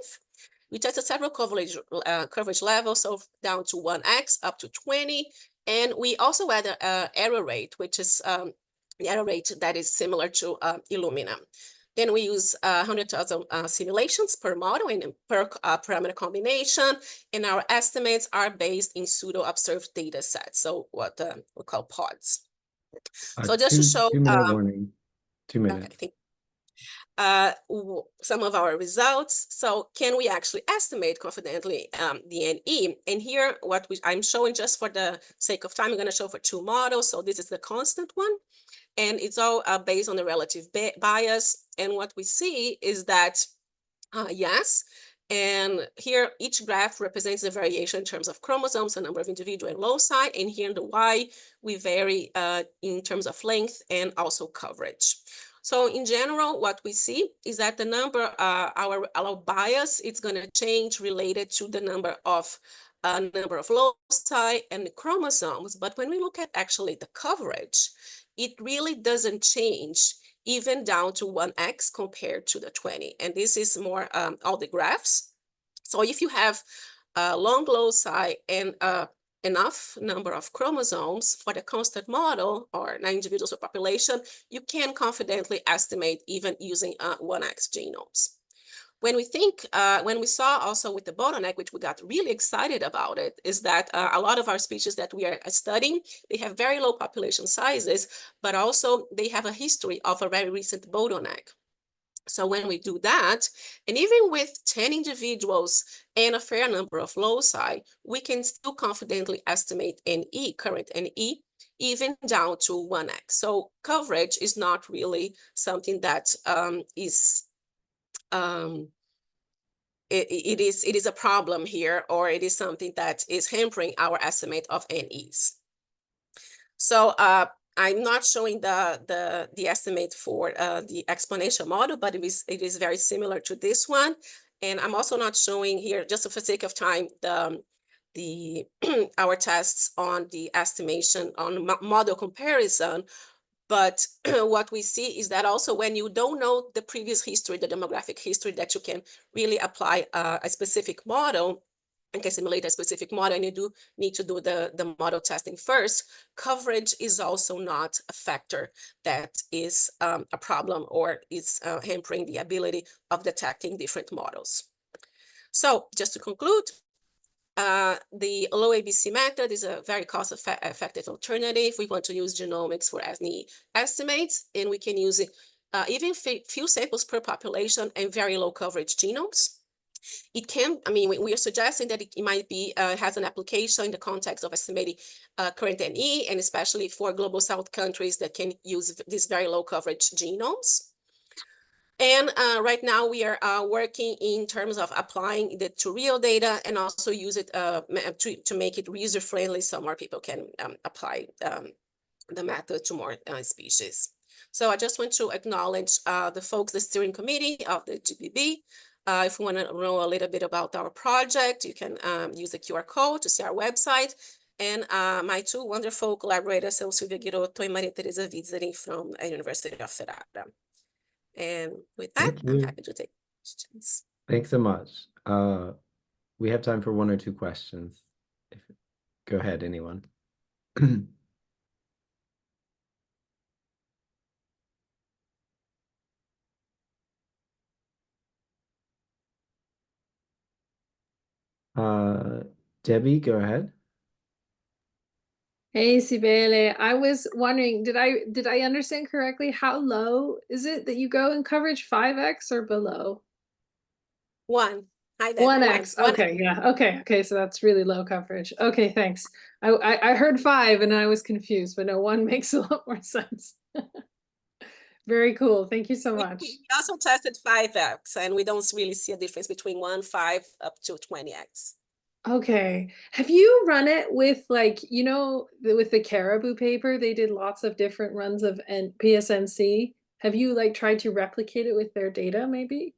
Speaker 13: We tested several coverage levels, so down to 1x, up to 20, and we also had an error rate, which is the error rate that is similar to Illumina. Then we use 100,000 simulations per model and per parameter combination, and our estimates are based in pseudo-observed data sets, so what we call pods. So just to show—
Speaker 10: 2-minute warning, 2 minutes.
Speaker 13: Okay, some of our results. So can we actually estimate confidently the NE? And here, I'm showing, just for the sake of time, I'm going to show for 2 models. So this is the constant one, and it's all based on the relative bias. And what we see is that, yes, and here each graph represents the variation in terms of chromosomes, the number of individual and loci, and here in the Y, we vary in terms of length and also coverage. So in general, what we see is that the number, our bias, it's going to change related to the number of loci and the chromosomes. But when we look at actually the coverage, it really doesn't change even down to 1x compared to the 20. And this is more all the graphs. So if you have long loci and enough number of chromosomes for the constant model, or 9 individuals per population, you can confidently estimate even using 1x genomes. When we saw also with the bottleneck, which we got really excited about it, is that a lot of our species that we are studying, they have very low population sizes, but also they have a history of a very recent bottleneck. So when we do that, and even with 10 individuals and a fair number of loci, we can still confidently estimate NE, current NE, even down to 1x. So coverage is not really something that it is a problem here, or it is something that is hampering our estimate of NEs. So I'm not showing the estimate for the exponential model, but it is very similar to this one. And I'm also not showing here, just for the sake of time, our tests on the estimation on model comparison. But what we see is that also when you don't know the previous history, the demographic history, that you can really apply a specific model and can simulate a specific model, and you do need to do the model testing first. Coverage is also not a factor that is a problem or is hampering the ability of detecting different models. So just to conclude, the low ABC method is a very cost-effective alternative. We want to use genomics for NE estimates, and we can use it even few samples per population and very low coverage genomes. It can, we are suggesting that it might be, has an application in the context of estimating current NE, and especially for global south countries that can use these very low coverage genomes. And right now we are working in terms of applying it to real data and also use it to make it user-friendly so more people can apply the method to more species. So I just want to acknowledge the folks, the steering committee of the GBB. If you want to know a little bit about our project, you can use the QR code to see our website. And my 2 wonderful collaborators, so Silvia Girotto and Maria Teresa Vizzeri from the University of Ferrara. And with that, I'm happy to take questions.
Speaker 10: Thanks so much. We have time for 1 or 2 questions. Go ahead, anyone. Debbie, go ahead.
Speaker 11: Hey, Sibelle, I was wondering, did I understand correctly? How low is it that you go in coverage, 5x or below?
Speaker 13: 1. Hi,
Speaker 11: 1x. Okay, yeah. Okay. So that's really low coverage. Okay, thanks. I heard 5 and I was confused, but no, 1 makes a lot more sense. Very cool. Thank you so much.
Speaker 13: We also tested 5x, and we don't really see a difference between 1, 5, up to 20x.
Speaker 11: Okay. Have you run it with, like, with the caribou paper, they did lots of different runs of PSNC. Have you tried to replicate it with their data maybe?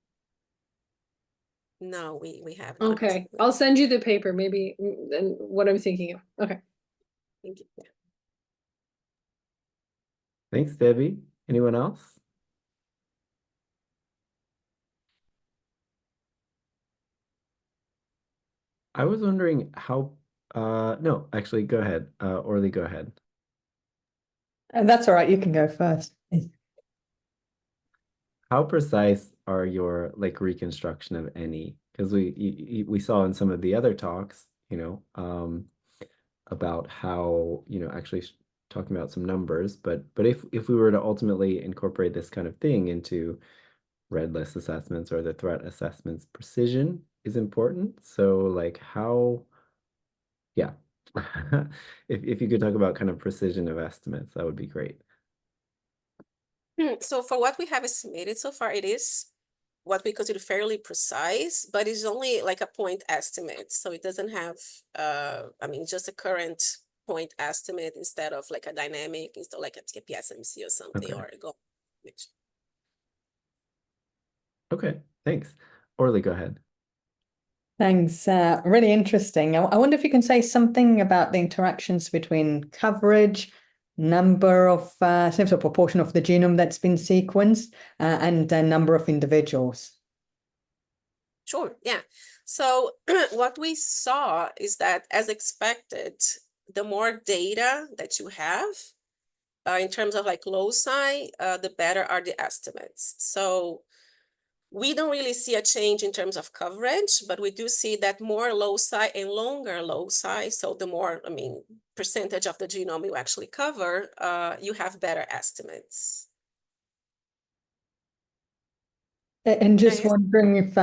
Speaker 13: No, we have not.
Speaker 11: Okay, I'll send you the paper, maybe, and what I'm thinking of. Okay.
Speaker 13: Thank you. Yeah.
Speaker 10: Thanks, Debbie. Anyone else? I was wondering how, no, actually, go ahead. Orly, go ahead.
Speaker 6: That's all right. You can go first.
Speaker 10: How precise are your like reconstruction of any? Because we saw in some of the other talks, about how, actually talking about some numbers, but if we were to ultimately incorporate this kind of thing into red list assessments or the threat assessments, precision is important. So like how, yeah, if you could talk about kind of precision of estimates, that would be great.
Speaker 13: So for what we have estimated so far, it is what we consider fairly precise, but it's only like a point estimate. So it doesn't have, just a current point estimate instead of like a dynamic, instead of like a PSMC or something,
Speaker 10: Okay.
Speaker 13: or a go.
Speaker 10: Okay, thanks. Orly, go ahead.
Speaker 6: Thanks. Really interesting. I wonder if you can say something about the interactions between coverage, number of, sort of proportion of the genome that's been sequenced, and the number of individuals.
Speaker 13: Sure, yeah. So what we saw is that, as expected, the more data that you have, in terms of like loci, the better are the estimates. So we don't really see a change in terms of coverage, but we do see that more loci and longer loci, so the more, percentage of the genome you actually cover, you have better estimates.
Speaker 6: And just wondering if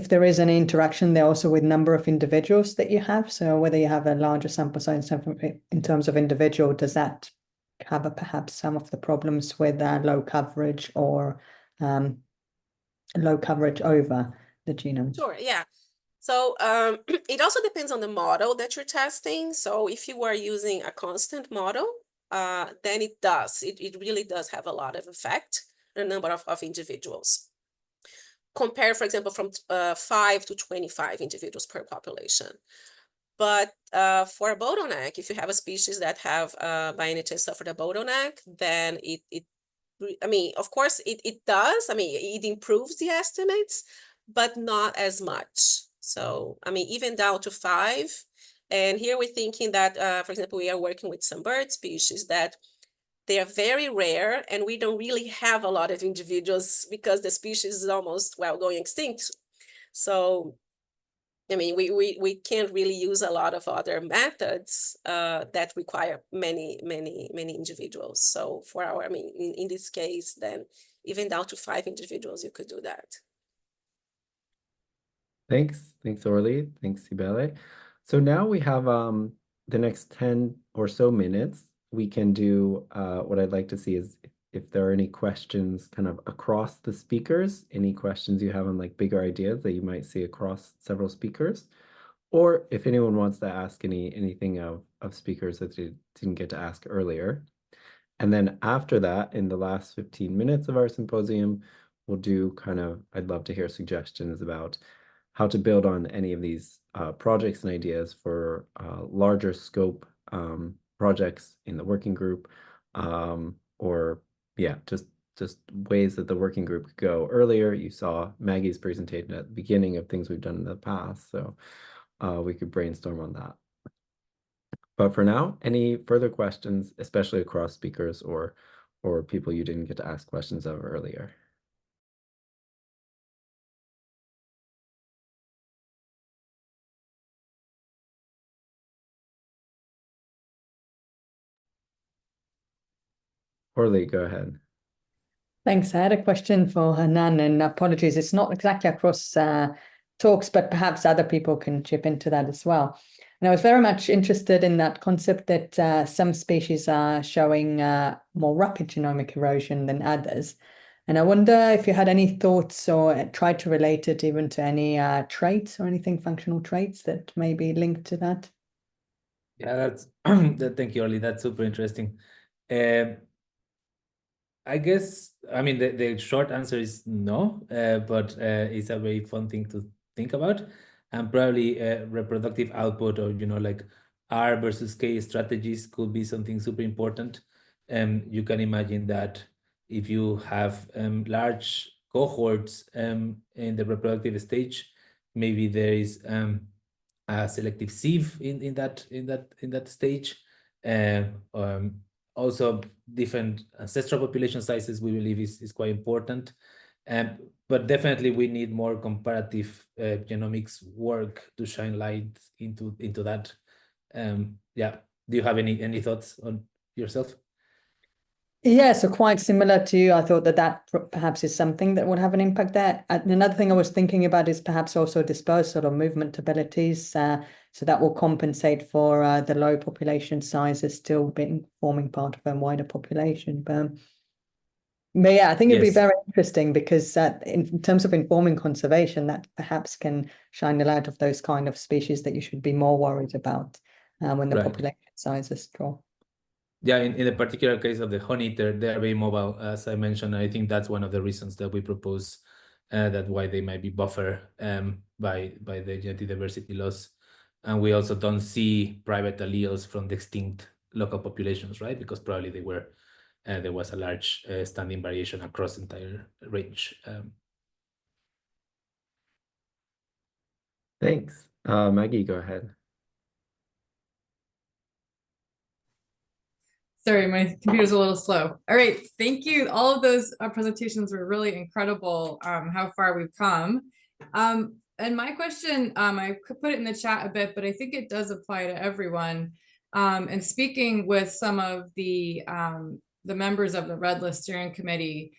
Speaker 6: there is an interaction there also with number of individuals that you have. So whether you have a larger sample size in terms of individual, does that cover perhaps some of the problems with low coverage or low coverage over the genome?
Speaker 13: Sure, yeah. So it also depends on the model that you're testing. So if you are using a constant model, then it really does have a lot of effect on the number of individuals. Compare, for example, from 5 to 25 individuals per population. But for a bottleneck, if you have a species that have by any chance suffered a bottleneck, then of course it does. It improves the estimates, but not as much. So, even down to 5. And here we're thinking that, for example, we are working with some bird species that they are very rare, and we don't really have a lot of individuals because the species is almost, going extinct. So, we can't really use a lot of other methods that require many individuals. So for our, in this case, then even down to 5 individuals, you could do that.
Speaker 10: Thanks, Orly. Thanks, Sibelle. So now we have the next 10 or so minutes. We can do what I'd like to see is if there are any questions kind of across the speakers, any questions you have on like bigger ideas that you might see across several speakers, or if anyone wants to ask anything of speakers that they didn't get to ask earlier. And then after that, in the last 15 minutes of our symposium, we'll do I'd love to hear suggestions about how to build on any of these projects and ideas for larger scope projects in the working group, or just ways that the working group could go. Earlier, you saw Maggie's presentation at the beginning of things we've done in the past, so we could brainstorm on that. But for now, any further questions, especially across speakers or people you didn't get to ask questions of earlier? Orly, go ahead.
Speaker 6: Thanks. I had a question for Hernán, and apologies, it's not exactly across talks, but perhaps other people can chip into that as well. And I was very much interested in that concept that some species are showing more rapid genomic erosion than others. And I wonder if you had any thoughts or tried to relate it even to any traits or anything, functional traits that may be linked to that.
Speaker 14: Yeah, that's thank you, Orly. That's super interesting. I guess, the short answer is no, but it's a very fun thing to think about, and probably reproductive output, or like R versus K strategies could be something super important. You can imagine that if you have large cohorts in the reproductive stage, maybe there is a selective sieve in that stage. Also, different ancestral population sizes we believe is quite important. But definitely we need more comparative genomics work to shine light into that. Yeah, do you have any thoughts on yourself?
Speaker 6: Yeah, so quite similar to you. I thought that perhaps is something that would have an impact there. And another thing I was thinking about is perhaps also dispersal or movement abilities. So that will compensate for the low population sizes still forming part of a wider population. But yeah, I think it'd be very interesting because in terms of informing conservation, that perhaps can shine the light of those kind of species that you should be more worried about when the population sizes drop.
Speaker 14: Yeah, in the particular case of the honeyeater, they are very mobile, as I mentioned. I think that's one of the reasons that we propose that why they might be buffered by the genetic diversity loss. And we also don't see private alleles from the extinct local populations, right? Because probably they were there was a large standing variation across the entire range.
Speaker 10: Thanks. Maggie, go ahead.
Speaker 1: Sorry, my computer's a little slow. All right, thank you. All of those presentations were really incredible, how far we've come. And my question, I could put it in the chat a bit, but I think it does apply to everyone. And speaking with some of the members of the Red List Steering Committee,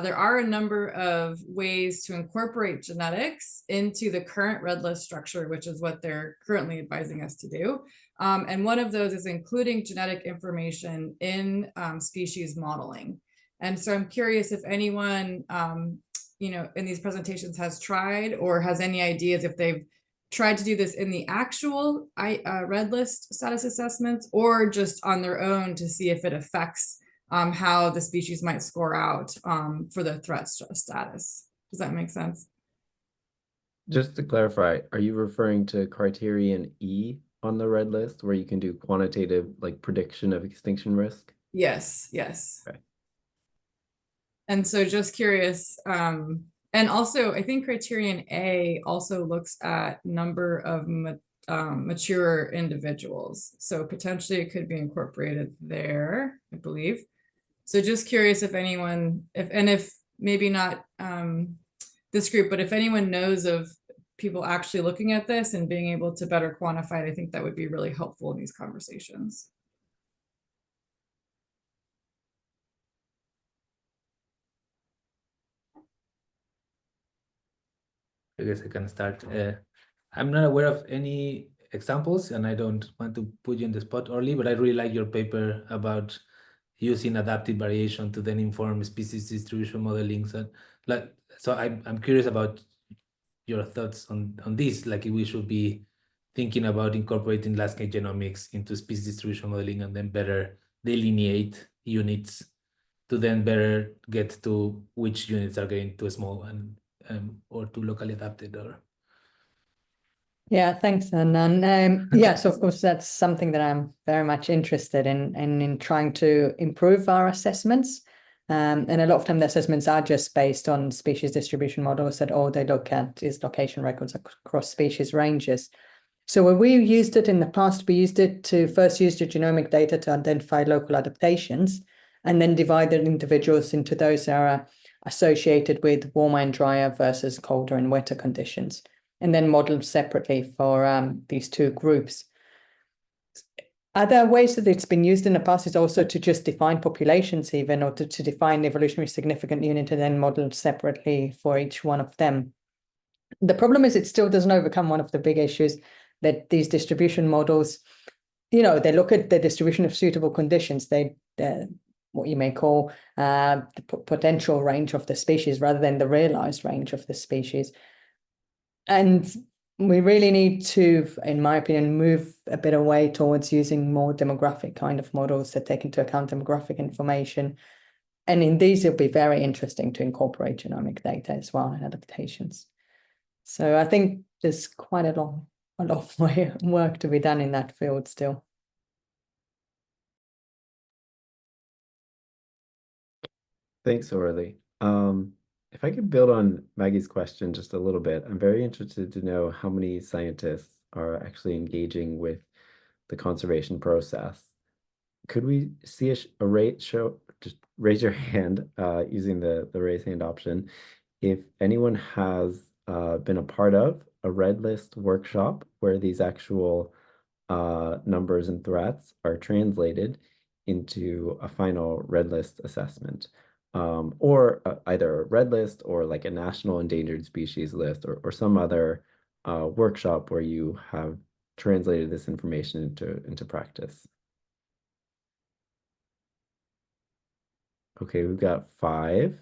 Speaker 1: there are a number of ways to incorporate genetics into the current Red List structure, which is what they're currently advising us to do. And one of those is including genetic information in species modeling. And so I'm curious if anyone, in these presentations has tried or has any ideas if they've tried to do this in the actual Red List status assessments or just on their own to see if it affects how the species might score out for the threat status. Does that make sense?
Speaker 10: Just to clarify, are you referring to criterion E on the Red List where you can do quantitative prediction of extinction risk?
Speaker 1: Yes, yes.
Speaker 10: Okay.
Speaker 1: And so just curious, and also I think criterion A also looks at number of mature individuals. So potentially it could be incorporated there, I believe. So just curious if anyone, if maybe not this group, but if anyone knows of people actually looking at this and being able to better quantify it, I think that would be really helpful in these conversations.
Speaker 14: I guess I can start. I'm not aware of any examples, and I don't want to put you in the spot, Orly, but I really like your paper about using adaptive variation to then inform species distribution modeling. So I'm curious about your thoughts on this, like if we should be thinking about incorporating landscape genomics into species distribution modeling and then better delineate units to then better get to which units are getting too small and or too locally adapted. Or
Speaker 6: yeah, thanks, Hernán. Yes, of course, that's something that I'm very much interested in trying to improve our assessments. And a lot of time the assessments are just based on species distribution models that all they look at is location records across species ranges. So when we used it in the past, we used it to first use the genomic data to identify local adaptations and then divide the individuals into those that are associated with warmer and drier versus colder and wetter conditions, and then modeled separately for these two groups. Other ways that it's been used in the past is also to just define populations even, or to define evolutionary significant unit and then model separately for each one of them. The problem is it still doesn't overcome one of the big issues that these distribution models, they look at the distribution of suitable conditions. They what you may call the potential range of the species rather than the realized range of the species. And we really need to, in my opinion, move a bit away towards using more demographic kind of models that take into account demographic information. And in these, it'll be very interesting to incorporate genomic data as well and adaptations. So I think there's quite a lot of work to be done in that field still.
Speaker 10: Thanks, Orly. If I could build on Maggie's question just a little bit, I'm very interested to know how many scientists are actually engaging with the conservation process. Could we see a rate show? Just raise your hand using the raise hand option if anyone has been a part of a red list workshop where these actual numbers and threats are translated into a final red list assessment, or either a red list or like a national endangered species list, or some other workshop where you have translated this information into practice. Okay, we've got 5.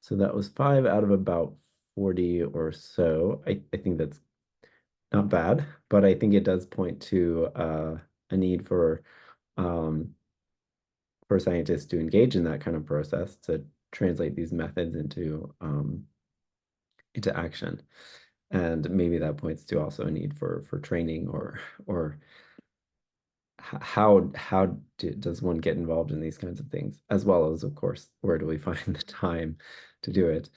Speaker 10: So that was 5 out of about 40 or so. I think that's not bad, but I think it does point to a need for scientists to engage in that kind of process to translate these methods into action. And maybe that points to also a need for training or how does one get involved in these kinds of things, as well as, of course, where do we find the time to do it?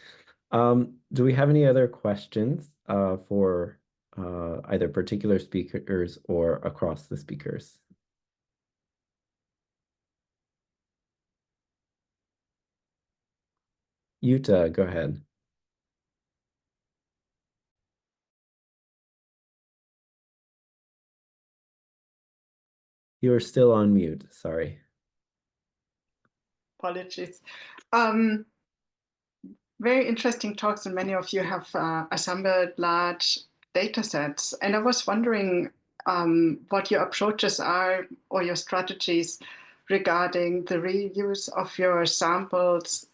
Speaker 10: Do we have any other questions for either particular speakers or across the speakers? Yuta, go ahead. You are still on mute, sorry.
Speaker 15: Apologies. Very interesting talks, and many of you have assembled large data sets. And I was wondering what your approaches are or your strategies regarding the reuse of your samples,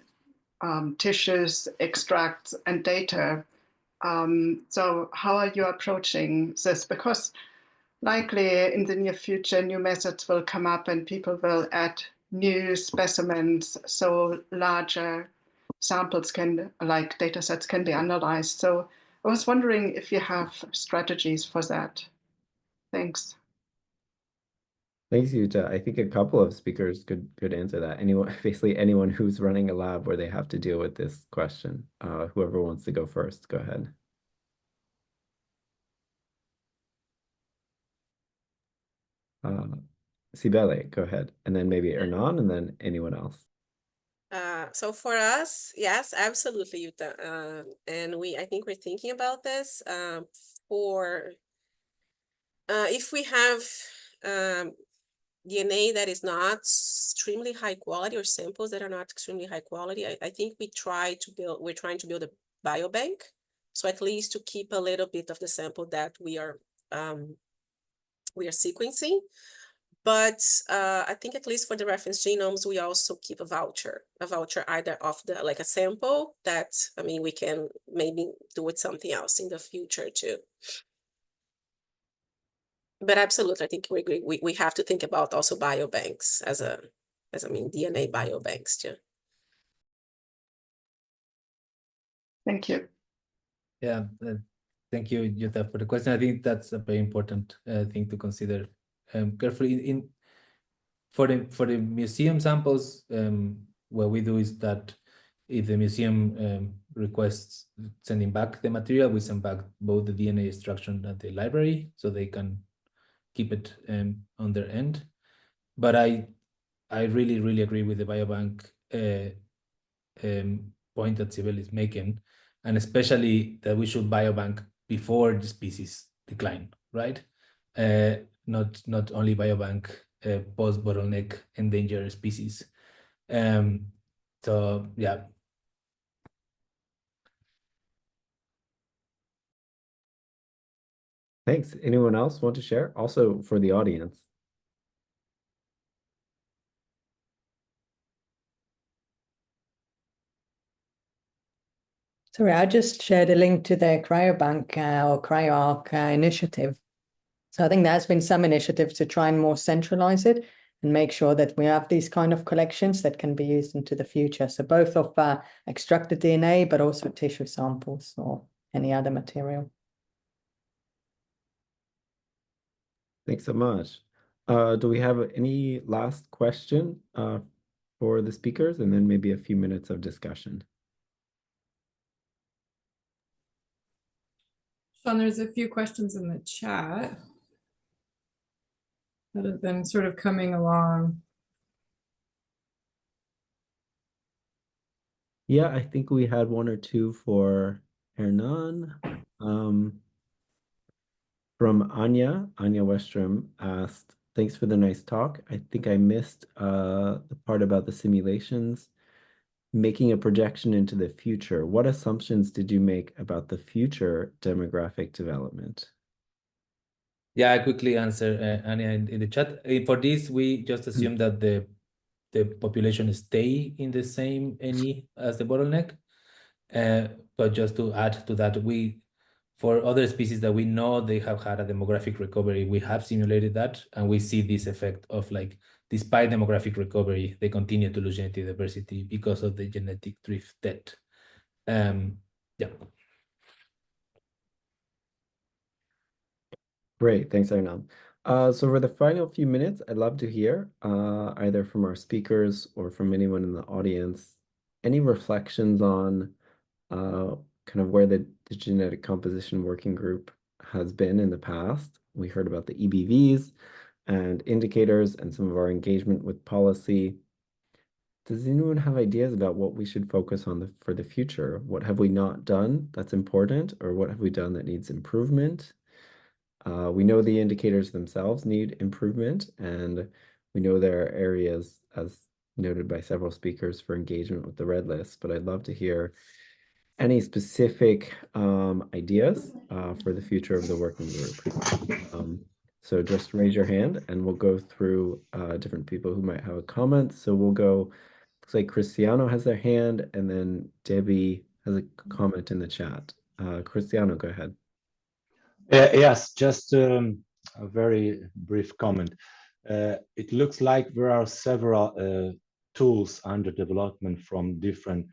Speaker 15: tissues, extracts, and data. So how are you approaching this? Because likely in the near future, new methods will come up and people will add new specimens, so larger samples like data sets can be analyzed. So I was wondering if you have strategies for that. Thanks.
Speaker 10: Thanks, Yuta. I think a couple of speakers could answer that. Basically anyone who's running a lab where they have to deal with this question. Whoever wants to go first, go ahead. Sibelle, go ahead. And then maybe Hernán, and then anyone else.
Speaker 13: So for us, yes, absolutely, Yuta. And I think we're thinking about this if we have DNA that is not extremely high quality or samples that are not extremely high quality, I think we're trying to build a biobank. So at least to keep a little bit of the sample that we are sequencing. But I think at least for the reference genomes, we also keep a voucher either of like a sample that, I mean, we can maybe do with something else in the future too. But absolutely, I think we agree. We have to think about also biobanks as DNA biobanks too.
Speaker 15: Thank you.
Speaker 14: Yeah, thank you, Yuta, for the question. I think that's a very important thing to consider carefully. For the museum samples, what we do is that if the museum requests sending back the material, we send back both the DNA extraction and the library, so they can keep it on their end. But I really agree with the biobank point that Sibelle is making, and especially that we should biobank before the species decline, right? Not only biobank post-bottleneck endangered species. So yeah.
Speaker 10: Thanks. Anyone else want to share? Also for the audience.
Speaker 6: Sorry, I just shared a link to the cryobank or cryoarc initiative. So I think there's been some initiatives to try and more centralize it. and make sure that we have these kind of collections that can be used into the future. So both of extracted DNA, but also tissue samples or any other material.
Speaker 10: Thanks so much. Do we have any last question for the speakers, and then maybe a few minutes of discussion?
Speaker 1: Sean, there's a few questions in the chat that have been sort of coming along.
Speaker 10: Yeah, I think we had one or two for Hernán. From Anya Westrom asked, thanks for the nice talk. I think I missed the part about the simulations, making a projection into the future. What assumptions did you make about the future demographic development?
Speaker 14: Yeah, I quickly answer Anya in the chat. For this, we just assume that the population stay in the same NE as the bottleneck. But just to add to that, for other species that we know they have had a demographic recovery, we have simulated that, and we see this effect of like, despite demographic recovery, they continue to lose genetic diversity because of the genetic drift debt. Yeah.
Speaker 10: Great, thanks, Hernán. So for the final few minutes, I'd love to hear either from our speakers or from anyone in the audience, any reflections on kind of where the genetic composition working group has been in the past. We heard about the EBVs and indicators and some of our engagement with policy. Does anyone have ideas about what we should focus on for the future? What have we not done that's important, or what have we done that needs improvement? We know the indicators themselves need improvement, and we know there are areas, as noted by several speakers, for engagement with the red list, but I'd love to hear any specific ideas for the future of the working group. So just raise your hand and we'll go through different people who might have a comment. So we'll go, looks like Cristiano has their hand, and then Debbie has a comment in the chat. Cristiano, go ahead.
Speaker 3: Yes, just a very brief comment. It looks like there are several tools under development from different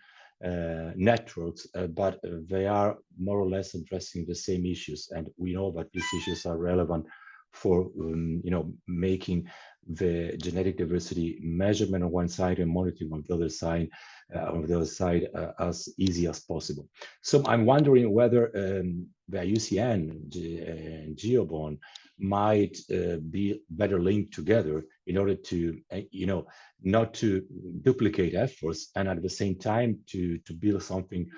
Speaker 3: networks, but they are more or less addressing the same issues, and we know that these issues are relevant for making the genetic diversity measurement on one side and monitoring on the other side as easy as possible. So I'm wondering whether the IUCN and GeoBon might be better linked together in order to not to duplicate efforts, and at the same time to build something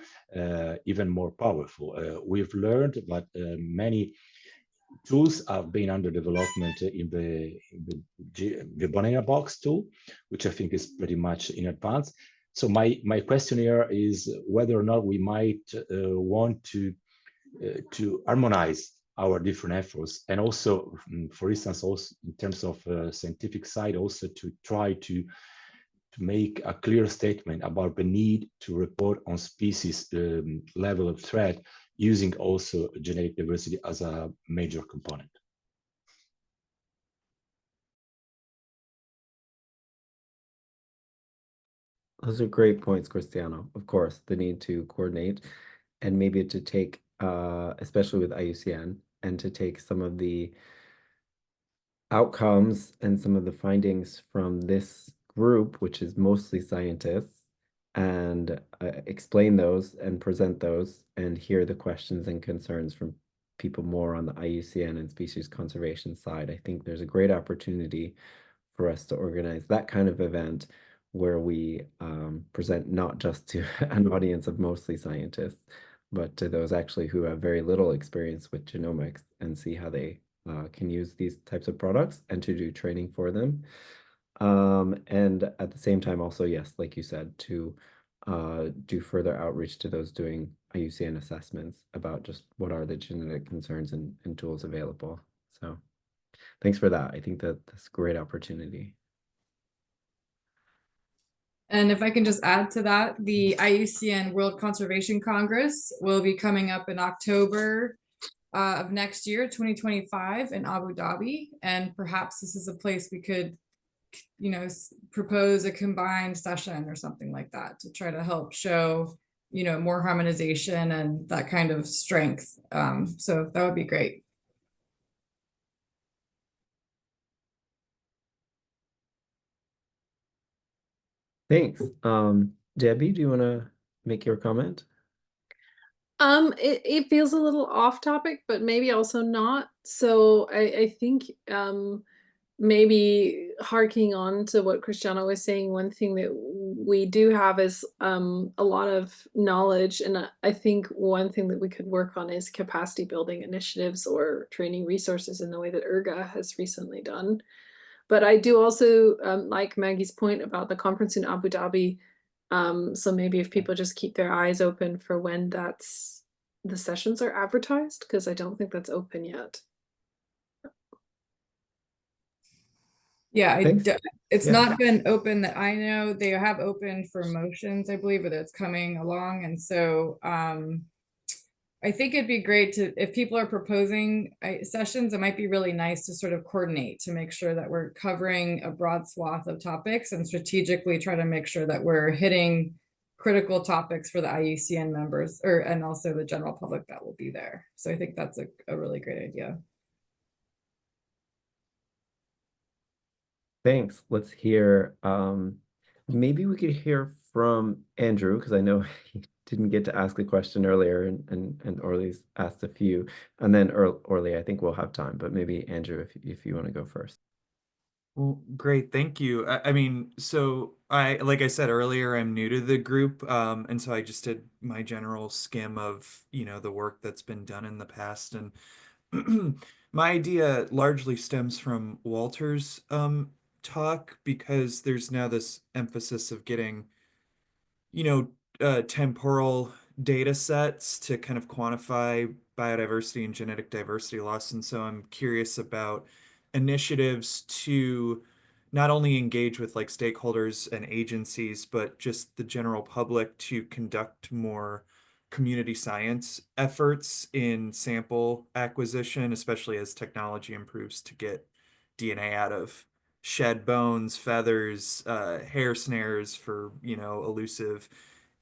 Speaker 3: even more powerful. We've learned that many tools have been under development in the Banana Box tool, which I think is pretty much in advance. So my question here is whether or not we might want to harmonize our different efforts, and also, for instance, also in terms of scientific side, also to try to make a clear statement about the need to report on species level of threat, using also genetic diversity as a major component.
Speaker 10: Those are great points, Cristiano. Of course, the need to coordinate and maybe to take, especially with IUCN, and to take some of the outcomes and some of the findings from this group, which is mostly scientists, and explain those and present those and hear the questions and concerns from people more on the IUCN and species conservation side. I think there's a great opportunity for us to organize that kind of event where we present not just to an audience of mostly scientists, but to those actually who have very little experience with genomics, and see how they can use these types of products and to do training for them. And at the same time also, yes, like you said, to do further outreach to those doing IUCN assessments about just what are the genetic concerns and tools available. So thanks for that. I think that that's a great opportunity.
Speaker 1: And if I can just add to that, the IUCN World Conservation Congress will be coming up in October of next year, 2025, in Abu Dhabi. And perhaps this is a place we could propose a combined session or something like that to try to help show, more harmonization and that kind of strength. So that would be great.
Speaker 10: Thanks. Debbie, do you want to make your comment?
Speaker 11: It feels a little off topic, but maybe also not. So I think maybe harking on to what Christiana was saying, one thing that we do have is a lot of knowledge, and I think one thing that we could work on is capacity building initiatives or training resources in the way that IRGA has recently done. But I do also like Maggie's point about the conference in Abu Dhabi. So maybe if people just keep their eyes open for when the sessions are advertised, because I don't think that's open yet.
Speaker 1: Yeah, it's not been open that I know. They have opened for motions, I believe, but it's coming along. And so I think it'd be great if people are proposing sessions, it might be really nice to sort of coordinate to make sure that we're covering a broad swath of topics and strategically try to make sure that we're hitting critical topics for the IUCN members and also the general public that will be there. So I think that's a really great idea.
Speaker 10: Thanks. Let's hear, maybe we could hear from Andrew, because I know he didn't get to ask a question earlier, and Orly's asked a few. And then Orly, I think we'll have time, but maybe Andrew, if you want to go first.
Speaker 8: Well, great, thank you. I mean, so like I said earlier, I'm new to the group, and so I just did my general skim of, the work that's been done in the past. And my idea largely stems from Walter's talk, because there's now this emphasis of getting, temporal data sets to kind of quantify biodiversity and genetic diversity loss. And so I'm curious about initiatives to not only engage with like stakeholders and agencies, but just the general public to conduct more community science efforts in sample acquisition, especially as technology improves to get DNA out of shed bones, feathers, hair snares for, elusive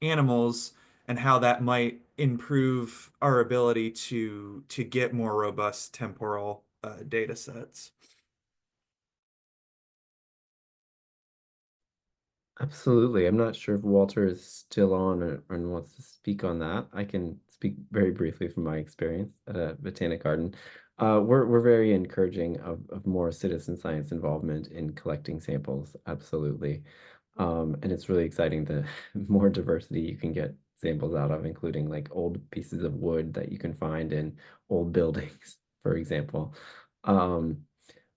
Speaker 8: animals, and how that might improve our ability to get more robust temporal data sets.
Speaker 10: Absolutely. I'm not sure if Walter is still on or wants to speak on that. I can speak very briefly from my experience at a botanic garden. We're very encouraging of more citizen science involvement in collecting samples. Absolutely. And it's really exciting the more diversity you can get samples out of, including like old pieces of wood that you can find in old buildings, for example.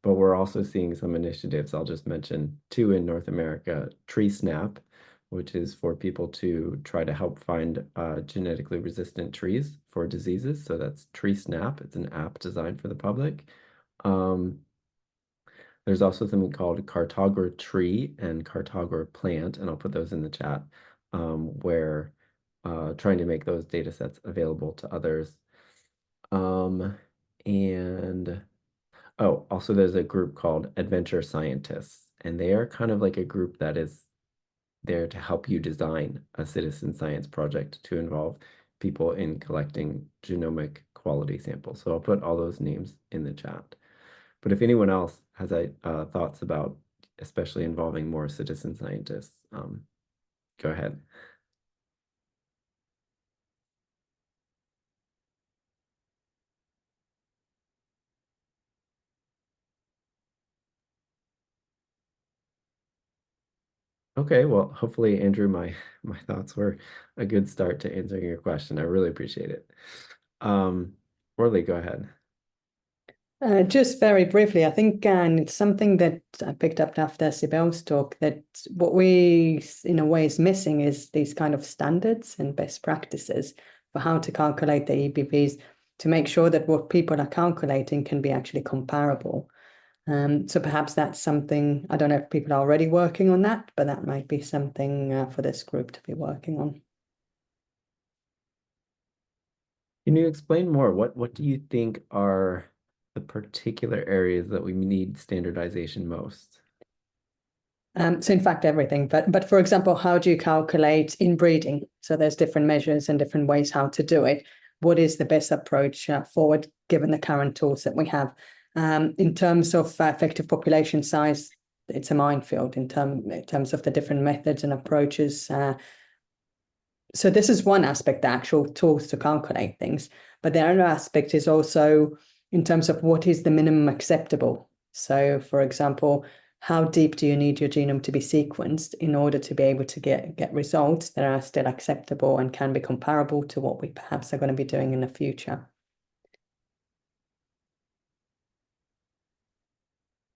Speaker 10: But we're also seeing some initiatives. I'll just mention two in North America: Tree Snap, which is for people to try to help find genetically resistant trees for diseases. So that's Tree Snap. It's an app designed for the public. There's also something called Cartographer Tree and Cartographer Plant, and I'll put those in the chat, where trying to make those data sets available to others. Also there's a group called Adventure Scientists, and they are kind of like a group that is there to help you design a citizen science project to involve people in collecting genomic quality samples. So I'll put all those names in the chat. But if anyone else has thoughts about especially involving more citizen scientists, go ahead. Okay, well, hopefully, Andrew, my thoughts were a good start to answering your question. I really appreciate it. Orly, go ahead.
Speaker 6: Just very briefly, I think, and it's something that I picked up after Sibelle's talk, that what we, in a way, is missing is these kind of standards and best practices for how to calculate the EBVs to make sure that what people are calculating can be actually comparable. So perhaps that's something, I don't know if people are already working on that, but that might be something for this group to be working on.
Speaker 10: Can you explain more? What do you think are the particular areas that we need standardization most?
Speaker 6: So in fact, everything. But for example, how do you calculate inbreeding? So there's different measures and different ways how to do it. What is the best approach forward, given the current tools that we have? In terms of effective population size, it's a minefield in terms of the different methods and approaches. So this is one aspect, the actual tools to calculate things. But the other aspect is also in terms of what is the minimum acceptable. So for example, how deep do you need your genome to be sequenced in order to be able to get results that are still acceptable and can be comparable to what we perhaps are going to be doing in the future?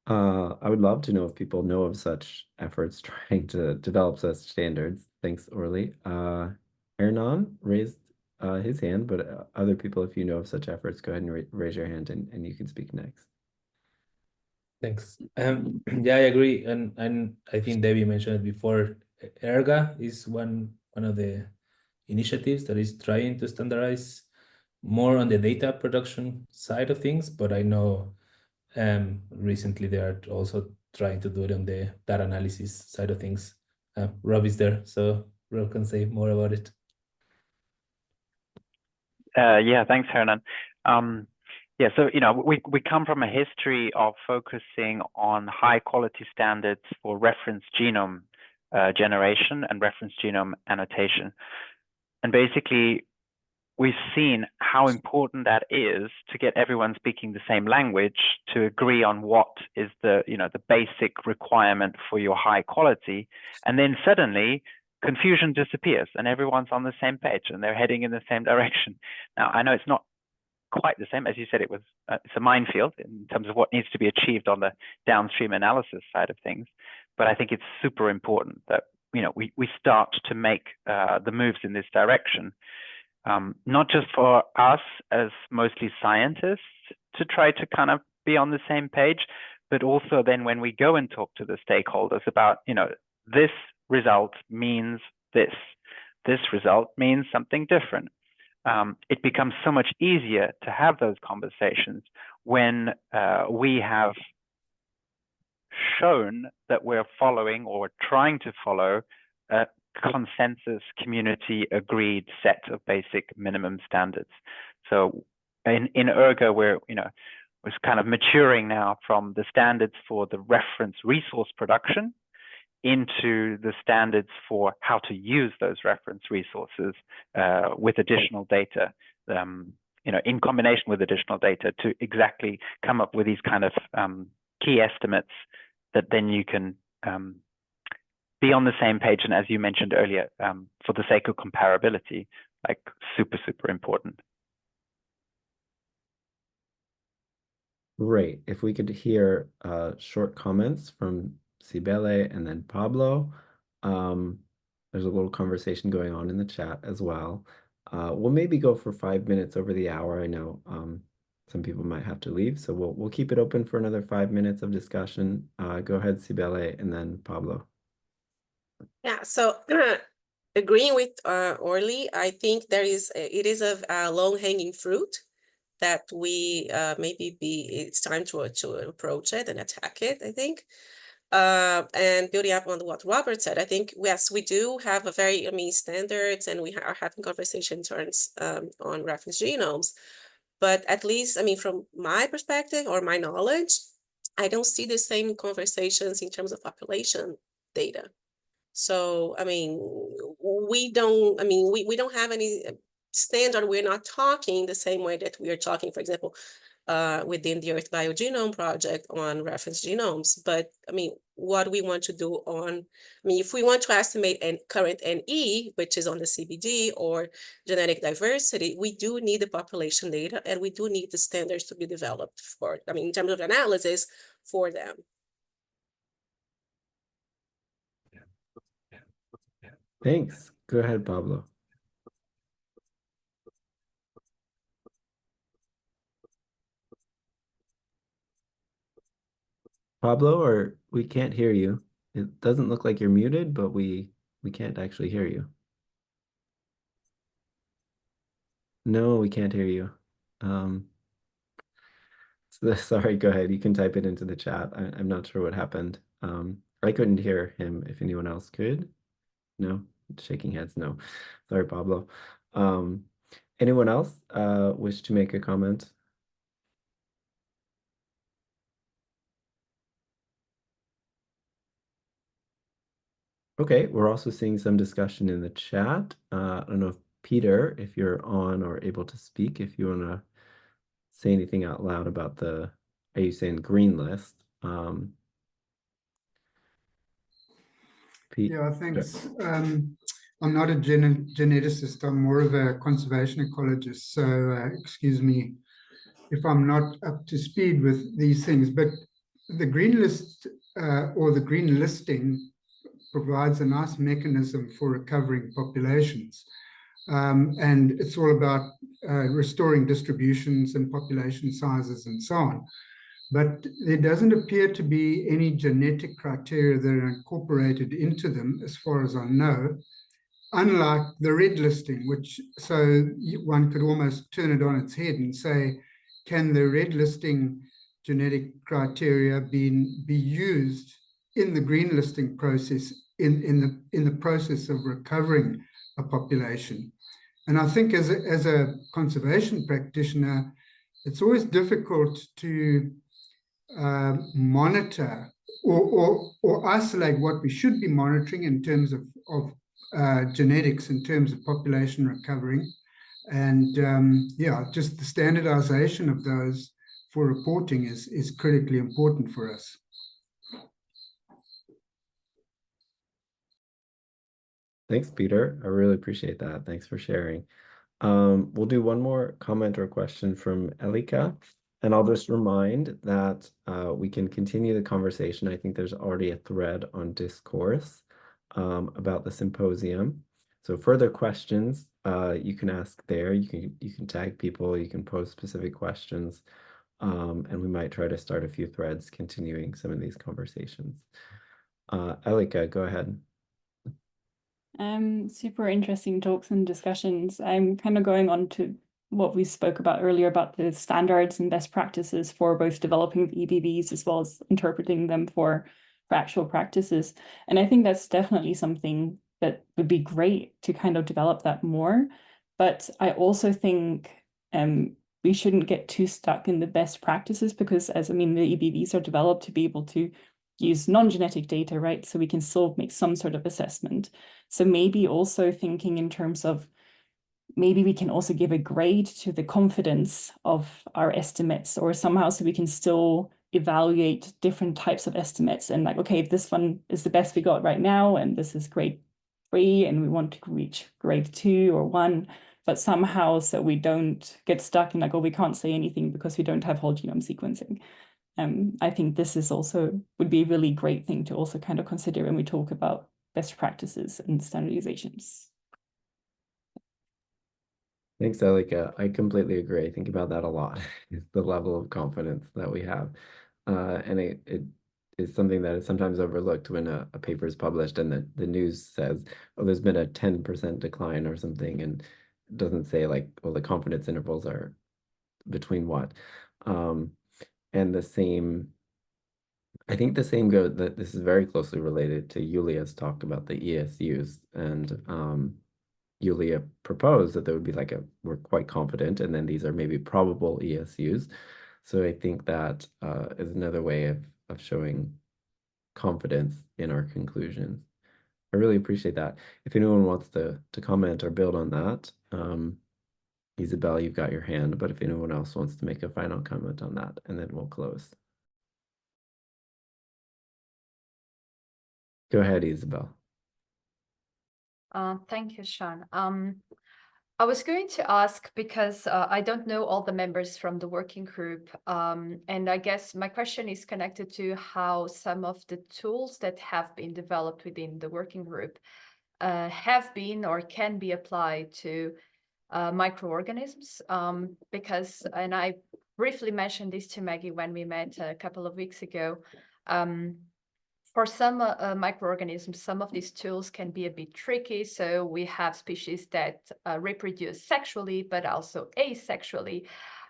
Speaker 10: I would love to know if people know of such efforts trying to develop such standards. Thanks, Orly. Hernán raised his hand, but other people, if you know of such efforts, go ahead and raise your hand and you can speak next.
Speaker 14: Thanks. Yeah, I agree, and I think Debbie mentioned it before. ERGA is one of the initiatives that is trying to standardize more on the data production side of things, but I know recently they are also trying to do it on the data analysis side of things. Rob is there, so Rob can say more about it.
Speaker 16: Yeah, thanks, Hernán. Yeah, so we come from a history of focusing on high quality standards for reference genome generation and reference genome annotation, and basically we've seen how important that is to get everyone speaking the same language to agree on what is the the basic requirement for your high quality, and then suddenly confusion disappears and everyone's on the same page and they're heading in the same direction. Now, I know it's not quite the same, as you said, it's a minefield in terms of what needs to be achieved on the downstream analysis side of things, but I think it's super important that we start to make the moves in this direction, not just for us as mostly scientists to try to kind of be on the same page, but also then when we go and talk to the stakeholders about this result means this result means something different. It becomes so much easier to have those conversations when we have shown that we're following or trying to follow a consensus community agreed set of basic minimum standards. So in ERGA, we're kind of maturing now from the standards for the reference resource production into the standards for how to use those reference resources with additional data, in combination with additional data to exactly come up with these kind of key estimates that then you can be on the same page. And as you mentioned earlier, for the sake of comparability, like super, super important.
Speaker 10: Great. If we could hear short comments from Sibelle and then Pablo. There's a little conversation going on in the chat as well. We'll maybe go for 5 minutes over the hour. I know some people might have to leave, so we'll keep it open for another 5 minutes of discussion. Go ahead, Sibelle, and then Pablo.
Speaker 13: Yeah, so agreeing with Orly, I think it is a low-hanging fruit that we it's time to approach it and attack it, I think. And building up on what Robert said, I think, yes, we do have a very, standards, and we are having conversation turns on reference genomes. But at least, from my perspective or my knowledge, I don't see the same conversations in terms of population data. So, we don't have any standard. We're not talking the same way that we are talking, for example, within the Earth Biogenome Project on reference genomes. But what we want to do on, if we want to estimate a current NE, which is on the CBD or genetic diversity, we do need the population data, and we do need the standards to be developed for, in terms of analysis for them.
Speaker 10: Thanks. Go ahead, Pablo. Pablo, or we can't hear you. It doesn't look like you're muted, but we can't actually hear you. No, we can't hear you. Sorry, go ahead. You can type it into the chat. I'm not sure what happened. I couldn't hear him. If anyone else could. No, shaking heads. No, sorry, Pablo. Anyone else wish to make a comment? Okay, we're also seeing some discussion in the chat. I don't know if Peter, if you're on or able to speak, if you want to say anything out loud about the IUCN green list. Pete,
Speaker 17: yeah, thanks. I'm not a geneticist, I'm more of a conservation ecologist, so excuse me if I'm not up to speed with these things, but the green list or the green listing provides a nice mechanism for recovering populations. And it's all about restoring distributions and population sizes and so on. But there doesn't appear to be any genetic criteria that are incorporated into them, as far as I know, unlike the red listing, which so one could almost turn it on its head and say, can the red listing genetic criteria be used in the green listing process in the process of recovering a population? And I think as a conservation practitioner, it's always difficult to monitor or isolate what we should be monitoring in terms of genetics, in terms of population recovering. And yeah, just the standardization of those for reporting is critically important for us.
Speaker 10: Thanks, Peter. I really appreciate that. Thanks for sharing. We'll do one more comment or question from Elika, and I'll just remind that we can continue the conversation. I think there's already a thread on Discourse about the symposium. So further questions you can ask there. You can tag people. You can post specific questions, and we might try to start a few threads continuing some of these conversations. Elika, go ahead.
Speaker 18: Super interesting talks and discussions. I'm kind of going on to what we spoke about earlier about the standards and best practices for both developing the EBVs as well as interpreting them for actual practices. And I think that's definitely something that would be great to kind of develop that more. But I also think we shouldn't get too stuck in the best practices because the EBVs are developed to be able to use non-genetic data, right? So we can still make some sort of assessment. So maybe also thinking in terms of maybe we can also give a grade to the confidence of our estimates or somehow so we can still evaluate different types of estimates and like, okay, if this one is the best we got right now and this is grade 3 and we want to reach grade 2 or 1, but somehow so we don't get stuck in like, oh, we can't say anything because we don't have whole genome sequencing. I think this is also would be a really great thing to also kind of consider when we talk about best practices and standardizations.
Speaker 10: Thanks, Elika. I completely agree. I think about that a lot. It's the level of confidence that we have. And it is something that is sometimes overlooked when a paper is published and the news says, oh, there's been a 10% decline or something, and it doesn't say like, well, the confidence intervals are between what. And the same, I think the same goes, that this is very closely related to Julia's talk about the ESUs. And Julia proposed that there would be like we're quite confident, and then these are maybe probable ESUs. So I think that is another way of showing confidence in our conclusions. I really appreciate that. If anyone wants to comment or build on that, Isabel, you've got your hand, but if anyone else wants to make a final comment on that, and then we'll close. Go ahead, Isabel.
Speaker 5: Thank you, Sean. I was going to ask because I don't know all the members from the working group. And I guess my question is connected to how some of the tools that have been developed within the working group have been or can be applied to microorganisms. Because, and I briefly mentioned this to Maggie when we met a couple of weeks ago, for some microorganisms, some of these tools can be a bit tricky. So we have species that reproduce sexually, but also asexually.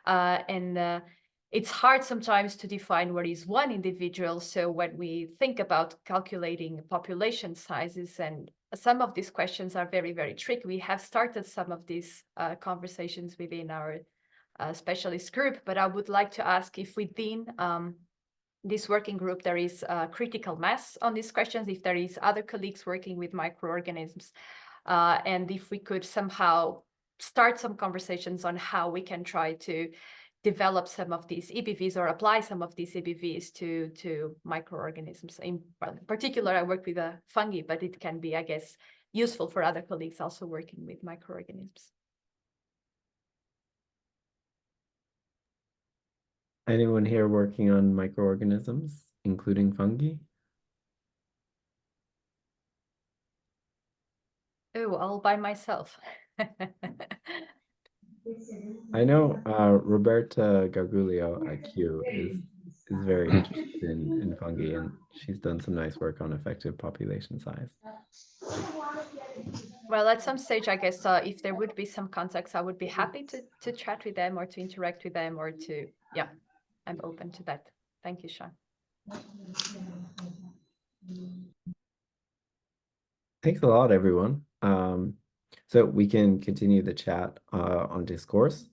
Speaker 5: And it's hard sometimes to define what is one individual. So when we think about calculating population sizes, and some of these questions are very, very tricky. We have started some of these conversations within our specialist group, but I would like to ask if within this working group there is critical mass on these questions, if there is other colleagues working with microorganisms, and if we could somehow start some conversations on how we can try to develop some of these EBVs or apply some of these EBVs to microorganisms. In particular, I work with fungi, but it can be, I guess, useful for other colleagues also working with microorganisms.
Speaker 10: Anyone here working on microorganisms, including fungi?
Speaker 5: Oh, all by myself.
Speaker 10: I know Roberta Gargulio at Geue is very interested in fungi, and she's done some nice work on effective population size.
Speaker 5: Well, at some stage, I guess, if there would be some context, I would be happy to chat with them or to interact with them or to, yeah, I'm open to that. Thank you, Sean.
Speaker 10: Thanks a lot, everyone. So we can continue the chat on Discourse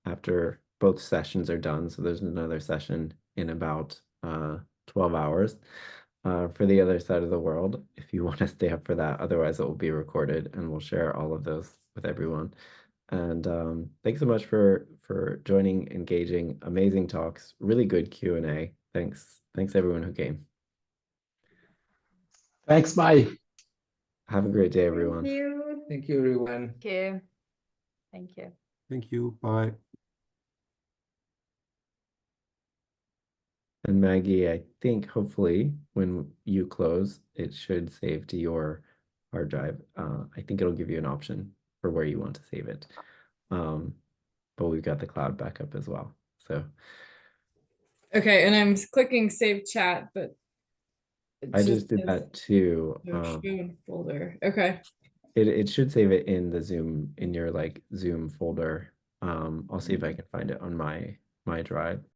Speaker 10: after both sessions are done. So there's another session in about 12 hours for the other side of the world, if you want to stay up for that. Otherwise, it will be recorded and we'll share all of those with everyone. And thanks so much for joining, engaging, amazing talks, really good Q&A. Thanks everyone who came.
Speaker 3: Thanks, bye.
Speaker 10: Have a great day, everyone.
Speaker 4: Thank you.
Speaker 14: Thank you, everyone.
Speaker 5: Thank you. Thank you.
Speaker 19: Thank you. Bye.
Speaker 10: And Maggie, I think hopefully when you close, it should save to your hard drive. I think it'll give you an option for where you want to save it. But we've got the cloud backup as well. So
Speaker 1: Okay, and I'm clicking save chat, but
Speaker 10: I just did that too.
Speaker 1: Show folder. Okay.
Speaker 10: It should save it in the Zoom, in your like Zoom folder. I'll see if I can find it on my drive.